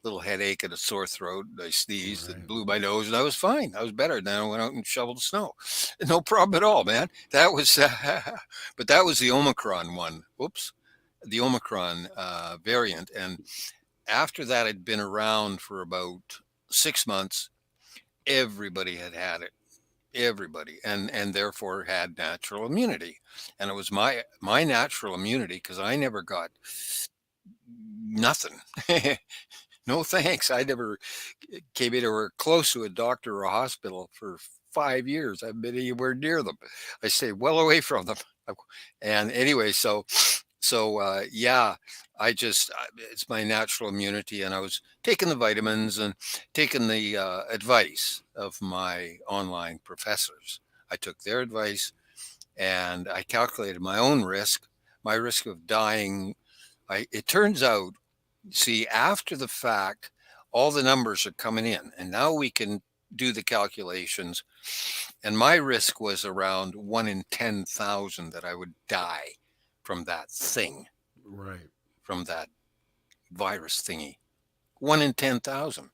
little headache and a sore throat. I sneezed and Right. blew my nose, and I was fine. I was better. Then I went out and shoveled snow. No problem at all, man. That was, but that was the Omicron one. Whoops, the Omicron variant. And after that had been around for about 6 months, everybody had it, everybody, and therefore had natural immunity. And it was my natural immunity, because I never got nothing. No thanks. I never came anywhere close to a doctor or a hospital for 5 years. I haven't been anywhere near them. I stay well away from them. And anyway, so yeah, it's my natural immunity, and I was taking the vitamins and taking the advice of my online professors. I took their advice, and I calculated my own risk, my risk of dying. It turns out, see, after the fact, all the numbers are coming in, and now we can do the calculations. And my risk was around 1 in 10,000 that I would die from that thing, Right. from that virus thingy. 1 in 10,000.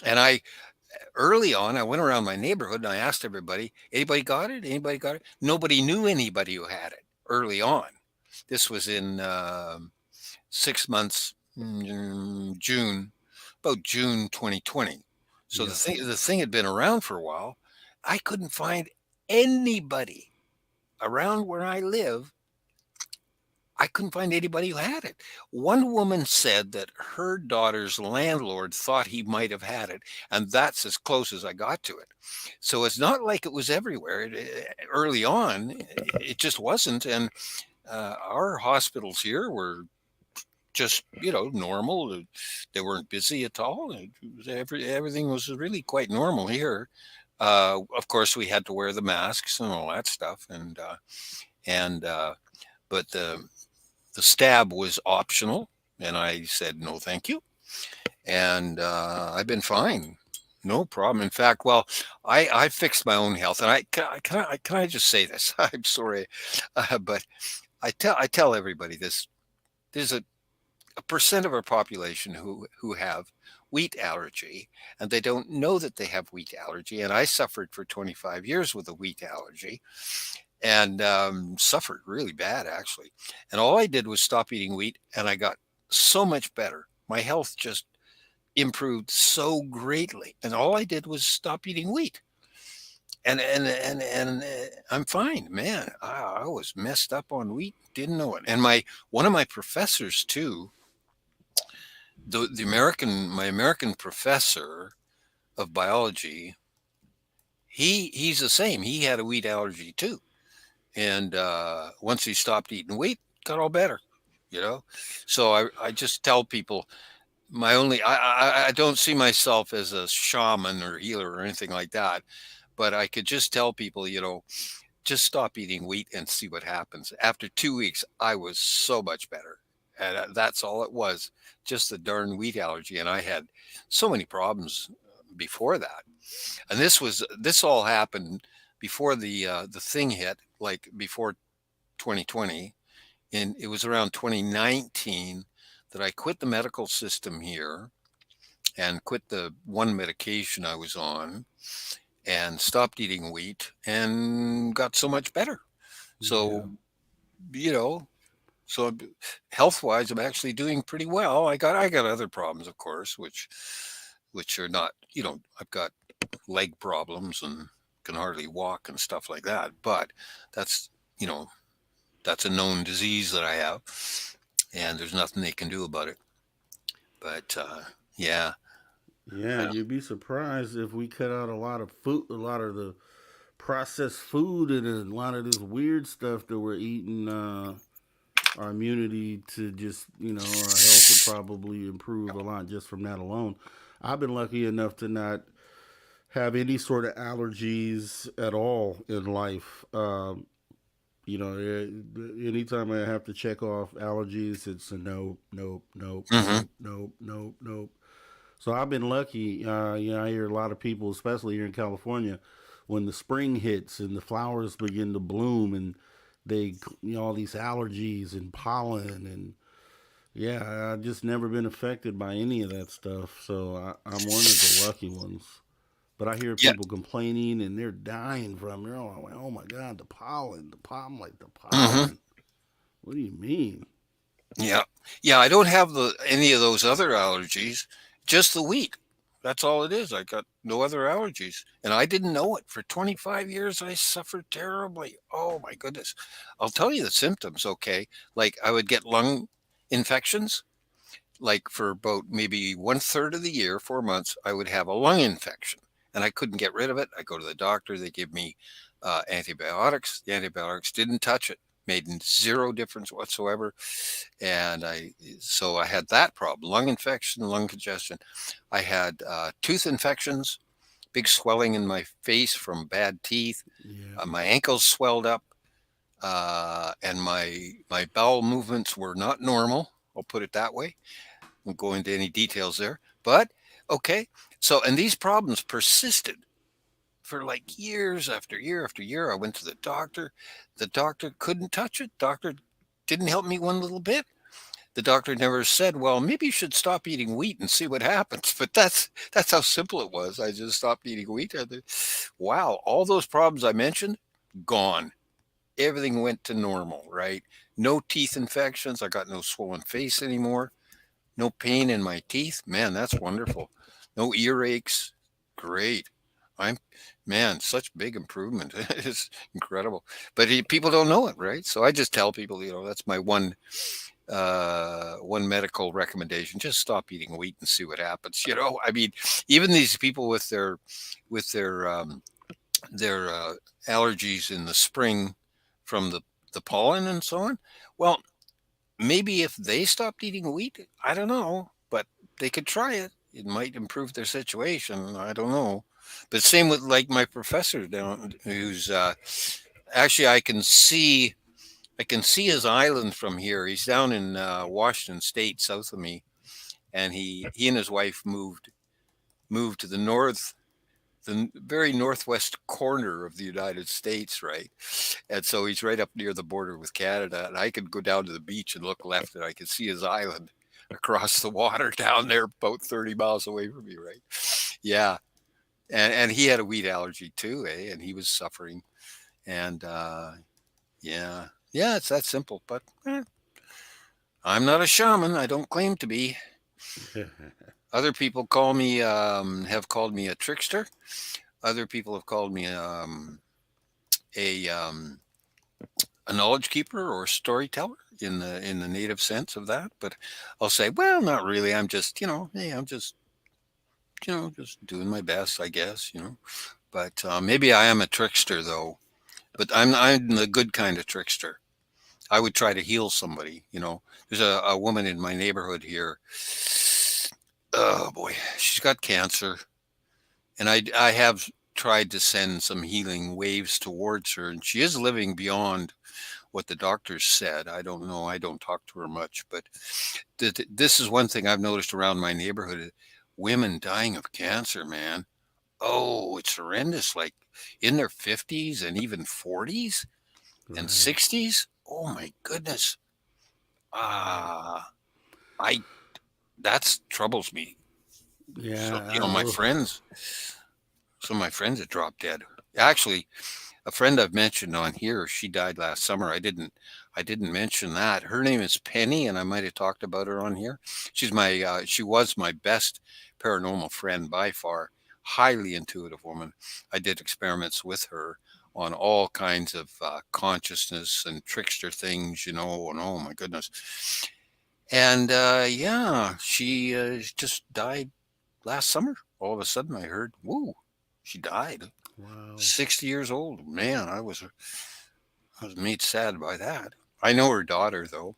And I early on, I went around my neighborhood and I asked everybody, anybody got it? Anybody got it? Nobody knew anybody who had it early on. This was in 6 months. June, about June 2020. So Yeah. the thing had been around for a while. I couldn't find anybody around where I live. I couldn't find anybody who had it. One woman said that her daughter's landlord thought he might have had it, and that's as close as I got to it. So it's not like it was everywhere. Early on, it just wasn't. And our hospitals here were just normal. They weren't busy at all. Everything was really quite normal here. Of course, we had to wear the masks and all that stuff, and but the stab was optional, and I said no, thank you, and I've been fine. No problem. In fact, well, I fixed my own health, and can I just say this? I'm sorry, but I tell everybody this. There's a percent of our population who have wheat allergy, and they don't know that they have wheat allergy. And I suffered for 25 years with a wheat allergy, and suffered really bad actually. And all I did was stop eating wheat, and I got so much better. My health just improved so greatly, and all I did was stop eating wheat. And I'm fine, man. I was messed up on wheat, didn't know it. And my one of my professors too, the American my American professor of biology, he's the same. He had a wheat allergy too, and once he stopped eating wheat, got all better. You know, so I just tell people my only I don't see myself as a shaman or healer or anything like that, but I could just tell people, just stop eating wheat and see what happens. After 2 weeks, I was so much better. And that's all it was, just the darn wheat allergy. And I had so many problems before that. And this all happened before the thing hit, like before 2020. And it was around 2019 that I quit the medical system here and quit the one medication I was on and stopped eating wheat and got so much better. Yeah. So, you know, so health wise, I'm actually doing pretty well. I got other problems, of course, which are not, I've got leg problems and can hardly walk and stuff like that. But that's, you know, that's a known disease that I have, and there's nothing they can do about it. But yeah, Yeah, I, you'd be surprised if we cut out a lot of food, a lot of the processed food, and a lot of this weird stuff that we're eating. Our immunity to just, our health would probably improve a lot just from that alone. I've been lucky enough to not have any sort of allergies at all in life. Anytime I have to check off allergies, it's a no, nope, nope, hmm nope, nope, nope, nope. So I've been lucky. I hear a lot of people, especially here in California, when the spring hits and the flowers begin to bloom and they, all these allergies and pollen and yeah, I've just never been affected by any of that stuff. So I'm one of the lucky ones. But I hear yeah, people complaining and they're dying from it. They're all like, oh my God, the pollen, the pollen. I'm like, the hmm pollen? What do you mean? yeah, yeah. I don't have any of those other allergies, just the wheat. That's all it is. I got no other allergies, and I didn't know it. For 25 years, I suffered terribly. Oh my goodness. I'll tell you the symptoms, okay? Like I would get lung infections. Like for about maybe one third of the year, 4 months, I would have a lung infection, and I couldn't get rid of it. I go to the doctor. They give me antibiotics. The antibiotics didn't touch it. Made zero difference whatsoever. And so I had that problem: lung infection, lung congestion. I had tooth infections, big swelling in my face from bad teeth. Yeah. My ankles swelled up, and my bowel movements were not normal. I'll put it that way. Won't go into any details there, but okay. So, and these problems persisted for like years after year after year. I went to the doctor. The doctor couldn't touch it. Doctor didn't help me one little bit. The doctor never said, "Well, maybe you should stop eating wheat and see what happens." But that's how simple it was. I just stopped eating wheat. Wow, all those problems I mentioned, gone. Everything went to normal, right? No teeth infections. I got no swollen face anymore. No pain in my teeth. Man, that's wonderful. No earaches. Great. I'm, man, such big improvement. It's incredible. But people don't know it, right? So I just tell people, that's my one medical recommendation: just stop eating wheat and see what happens. I mean, even these people with their allergies in the spring from the pollen and so on. Well, maybe if they stopped eating wheat, I don't know, but they could try it. It might improve their situation. I don't know. But same with like my professor down, who's actually I can see his island from here. He's down in Washington State, south of me, and he and his wife moved to the very northwest corner of the United States, right? And so he's right up near the border with Canada. And I could go down to the beach and look left, and I could see his island across the water down there, about 30 miles away from me, right? Yeah. And he had a wheat allergy too, eh? And he was suffering. And yeah, yeah, it's that simple. But I'm not a shaman. I don't claim to be. Other people have called me a trickster. Other people have called me a knowledge keeper or storyteller in the native sense of that. But I'll say, well, not really. I'm just, hey, I'm just doing my best, I guess. But maybe I am a trickster though. But I'm the good kind of trickster. I would try to heal somebody. There's a woman in my neighborhood here. Oh boy, she's got cancer, and I have tried to send some healing waves towards her, and she is living beyond what the doctors said. I don't know. I don't talk to her much, but this is one thing I've noticed around my neighborhood: women dying of cancer, man. Oh, it's horrendous. Like in their 50s and even 40s and Right. 60s. Oh my goodness. Ah, I That troubles me. So, Yeah. my friends, some of my friends had dropped dead. Actually, a friend I've mentioned on here, she died last summer. I didn't mention that. Her name is Penny, and I might have talked about her on here. She was my best paranormal friend by far. Highly intuitive woman. I did experiments with her on all kinds of consciousness and trickster things, and oh my goodness. And yeah, she just died last summer. All of a sudden, I heard, whoa, she died. Wow. 60 years old. Man, I was made sad by that. I know her daughter though.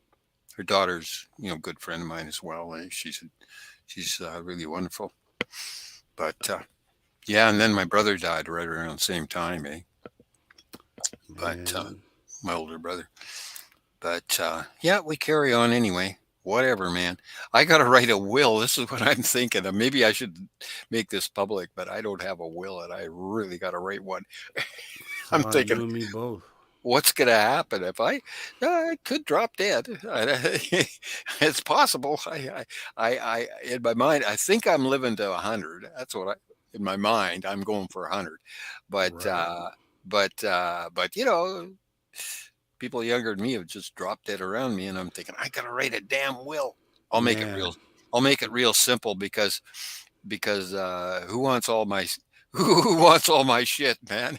Her daughter's a good friend of mine as well. She's really wonderful. But yeah, and then my brother died right around the same time, eh? But Man. my older brother. But yeah, we carry on anyway. Whatever, man. I got to write a will. This is what I'm thinking. Maybe I should make this public, but I don't have a will, and I really got to write one. I'm Ah, thinking, you and me both. what's going to happen if I could drop dead? It's possible. In my mind, I think I'm living to 100. That's what in my mind, I'm going for 100. But, Right. but people younger than me have just dropped dead around me, and I'm thinking, I got to write a damn will. I'll make it real. Man. I'll make it real simple because who wants all my who wants all my shit, man?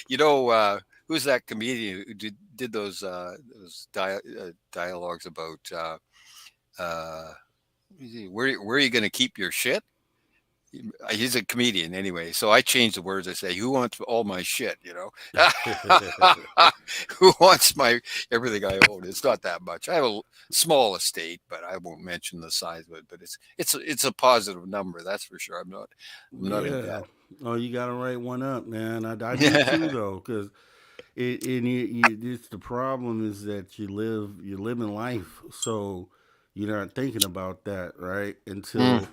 you know, uh, who's that comedian who did those dialogues about uh, where are you going to keep your shit? He's a comedian anyway, so I change the words. I say, "Who wants all my shit?" Who wants my everything I own? It's not that much. I have a small estate, but I won't mention the size of it. But it's a positive number, that's for sure. I'm not in Yeah. debt. Oh, you got to write one up, man. I do too, though, because it's the problem is that you're living life, so you're not thinking about that, right? Mm.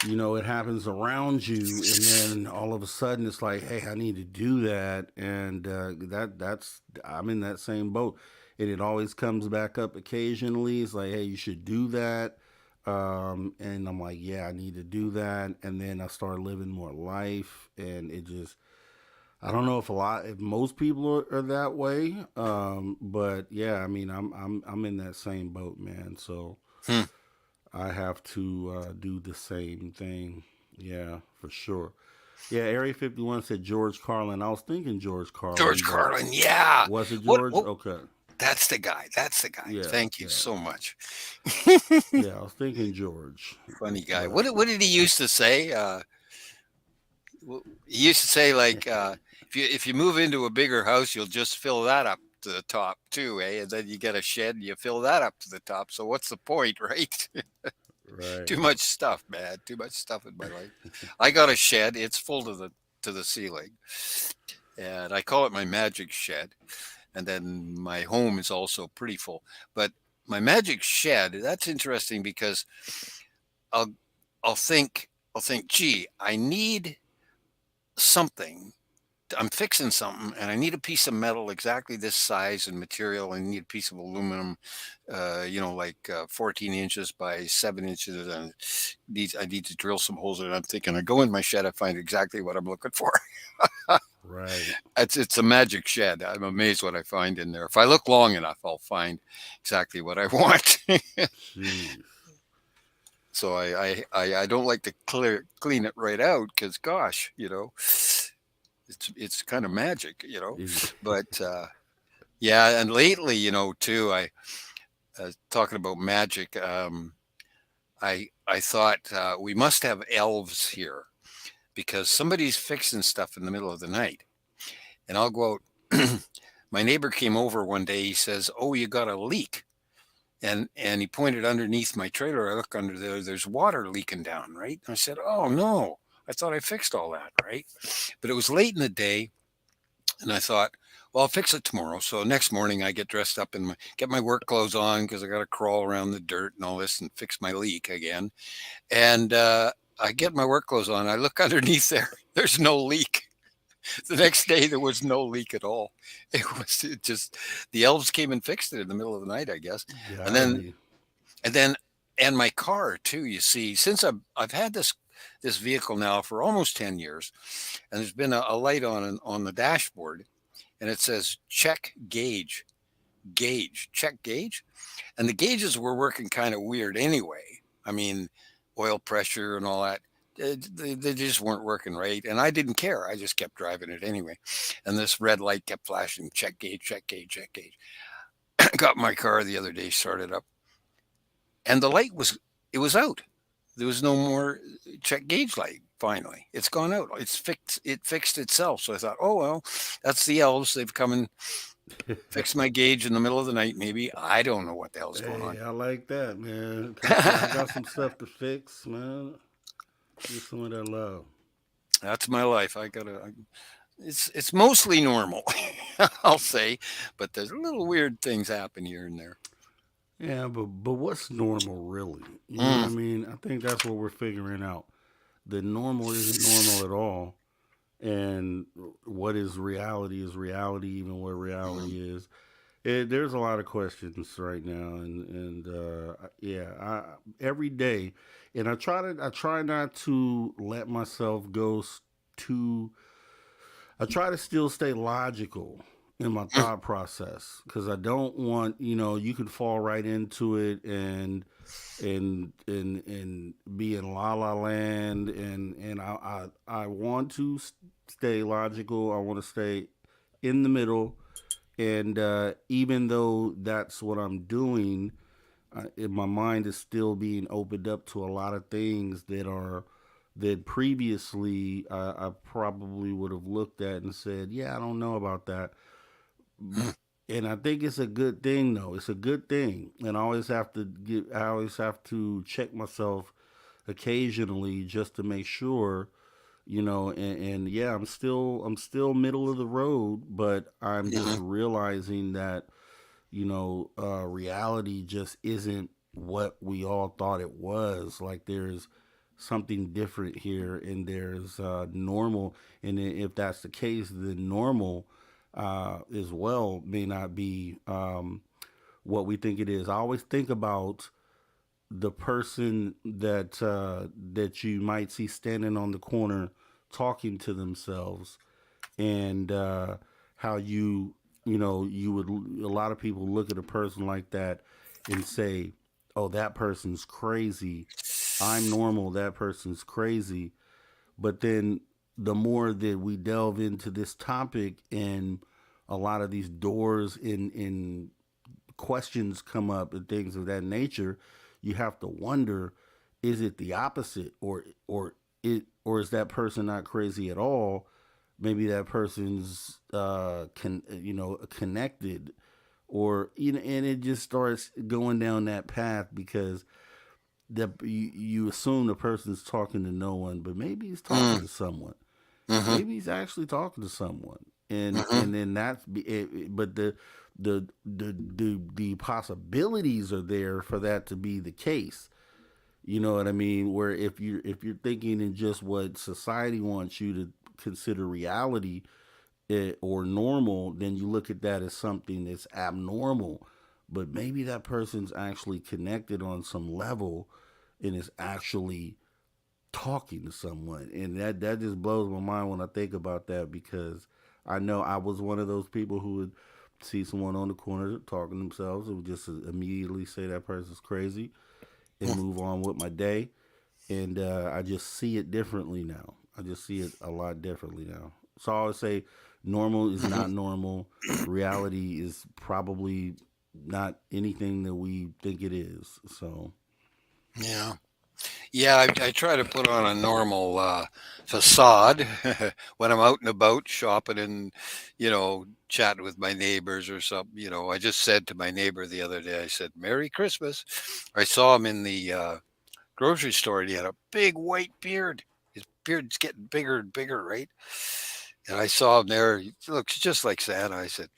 Until it happens around you, and then all of a sudden it's like, hey, I need to do that, and that's I'm in that same boat, and it always comes back up occasionally. It's like, hey, you should do that, and I'm like, yeah, I need to do that, and then I start living more life, and it just I don't know if most people are that way, but yeah, I mean, I'm in that same boat, man. So Hmm. I have to do the same thing. Yeah, for sure. Yeah, Area 51 said George Carlin. I was thinking George George Carlin, but Carlin, yeah. was it What? George? What? Okay. That's the guy. That's the guy. Yeah, Thank you yeah, so much. yeah. I was thinking George, Funny guy. but What did he used to say? He used to say like, if you move into a bigger house, you'll just fill that up to the top too, eh? And then you get a shed, and you fill that up to the top. So what's the point, right? Too right. much stuff, man. Too much stuff in my life. I got a shed. It's full to the ceiling, and I call it my magic shed. And then my home is also pretty full. But my magic shed, that's interesting because I'll I'll think, gee, I need something. I'm fixing something and I need a piece of metal exactly this size and material. I need a piece of aluminum, like 14 inches by 7 inches. And I need to drill some holes in it. I'm thinking I go in my shed, I find exactly what I'm looking for. Right. It's a magic shed. I'm amazed what I find in there. If I look long enough, I'll find exactly what I want. Jeez. So I don't like to clean it right out because gosh, it's kind of magic, Is- But yeah, and lately, too, I talking about magic. I thought we must have elves here because somebody's fixing stuff in the middle of the night, and I'll go out. My neighbor came over one day. He says, "Oh, you got a leak." And he pointed underneath my trailer. I look under there. There's water leaking down, right? I said, "Oh no, I thought I fixed all that, right?" But it was late in the day, and I thought, "Well, I'll fix it tomorrow." So next morning, I get dressed up and get my work clothes on because I got to crawl around the dirt and all this and fix my leak again. And I get my work clothes on. I look underneath there. There's no leak. The next day, there was no leak at all. It just the elves came and fixed it in the middle of the night, I guess. And Gotta then be. and then and my car too, you see, since I've had this vehicle now for almost 10 years, and there's been a light on the dashboard, and it says check check gauge. And the gauges were working kind of weird anyway. I mean, oil pressure and all that. They just weren't working right. And I didn't care. I just kept driving it anyway. And this red light kept flashing, check gauge, check gauge, check gauge. Got my car the other day, started up, and the light it was out. There was no more check gauge light. Finally, it's gone out. It fixed itself. So I thought, oh well, that's the elves. They've come and fixed my gauge in the middle of the night. Maybe I don't know what the hell's going Hey, on. I like that, man. Come say I got some stuff to fix, man. Get some of that love. That's my life. It's mostly normal, I'll say, but there's little weird things happen here and there. Yeah, but what's normal really? You know what I Mm, mean? I think that's what we're figuring out. The normal isn't normal at all, and what is reality, even what mm, reality is. There's a lot of questions right now, and yeah, every day, and I try not to let myself go too. I try to still stay logical in my mm, thought process because I don't want, you can fall right into it and be in la la land, and I want to stay logical. I want to stay in the middle, and even though that's what I'm doing, my mind is still being opened up to a lot of things that previously I probably would have looked at and said, "Yeah, I don't know about that." mm, And I think it's a good thing, though. It's a good thing, and I always have to check myself occasionally just to make sure, and yeah, I'm still middle of the road, but I'm just mhm, realizing that reality just isn't what we all thought it was. Like there's something different here, and there's normal. And if that's the case, then normal as well may not be what we think it is. I always think about the person that you might see standing on the corner talking to themselves, and how you would a lot of people look at a person like that and say, oh, that person's crazy. I'm normal. That person's crazy. But then the more that we delve into this topic and a lot of these doors in questions come up and things of that nature, you have to wonder, is it the opposite, or is that person not crazy at all? Maybe that person's connected, or and it just starts going down that path because you assume the person's talking to no one, but maybe he's talking Mm, to someone. mm-hmm, Maybe he's actually talking to someone, and mm-hmm, then but the possibilities are there for that to be the case. You know what I mean? Where if you're thinking in just what society wants you to consider reality, or normal, then you look at that as something that's abnormal. But maybe that person's actually connected on some level and is actually talking to someone. And that just blows my mind when I think about that, because I know I was one of those people who would see someone on the corner talking to themselves and would just immediately say that person's crazy and mm, move on with my day. And I just see it differently now. I just see it a lot differently now. So I always say normal is mm-hmm. not normal. Reality is probably not anything that we think it is. So Yeah. Yeah, I try to put on a normal facade when I'm out and about shopping and, chatting with my neighbors or something. I just said to my neighbor the other day, I said, Merry Christmas. I saw him in the grocery store and he had a big white beard. His beard's getting bigger and bigger, right? And I saw him there. He looks just like Santa. I said,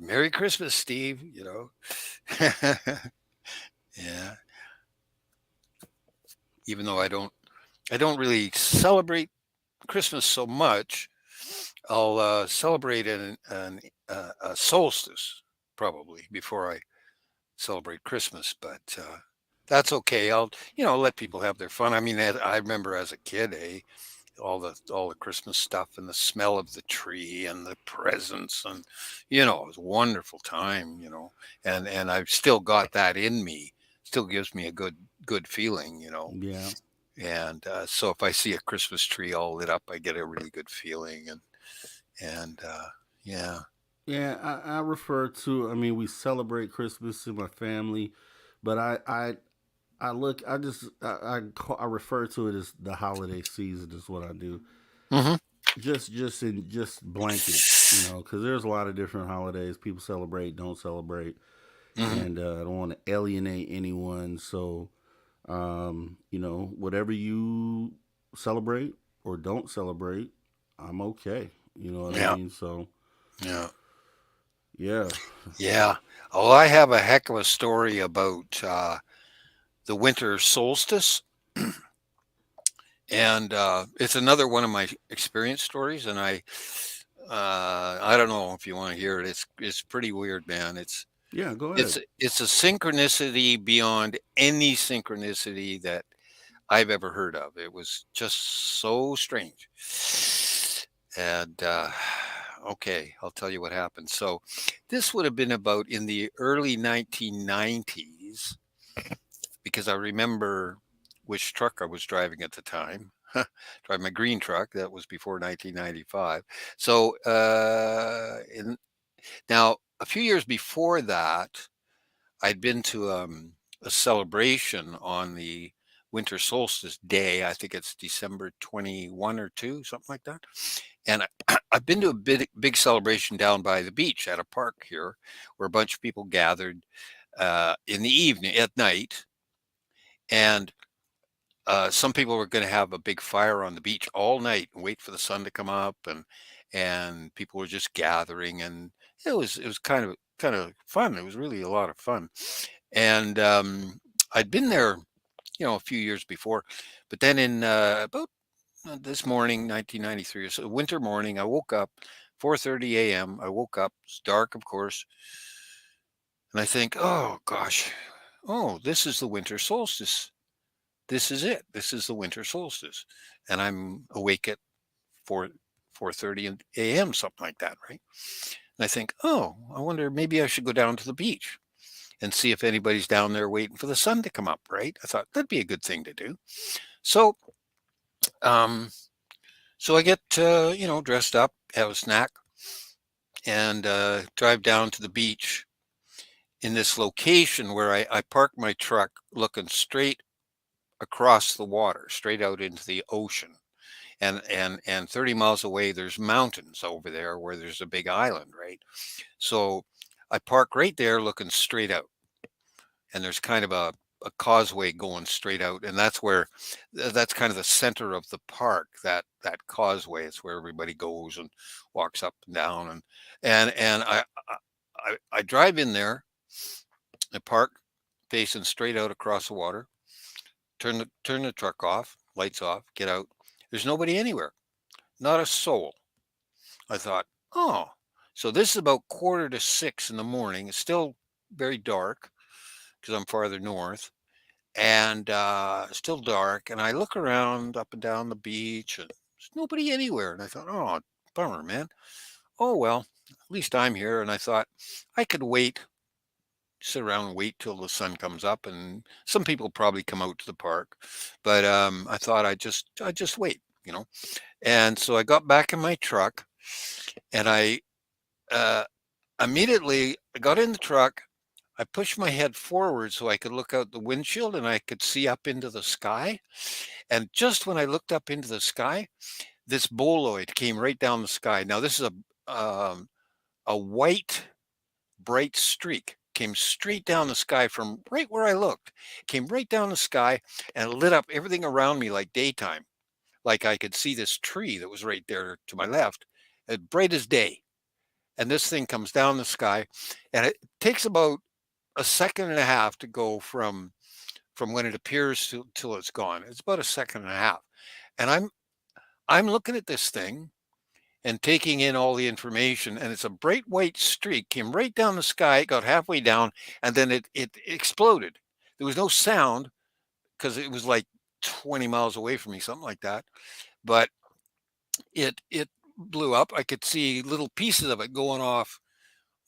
Merry Christmas, Steve. Yeah. Even though I don't really celebrate Christmas so much. I'll celebrate a solstice probably before I celebrate Christmas, but that's okay. I'll let people have their fun. I mean, I remember as a kid, all the Christmas stuff and the smell of the tree and the presents, and it was a wonderful time. And I've still got that in me. Still gives me a good feeling. yeah, And so if I see a Christmas tree all lit up, I get a really good feeling. And yeah. yeah. I refer to. I mean, we celebrate Christmas in my family, but I refer to it as the holiday season. Is what I do. Hmm. Just blanket, because there's a lot of different holidays people celebrate, don't celebrate, Hmm. and I don't want to alienate anyone. So, whatever you celebrate or don't celebrate, I'm okay. You know what I Yeah. mean? So, Yeah. yeah, Yeah. Oh, I have a heck of a story about the winter solstice. And it's another one of my experience stories. And I don't know if you want to hear it. It's pretty weird, man. It's yeah. Go it's ahead. it's a synchronicity beyond any synchronicity that I've ever heard of. It was just so strange. And okay, I'll tell you what happened. So this would have been about in the early 1990s because I remember which truck I was driving at the time. Driving my green truck. That was before 1995. So now a few years before that, I'd been to a celebration on the winter solstice day. I think it's December 21 or 2, something like that. And I've been to a big celebration down by the beach at a park here where a bunch of people gathered in the evening, at night. And some people were going to have a big fire on the beach all night and wait for the sun to come up, and people were just gathering, and it was kind of fun. It was really a lot of fun, and I'd been there, a few years before, but then in about this morning, 1993, or so, winter morning, I woke up, 4:30 a.m. I woke up. It's dark, of course, and I think, oh gosh, oh, this is the winter solstice. This is it. This is the winter solstice, and I'm awake at 4:30 a.m. something like that, right? And I think, oh, I wonder maybe I should go down to the beach. and see if anybody's down there waiting for the sun to come up, right? I thought that'd be a good thing to do. So, um, so I get, dressed up, have a snack, and drive down to the beach in this location where I park my truck looking straight across the water, straight out into the ocean. And 30 miles away, there's mountains over there where there's a big island, right? So I park right there looking straight out, and there's kind of a causeway going straight out, and that's kind of the center of the park. That causeway is where everybody goes and walks up and down, and I drive in there. I park facing straight out across the water. Turn the truck off, lights off, get out. There's nobody anywhere, not a soul. I thought, oh, so this is about 5:45 in the morning. It's still very dark because I'm farther north, and still dark. And I look around up and down the beach, and there's nobody anywhere. And I thought, oh, bummer, man. Oh well, at least I'm here. And I thought I could wait, sit around and wait till the sun comes up. And some people probably come out to the park, but I thought I just wait, you know. And so I got back in my truck, and I uh, immediately got in the truck. I pushed my head forward so I could look out the windshield and I could see up into the sky. And just when I looked up into the sky, this boloid came right down the sky. Now this is a white bright streak came straight down the sky from right where I looked. Came right down the sky and lit up everything around me like daytime. Like I could see this tree that was right there to my left, as bright as day. And this thing comes down the sky, and it takes about a second and a half to go from when it appears to till it's gone. It's about a second and a half. And I'm looking at this thing and taking in all the information, and it's a bright white streak came right down the sky, got halfway down, and then it exploded. There was no sound because it was like 20 miles away from me, something like that. But it blew up. I could see little pieces of it going off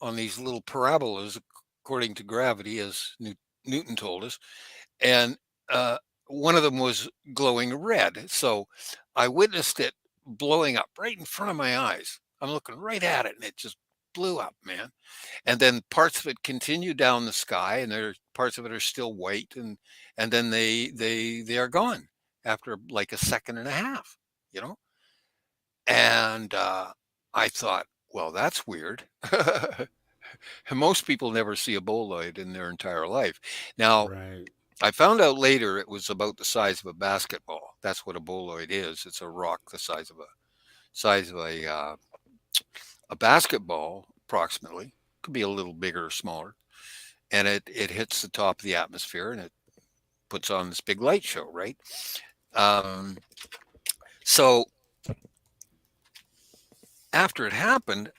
on these little parabolas according to gravity, as Newton told us. And one of them was glowing red. So I witnessed it blowing up right in front of my eyes. I'm looking right at it, and it just blew up, man. And then parts of it continue down the sky, and there parts of it are still white, and then they are gone after like a second and a half, you know. And I thought, well, that's weird. Most people never see a boloid in their entire life. Now, Right. I found out later it was about the size of a basketball. That's what a boloid is. It's a rock the size of a basketball, approximately. Could be a little bigger or smaller. And it hits the top of the atmosphere, and it puts on this big light show, right? Um, so after it happened,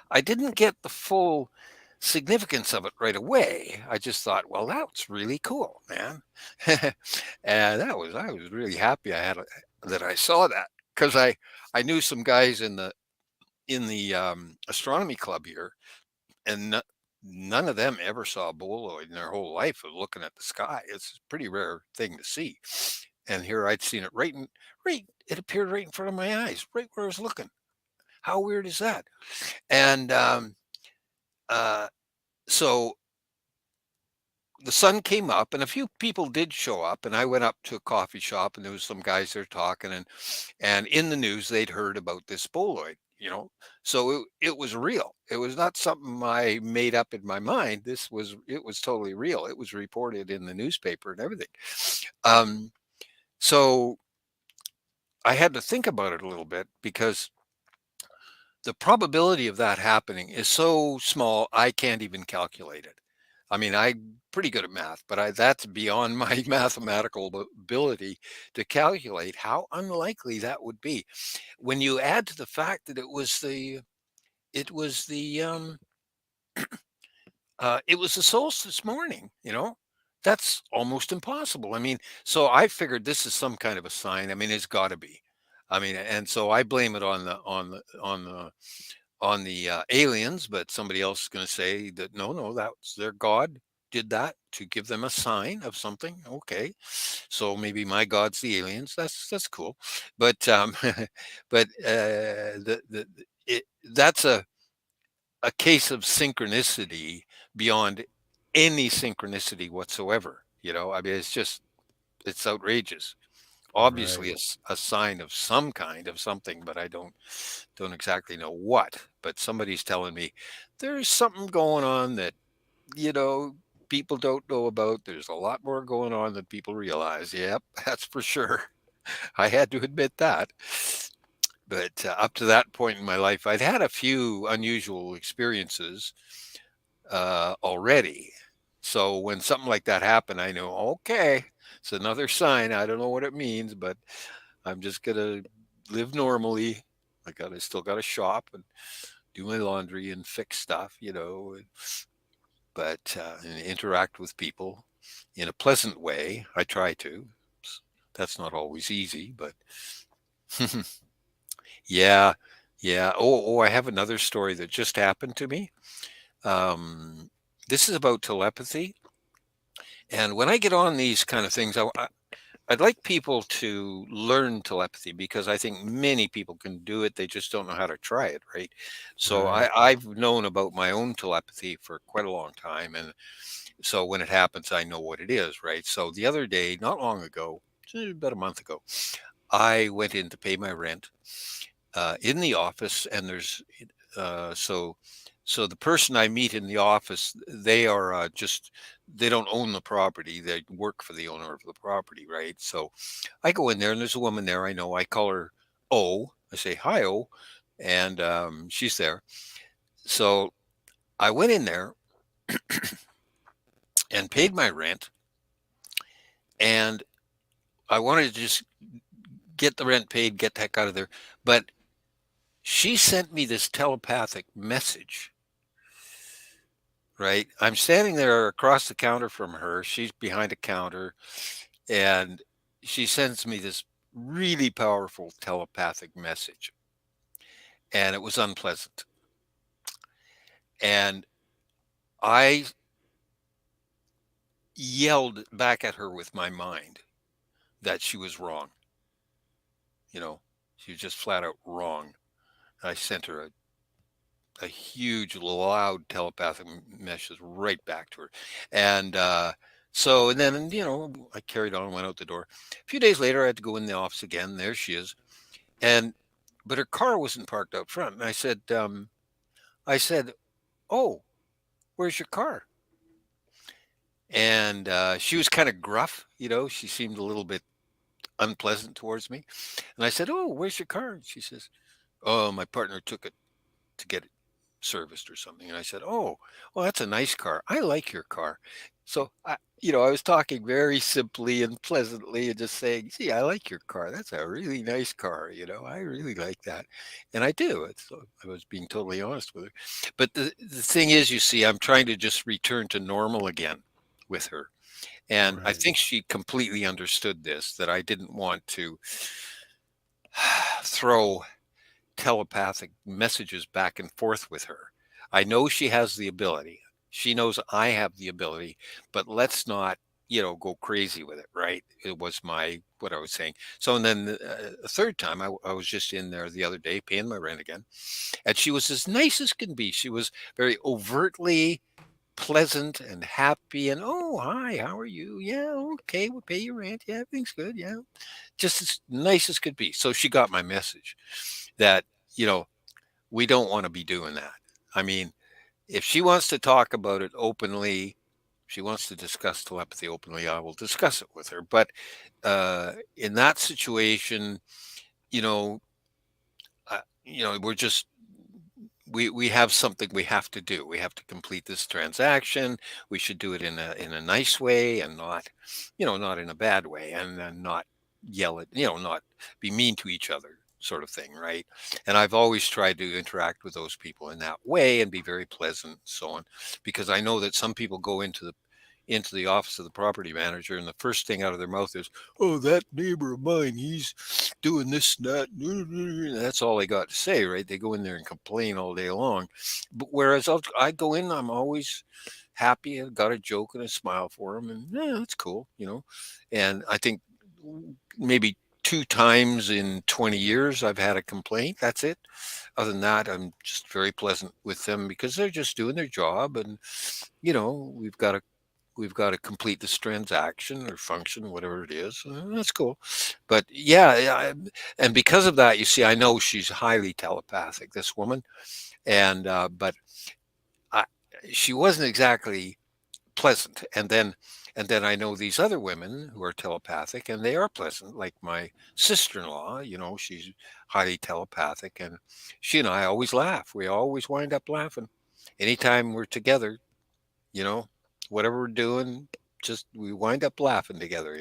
I didn't get the full significance of it right away. I just thought, well, that's really cool, man. And I was really happy that I saw that, because I knew some guys in the astronomy club here, and none of them ever saw a boloid in their whole life of looking at the sky. It's a pretty rare thing to see. And here I'd seen it right, it appeared right in front of my eyes, right where I was looking. How weird is that? And uh, so the sun came up, and a few people did show up, and I went up to a coffee shop, and there was some guys there talking, and in the news they'd heard about this boloid, so it was real. It was not something I made up in my mind. It was totally real. It was reported in the newspaper and everything. um so I had to think about it a little bit, because the probability of that happening is so small, I can't even calculate it. I mean, I'm pretty good at math, but that's beyond my mathematical ability to calculate how unlikely that would be. When you add to the fact that it was the solstice morning, that's almost impossible. I mean, so I figured this is some kind of a sign. I mean, it's got to be. I mean, and so I blame it on the aliens, but somebody else is going to say that no, that's their God did that to give them a sign of something. Okay, so maybe my god's the aliens. That's cool, but that's a case of synchronicity beyond any synchronicity whatsoever. I mean, it's outrageous. Obviously, Right. a sign of some kind of something, but I don't exactly know what. But somebody's telling me there's something going on that you know people don't know about. There's a lot more going on than people realize. Yep, that's for sure. I had to admit that. But up to that point in my life, I'd had a few unusual experiences already. So when something like that happened, I know, okay, it's another sign. I don't know what it means, but I'm just gonna live normally. I still got to shop and do my laundry and fix stuff, but and interact with people in a pleasant way. I try to. That's not always easy, but yeah, yeah. Oh, I have another story that just happened to me. Um, this is about telepathy. And when I get on these kind of things, I'd like people to learn telepathy because I think many people can do it. They just don't know how to try it, right? So Right. I've known about my own telepathy for quite a long time. And so when it happens, I know what it is, right? So the other day, not long ago, about a month ago, I went in to pay my rent in the office, and uh, so so the person I meet in the office, they are just they don't own the property. They work for the owner of the property, right? So I go in there, and there's a woman there. I know. I call her O. I say hi, O, and she's there. So I went in there and paid my rent, and I wanted to just get the rent paid, get the heck out of there. But she sent me this telepathic message, right? I'm standing there across the counter from her. She's behind a counter, and she sends me this really powerful telepathic message. And it was unpleasant. And I yelled back at her with my mind that she was wrong. You know, she was just flat out wrong. I sent her a huge, loud telepathic message right back to her. And and then, I carried on, went out the door. A few days later, I had to go in the office again. There she is. And, but her car wasn't parked out front. And I said, oh, where's your car? And she was kind of gruff, she seemed a little bit unpleasant towards me. And I said, oh, where's your car? And she says, oh, my partner took it to get it serviced or something. And I said, oh, well, that's a nice car. I like your car. So I was talking very simply and pleasantly and just saying, see, I like your car. That's a really nice car. I really like that. And I do. I was being totally honest with her. But the thing is, you see, I'm trying to just return to normal again with her. And I Right. think she completely understood this, that I didn't want to throw telepathic messages back and forth with her. I know she has the ability. She knows I have the ability, but let's not, go crazy with it, right? It was what I was saying. So, and then a third time, I was just in there the other day paying my rent again, and she was as nice as can be. She was very overtly pleasant and happy, and oh, hi, how are you? Yeah, okay, we'll pay your rent. Yeah, everything's good. Yeah, just as nice as could be. So she got my message that, you know, we don't want to be doing that. I mean, if she wants to talk about it openly, she wants to discuss telepathy openly, I will discuss it with her. But in that situation, you know, we're just we have something we have to do. We have to complete this transaction. We should do it in a nice way and not, not in a bad way, and then not yell at, not be mean to each other, sort of thing, right? And I've always tried to interact with those people in that way and be very pleasant, and so on, because I know that some people go into the office of the property manager, and the first thing out of their mouth is, "Oh, that neighbor of mine, he's doing this and that." That's all they got to say, right? They go in there and complain all day long. But whereas I go in, I'm always happy and got a joke and a smile for him, and yeah, that's cool, you know. And I think maybe 2 times in 20 years I've had a complaint. That's it. Other than that, I'm just very pleasant with them because they're just doing their job, and we've got to complete this transaction or function, whatever it is. That's cool. But yeah, yeah, and because of that, you see, I know she's highly telepathic, this woman, and but I, she wasn't exactly pleasant. And then I know these other women who are telepathic, and they are pleasant, like my sister-in-law. She's highly telepathic, and she and I always laugh. We always wind up laughing anytime we're together. you know, Whatever we're doing, just we wind up laughing together.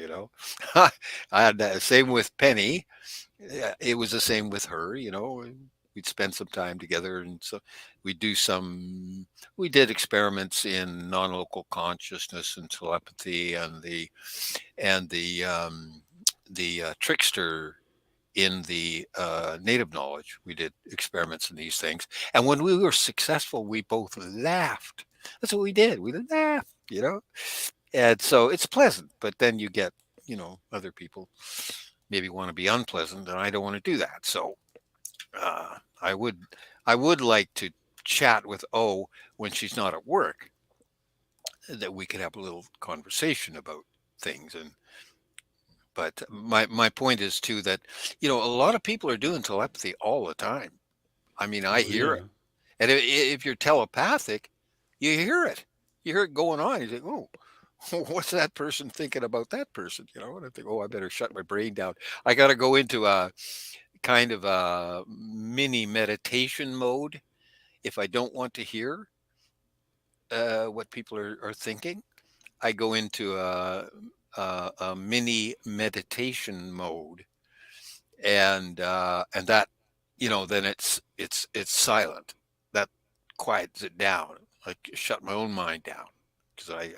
I had that same with Penny. Yeah, it was the same with her. We'd spend some time together, and so we did experiments in non-local consciousness and telepathy and the trickster in the native knowledge. We did experiments in these things, and when we were successful, we both laughed. That's what we did. We laughed. And so it's pleasant, but then you get, other people maybe want to be unpleasant, and I don't want to do that. So I would like to chat with O when she's not at work, that we could have a little conversation about things. And but my point is too that a lot of people are doing telepathy all the time. I mean, I Oh hear yeah. it, and if you're telepathic, you hear it. You hear it going on. You think, oh, what's that person thinking about that person? And I think, oh, I better shut my brain down. I got to go into a kind of a mini meditation mode if I don't want to hear what people are thinking. I go into a mini meditation mode, and that, then it's silent. That quiets it down. Like shut my own mind down because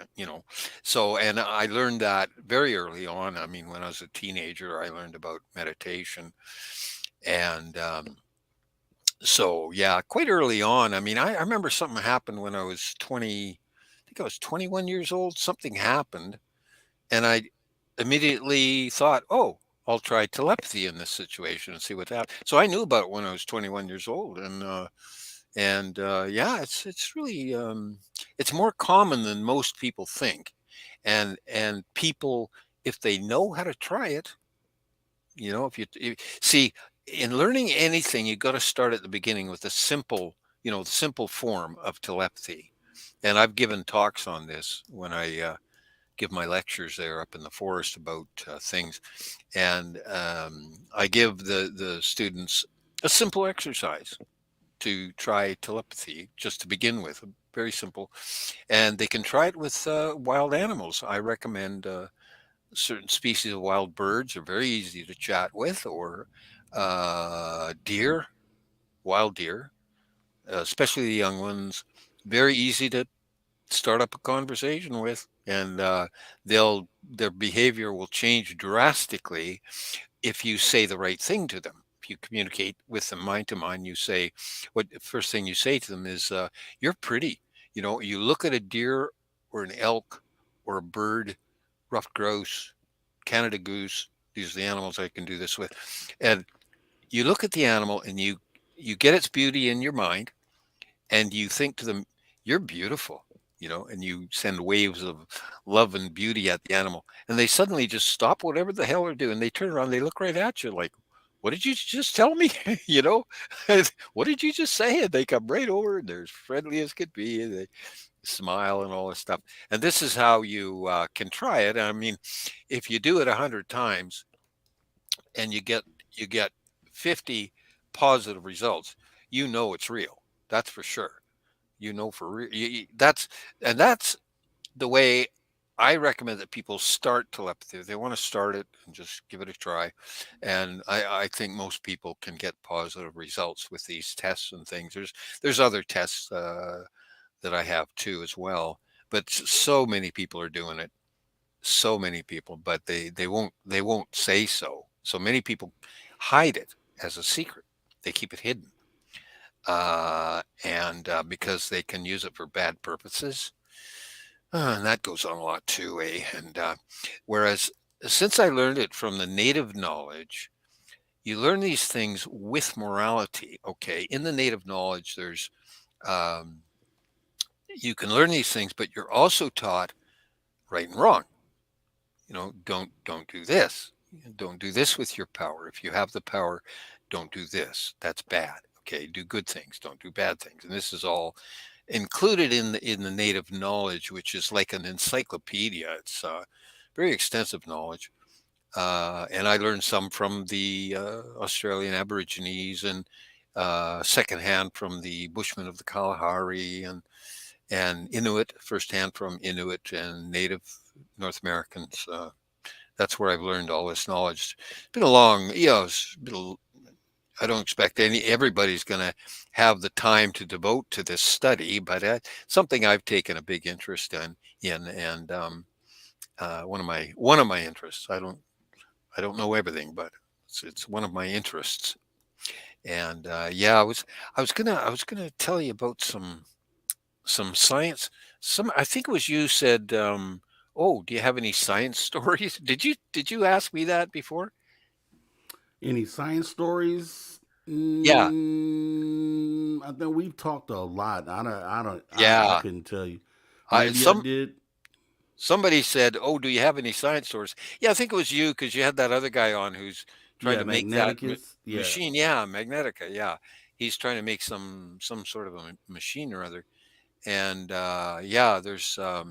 so, and I learned that very early on. I mean, when I was a teenager, I learned about meditation, and so yeah, quite early on. I mean, I remember something happened when I was 20. I think I was 21 years old. Something happened, and I immediately thought, oh, I'll try telepathy in this situation and see what happens. So I knew about it when I was 21 years old, and yeah, it's really it's more common than most people think, and people, if they know how to try it, if you see, in learning anything, you got to start at the beginning with the simple form of telepathy. And I've given talks on this when I give my lectures there up in the forest about things, and I give the students a simple exercise to try telepathy just to begin with, very simple, and they can try it with wild animals. I recommend certain species of wild birds are very easy to chat with, or deer, wild deer, especially the young ones, very easy to start up a conversation with, and their behavior will change drastically if you say the right thing to them. If you communicate with them mind to mind, you say, what first thing you say to them is, "You're pretty." You look at a deer or an elk or a bird, ruffed grouse, Canada goose. These are the animals I can do this with, and you look at the animal and you get its beauty in your mind, and you think to them, "You're beautiful." And you send waves of love and beauty at the animal, and they suddenly just stop whatever the hell they're doing. They turn around, they look right at you like, "What did you just tell me?" you know, "What did you just say?" And they come right over, and they're as friendly as could be. And they smile and all this stuff. And this is how you can try it. I mean, if you do it 100 times and you get 50 positive results, it's real. That's for sure. For real. That's the way I recommend that people start telepathy. If they want to start it and just give it a try. And I think most people can get positive results with these tests and things. There's other tests that I have too as well. But so many people are doing it. So many people, but they won't say so. So many people hide it as a secret. They keep it hidden, and because they can use it for bad purposes. And that goes on a lot too, eh? And whereas since I learned it from the native knowledge, you learn these things with morality. Okay, in the native knowledge, there's um, you can learn these things, but you're also taught right and wrong. Don't do this. Don't do this with your power. If you have the power, don't do this. That's bad. Okay, do good things. Don't do bad things. And this is all included in the native knowledge, which is like an encyclopedia. It's very extensive knowledge. And I learned some from the Australian Aborigines and secondhand from the Bushmen of the Kalahari and Inuit, firsthand from Inuit and Native North Americans. That's where I've learned all this knowledge. It's been a long, it's been I don't expect everybody's going to have the time to devote to this study, but something I've taken a big interest in, and one of my interests. I don't know everything, but it's one of my interests. And yeah, I was gonna tell you about some science. I think it was you said, "Oh, do you have any science stories?" Did you ask me that before? Any science stories? Yeah, I think we've talked a lot. I yeah. couldn't tell you. I Maybe I some did. Somebody said, "Oh, do you have any science stories?" Yeah, I think it was you because you had that other guy on who's trying Yeah, to make that Magneticus. Yeah. machine. Yeah, Magnetica. Yeah, he's trying to make some sort of a machine or other. And there's a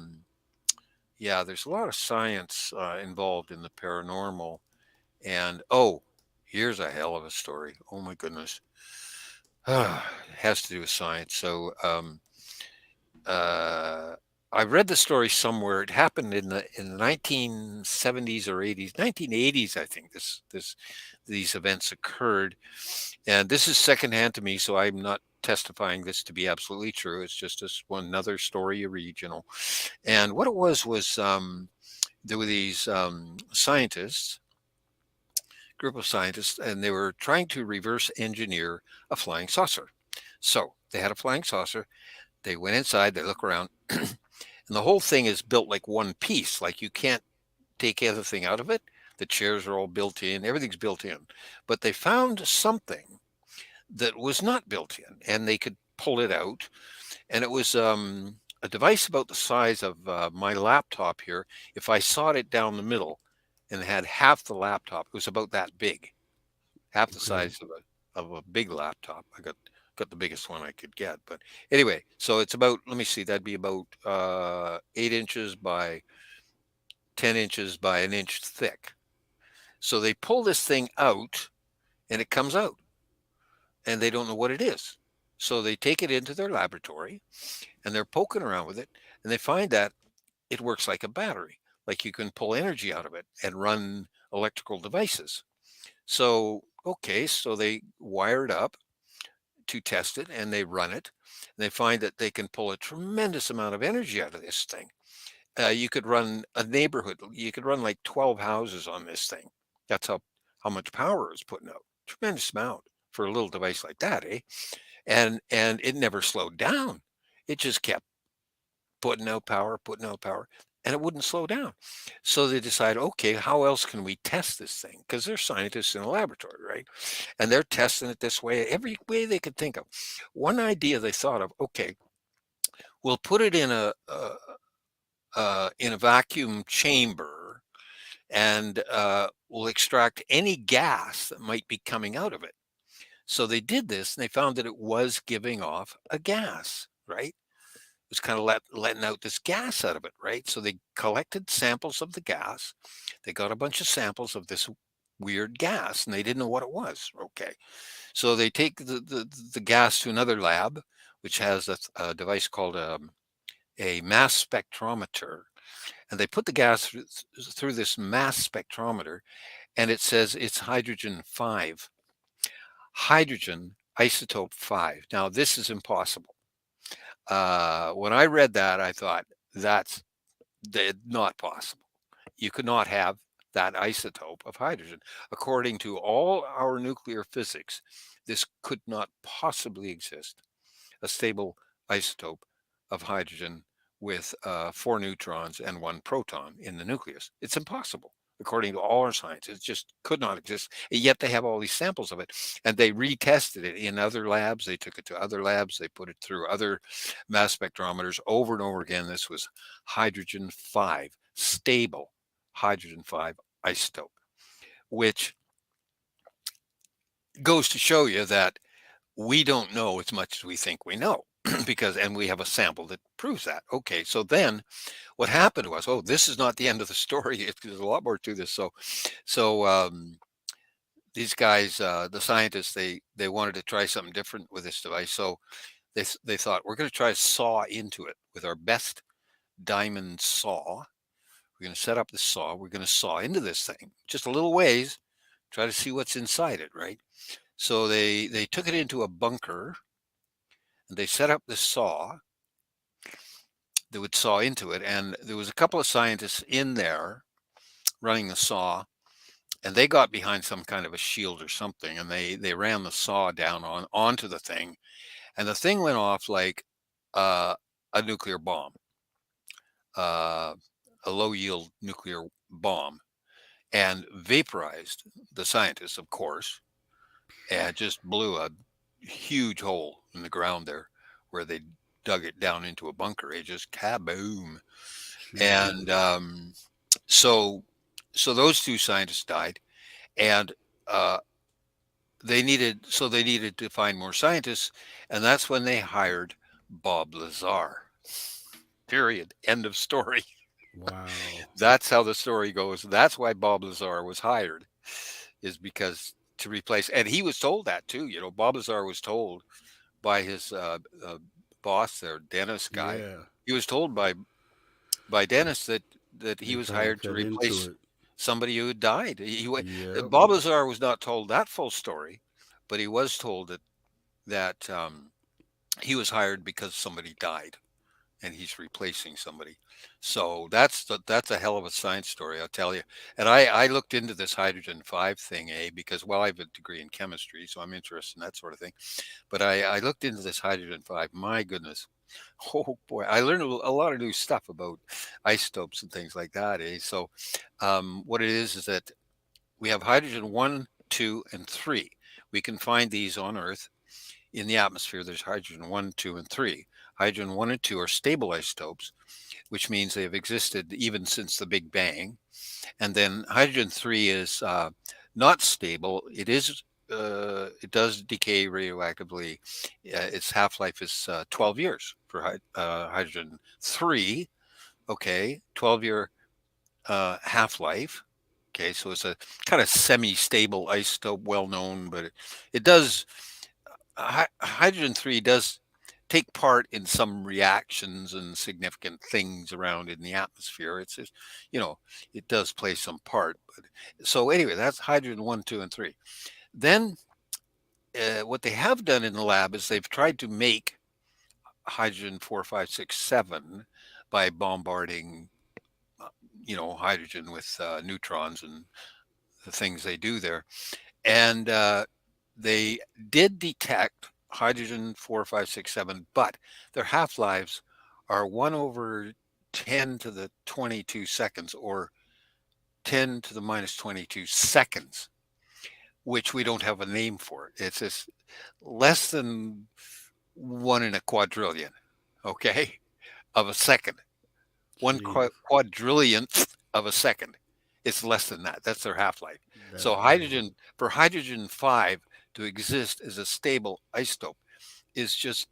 lot of science involved in the paranormal. And oh, here's a hell of a story. Oh my goodness, it has to do with science. So uh, I read the story somewhere. It happened in the 1970s or 80s, 1980s, I think. These events occurred, and this is secondhand to me, so I'm not testifying this to be absolutely true. It's just this one another story you read, you know. And what it was there were these scientists, group of scientists, and they were trying to reverse engineer a flying saucer. So they had a flying saucer. They went inside. They look around. And the whole thing is built like one piece. Like you can't take anything out of it. The chairs are all built in, everything's built in. But they found something that was not built in and they could pull it out. And it was a device about the size of my laptop here. If I sawed it down the middle and had half the laptop, it was about that big, half the Okay. size of a big laptop. I got the biggest one I could get. But anyway, so it's about, let me see, that'd be about 8 inches by 10 inches by an inch thick. So they pull this thing out and it comes out and they don't know what it is. So they take it into their laboratory and they're poking around with it and they find that it works like a battery. Like you can pull energy out of it and run electrical devices. So, okay, so they wire it up to test it and they run it. And they find that they can pull a tremendous amount of energy out of this thing. You could run a neighborhood. You could run like 12 houses on this thing. That's how much power it's putting out. Tremendous amount for a little device like that, eh? And it never slowed down. It just kept putting out power, and it wouldn't slow down. So they decide, okay, how else can we test this thing? Because they're scientists in a laboratory, right? And they're testing it this way, every way they could think of. One idea they thought of, okay, we'll put it in a vacuum chamber and we'll extract any gas that might be coming out of it. So they did this and they found that it was giving off a gas, right? It was kind of letting out this gas out of it, right? So they collected samples of the gas. They got a bunch of samples of this weird gas and they didn't know what it was. Okay. So they take the gas to another lab, which has a device called a mass spectrometer, and they put the gas through this mass spectrometer and it says it's hydrogen 5, hydrogen isotope 5. Now this is impossible. When I read that I thought that's not possible. You could not have that isotope of hydrogen. According to all our nuclear physics, this could not possibly exist, a stable isotope of hydrogen with 4 neutrons and 1 proton in the nucleus. It's impossible. According to all our science, it just could not exist. And yet they have all these samples of it, and they retested it in other labs. They took it to other labs. They put it through other mass spectrometers over and over again. This was hydrogen 5, stable hydrogen 5 isotope, which goes to show you that we don't know as much as we think we know because and we have a sample that proves that. Okay, so then what happened was, oh, this is not the end of the story. There's a lot more to this. So these guys, the scientists, they wanted to try something different with this device. So they thought, we're going to try to saw into it with our best diamond saw. We're going to set up the saw. We're going to saw into this thing just a little ways, try to see what's inside it, right? So they took it into a bunker and they set up the saw that would saw into it. And there was a couple of scientists in there running the saw, and they got behind some kind of a shield or something, and they ran the saw down onto the thing, and the thing went off like uh, a nuclear bomb, uh, a low yield nuclear bomb, and vaporized the scientists, of course, and just blew a huge hole in the ground there where they dug it down into a bunker. It just kaboom. And Jeez. so so those two scientists died, and uh, they needed to find more scientists, and that's when they hired Bob Lazar. Period. End of story. Wow. That's how the story goes. That's why Bob Lazar was hired, is because to replace, and he was told that too. You know, Bob Lazar was told by his boss there, Dennis guy. Yeah. He was told by Dennis that he They was kind of hired to cut into replace it. somebody who had died. Yep. Bob Lazar was not told that full story, but he was told that he was hired because somebody died and he's replacing somebody. So that's a hell of a science story, I'll tell you. And I looked into this hydrogen 5 thing, because, well, I have a degree in chemistry, so I'm interested in that sort of thing. But I looked into this hydrogen 5. My goodness. Oh boy, I learned a lot of new stuff about isotopes and things like that. So what it is that we have hydrogen 1, 2, and 3. We can find these on Earth. In the atmosphere, there's hydrogen 1, 2, and 3. Hydrogen 1 and 2 are stable isotopes, which means they have existed even since the Big Bang. And then hydrogen 3 is not stable. It does decay radioactively. Its half-life is 12 years for hydrogen 3. Okay, 12-year half-life. Okay, so it's a kind of semi-stable isotope, well known, but it does hydrogen 3 does take part in some reactions and significant things around in the atmosphere. It's just, you know, it does play some part. But so anyway, that's hydrogen 1, 2, and 3. Then what they have done in the lab is they've tried to make hydrogen 4, 5, 6, 7 by bombarding, uh, hydrogen with neutrons and the things they do there. And they did detect hydrogen 4, 5, 6, 7, but their half lives are 1 over 10 to the 22 seconds, or 10 to the minus 22 seconds, which we don't have a name for. It's just less than 1 in a quadrillion, okay, of a second. One Jeez. quadrillionth of a second. It's less than that. That's their half life. That's So crazy. hydrogen 5 to exist as a stable isotope is just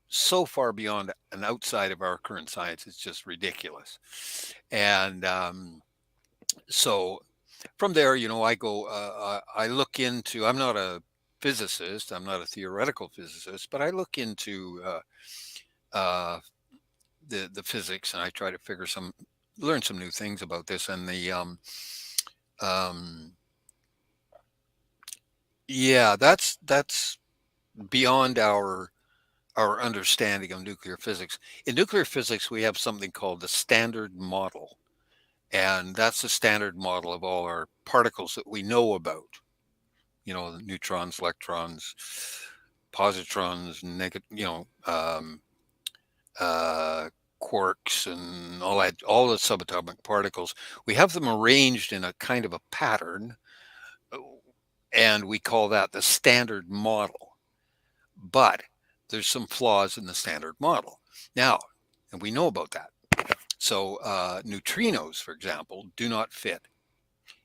so far beyond and outside of our current science. It's just ridiculous. And so from there, I look into, I'm not a physicist, I'm not a theoretical physicist, but I look into uh, the physics, and I try to learn some new things about this. And um, yeah, that's beyond our understanding of nuclear physics. In nuclear physics, we have something called the Standard Model, and that's the standard model of all our particles that we know about. The neutrons, electrons, positrons, negative, uh, quarks and all that, all the subatomic particles, we have them arranged in a kind of a pattern, uh, and we call that the standard model. But there's some flaws in the standard model. Now, and we know about that. So neutrinos, for example, do not fit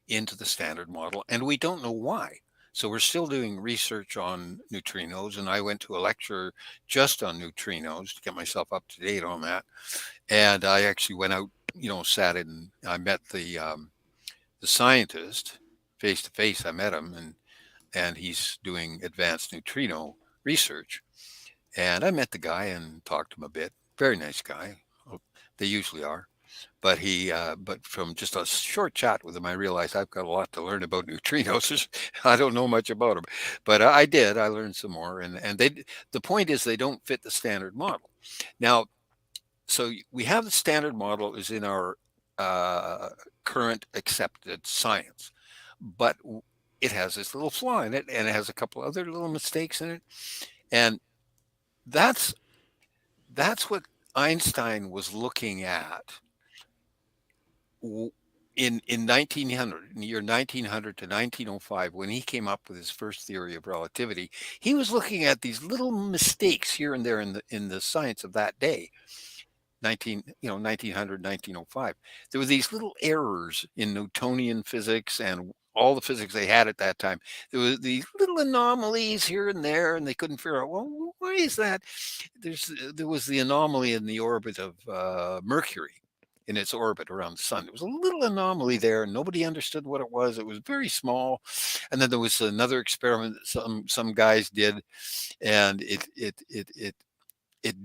into the standard model, and we don't know why. So we're still doing research on neutrinos, and I went to a lecture just on neutrinos to get myself up to date on that. And I actually went out, sat in. I met the scientist face to face. I met him, and he's doing advanced neutrino research. And I met the guy and talked to him a bit. Very nice guy. They usually are. But from just a short chat with him, I realized I've got a lot to learn about neutrinos. I don't know much about them, but I did. I learned some more, and the point is they don't fit the standard model. Now, so we have the standard model is in our uh, current accepted science, but it has this little flaw in it, and it has a couple other little mistakes in it, and that's that's what Einstein was looking at in 1900, in the year 1900 to 1905, when he came up with his first theory of relativity. He was looking at these little mistakes here and there in the science of that day. 1900, 1905. There were these little errors in Newtonian physics and all the physics they had at that time. There were these little anomalies here and there, and they couldn't figure out, well, why is that? There was the anomaly in the orbit of Mercury, in its orbit around the sun. There was a little anomaly there, and nobody understood what it was. It was very small. And then there was another experiment that some guys did, and it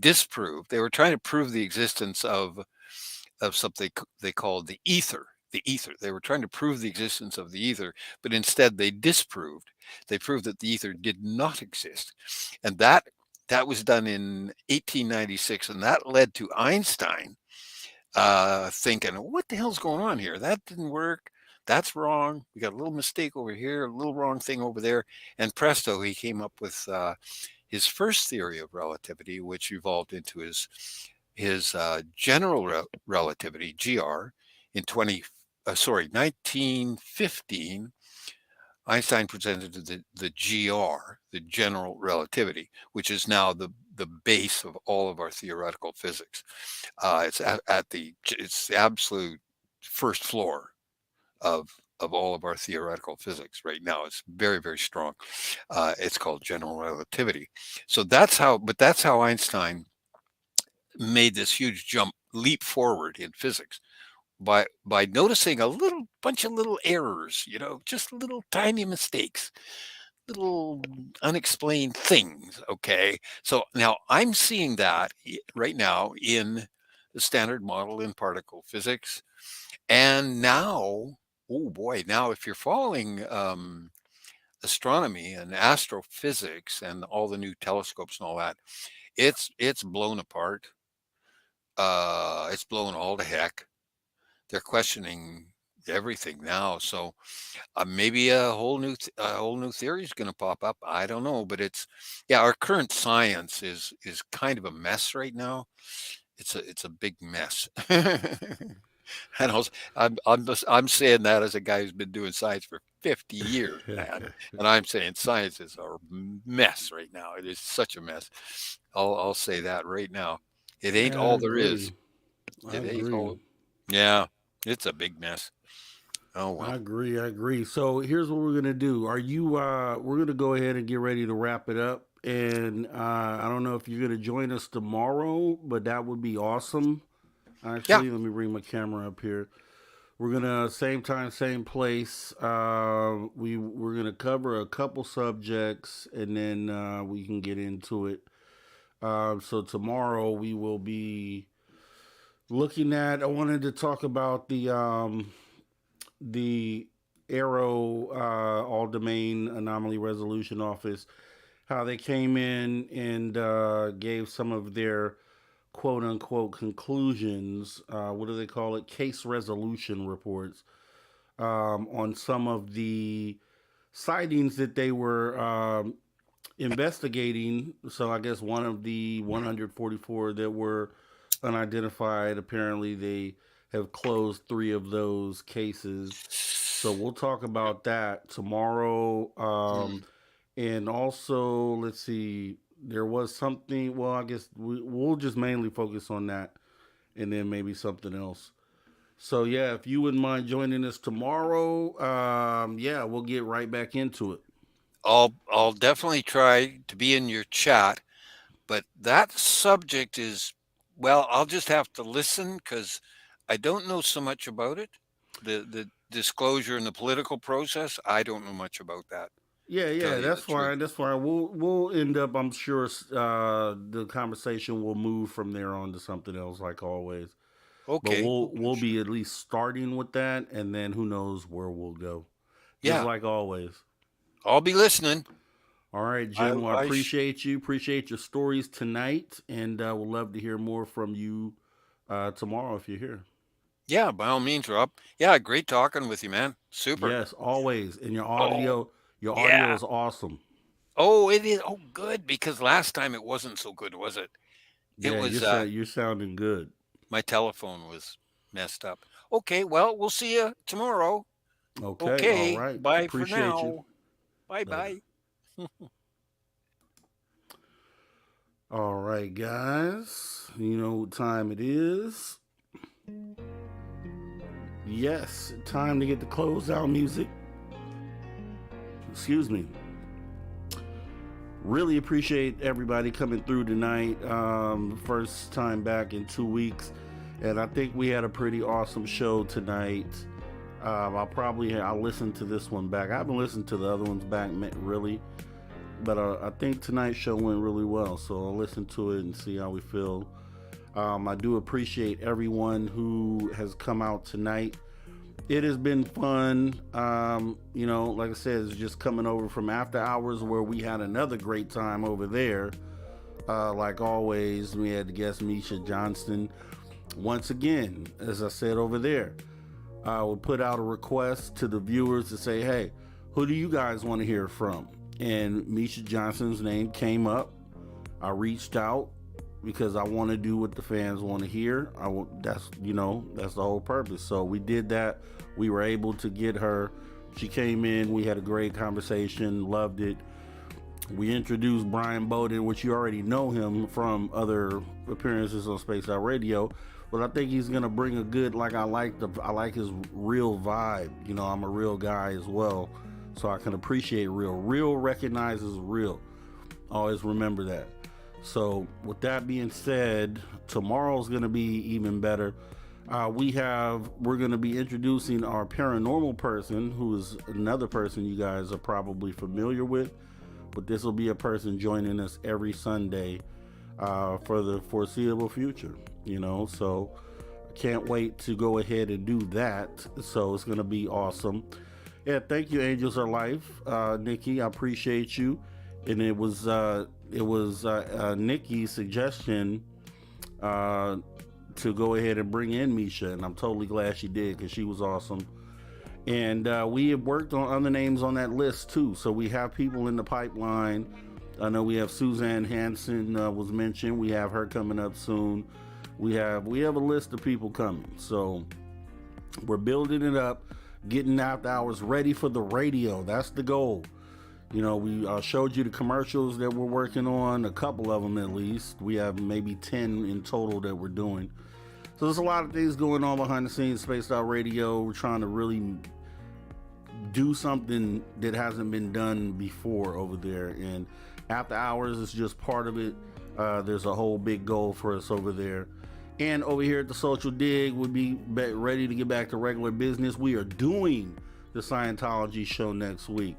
disproved. They were trying to prove the existence of something they called the ether. The ether. They were trying to prove the existence of the ether, but instead they disproved. They proved that the ether did not exist, and that was done in 1896, and that led to Einstein thinking, "What the hell's going on here? That didn't work. That's wrong. We got a little mistake over here, a little wrong thing over there," and presto, he came up with his first theory of relativity, which evolved into his general relativity (GR) in 1915. Einstein presented the GR, the general relativity, which is now the base of all of our theoretical physics. It's the absolute first floor of all of our theoretical physics right now. It's very, very strong. It's called general relativity. So that's how Einstein made this huge leap forward in physics by noticing a little bunch of little errors, just little tiny mistakes, little unexplained things. Okay, so now I'm seeing that right now in the standard model in particle physics, and now, oh boy, now if you're following astronomy and astrophysics and all the new telescopes and all that, it's blown apart. It's blown all to heck. They're questioning everything now. So maybe a whole new theory is going to pop up. I don't know, but yeah, our current science is kind of a mess right now. It's a big mess. And I'm saying that as a guy who's been doing science for 50 years, man. And I'm saying science is a mess right now. It is such a mess. I'll say that right now. It ain't Yeah, I all there is. agree. I It ain't agree. all. Yeah, it's a big mess. Oh I well. agree. I agree. So here's what we're gonna do. Are you? We're gonna go ahead and get ready to wrap it up. And I don't know if you're gonna join us tomorrow, but that would be awesome. Yeah. Actually, let me bring my camera up here. We're gonna same time, same place. We're gonna cover a couple subjects, and then we can get into it. So tomorrow we will be looking at. I wanted to talk about the Arrow All Domain Anomaly Resolution Office, how they came in and gave some of their quote unquote conclusions. What do they call it? Case resolution reports on some of the sightings that they were investigating. So I guess one of the 144 that were unidentified. Apparently, they have closed three of those cases. So we'll talk about that tomorrow. Mm. And also, let's see, there was something. Well, I guess we'll just mainly focus on that, and then maybe something else. So yeah, if you wouldn't mind joining us tomorrow, yeah, we'll get right back into it. I'll definitely try to be in your chat, but that subject is, well, I'll just have to listen because I don't know so much about it. The disclosure and the political process, I don't know much about that, Yeah, to tell yeah, you that's the truth. fine. That's fine. We'll end up. I'm sure the conversation will move from there on to something else, like always. But Okay, we'll be at least starting with that, and then who knows where we'll go. Just yeah, like always. I'll be listening. All right, I Jim. Well, I I sh- appreciate you. Appreciate your stories tonight, and we'll love to hear more from you tomorrow if you're here. yeah, by all means, Rob. Yeah, great talking with you, man. Super. Yes, always. And Oh, your audio yeah. is awesome. Oh, it is. Oh, good, because last time it wasn't so good, was it? It Yeah, was you're sounding good. my telephone was messed up. Okay, well, we'll see you tomorrow. Okay, all Okay, right. bye for Appreciate you. now. Bye Later. bye. All right, guys. You know what time it is. Yes, time to get the closeout music. Excuse me. Really appreciate everybody coming through tonight. First time back in 2 weeks, and I think we had a pretty awesome show tonight. I'll listen to this one back. I haven't listened to the other ones back really, but I think tonight's show went really well. So I'll listen to it and see how we feel. I do appreciate everyone who has come out tonight. It has been fun. Like I said, it's just coming over from after hours where we had another great time over there. Like always, we had the guest Misha Johnston. Once again, as I said over there, I will put out a request to the viewers to say, hey, who do you guys want to hear from? And Misha Johnston's name came up. I reached out because I want to do what the fans want to hear. That's that's the whole purpose. So we did that. We were able to get her. She came in. We had a great conversation. Loved it. We introduced Brian Bowden, which you already know him from other appearances on Space Out Radio. But I think he's gonna bring a good. I like his real vibe. I'm a real guy as well, so I can appreciate real. Real recognizes real. Always remember that. So, with that being said, tomorrow's going to be even better. We're going to be introducing our paranormal person, who is another person you guys are probably familiar with. But this will be a person joining us every Sunday for the foreseeable future. So I can't wait to go ahead and do that. So it's going to be awesome. Yeah, thank you, Angels Are Life, Nikki. I appreciate you. And it was Nikki's suggestion to go ahead and bring in Misha, and I'm totally glad she did because she was awesome. And we have worked on other names on that list too, so we have people in the pipeline. I know we have Suzanne Hansen was mentioned. We have her coming up soon. We have a list of people coming, so we're building it up, getting after hours ready for the radio. That's the goal. We showed you the commercials that we're working on, a couple of them at least. We have maybe 10 in total that we're doing. So there's a lot of things going on behind the scenes, Spaced Out Radio. We're trying to really do something that hasn't been done before over there. And after hours is just part of it. There's a whole big goal for us over there. And over here at the Social Dig, we'll be ready to get back to regular business. We are doing the Scientology show next week.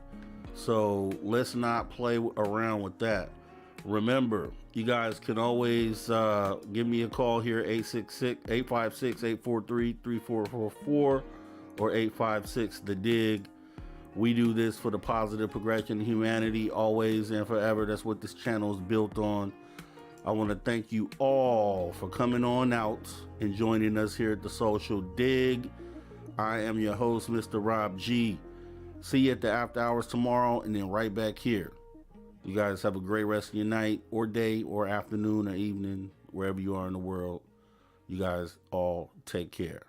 So let's not play around with that. Remember, you guys can always give me a call here, 856-843-3444 or 856-THE-DIGG. We do this for the positive progression of humanity, always and forever. That's what this channel is built on. I want to thank you all for coming on out and joining us here at the Social Dig. I am your host, Mr. Rob G. See you at the after hours tomorrow and then right back here. You guys have a great rest of your night or day or afternoon or evening, wherever you are in the world. You guys all take care.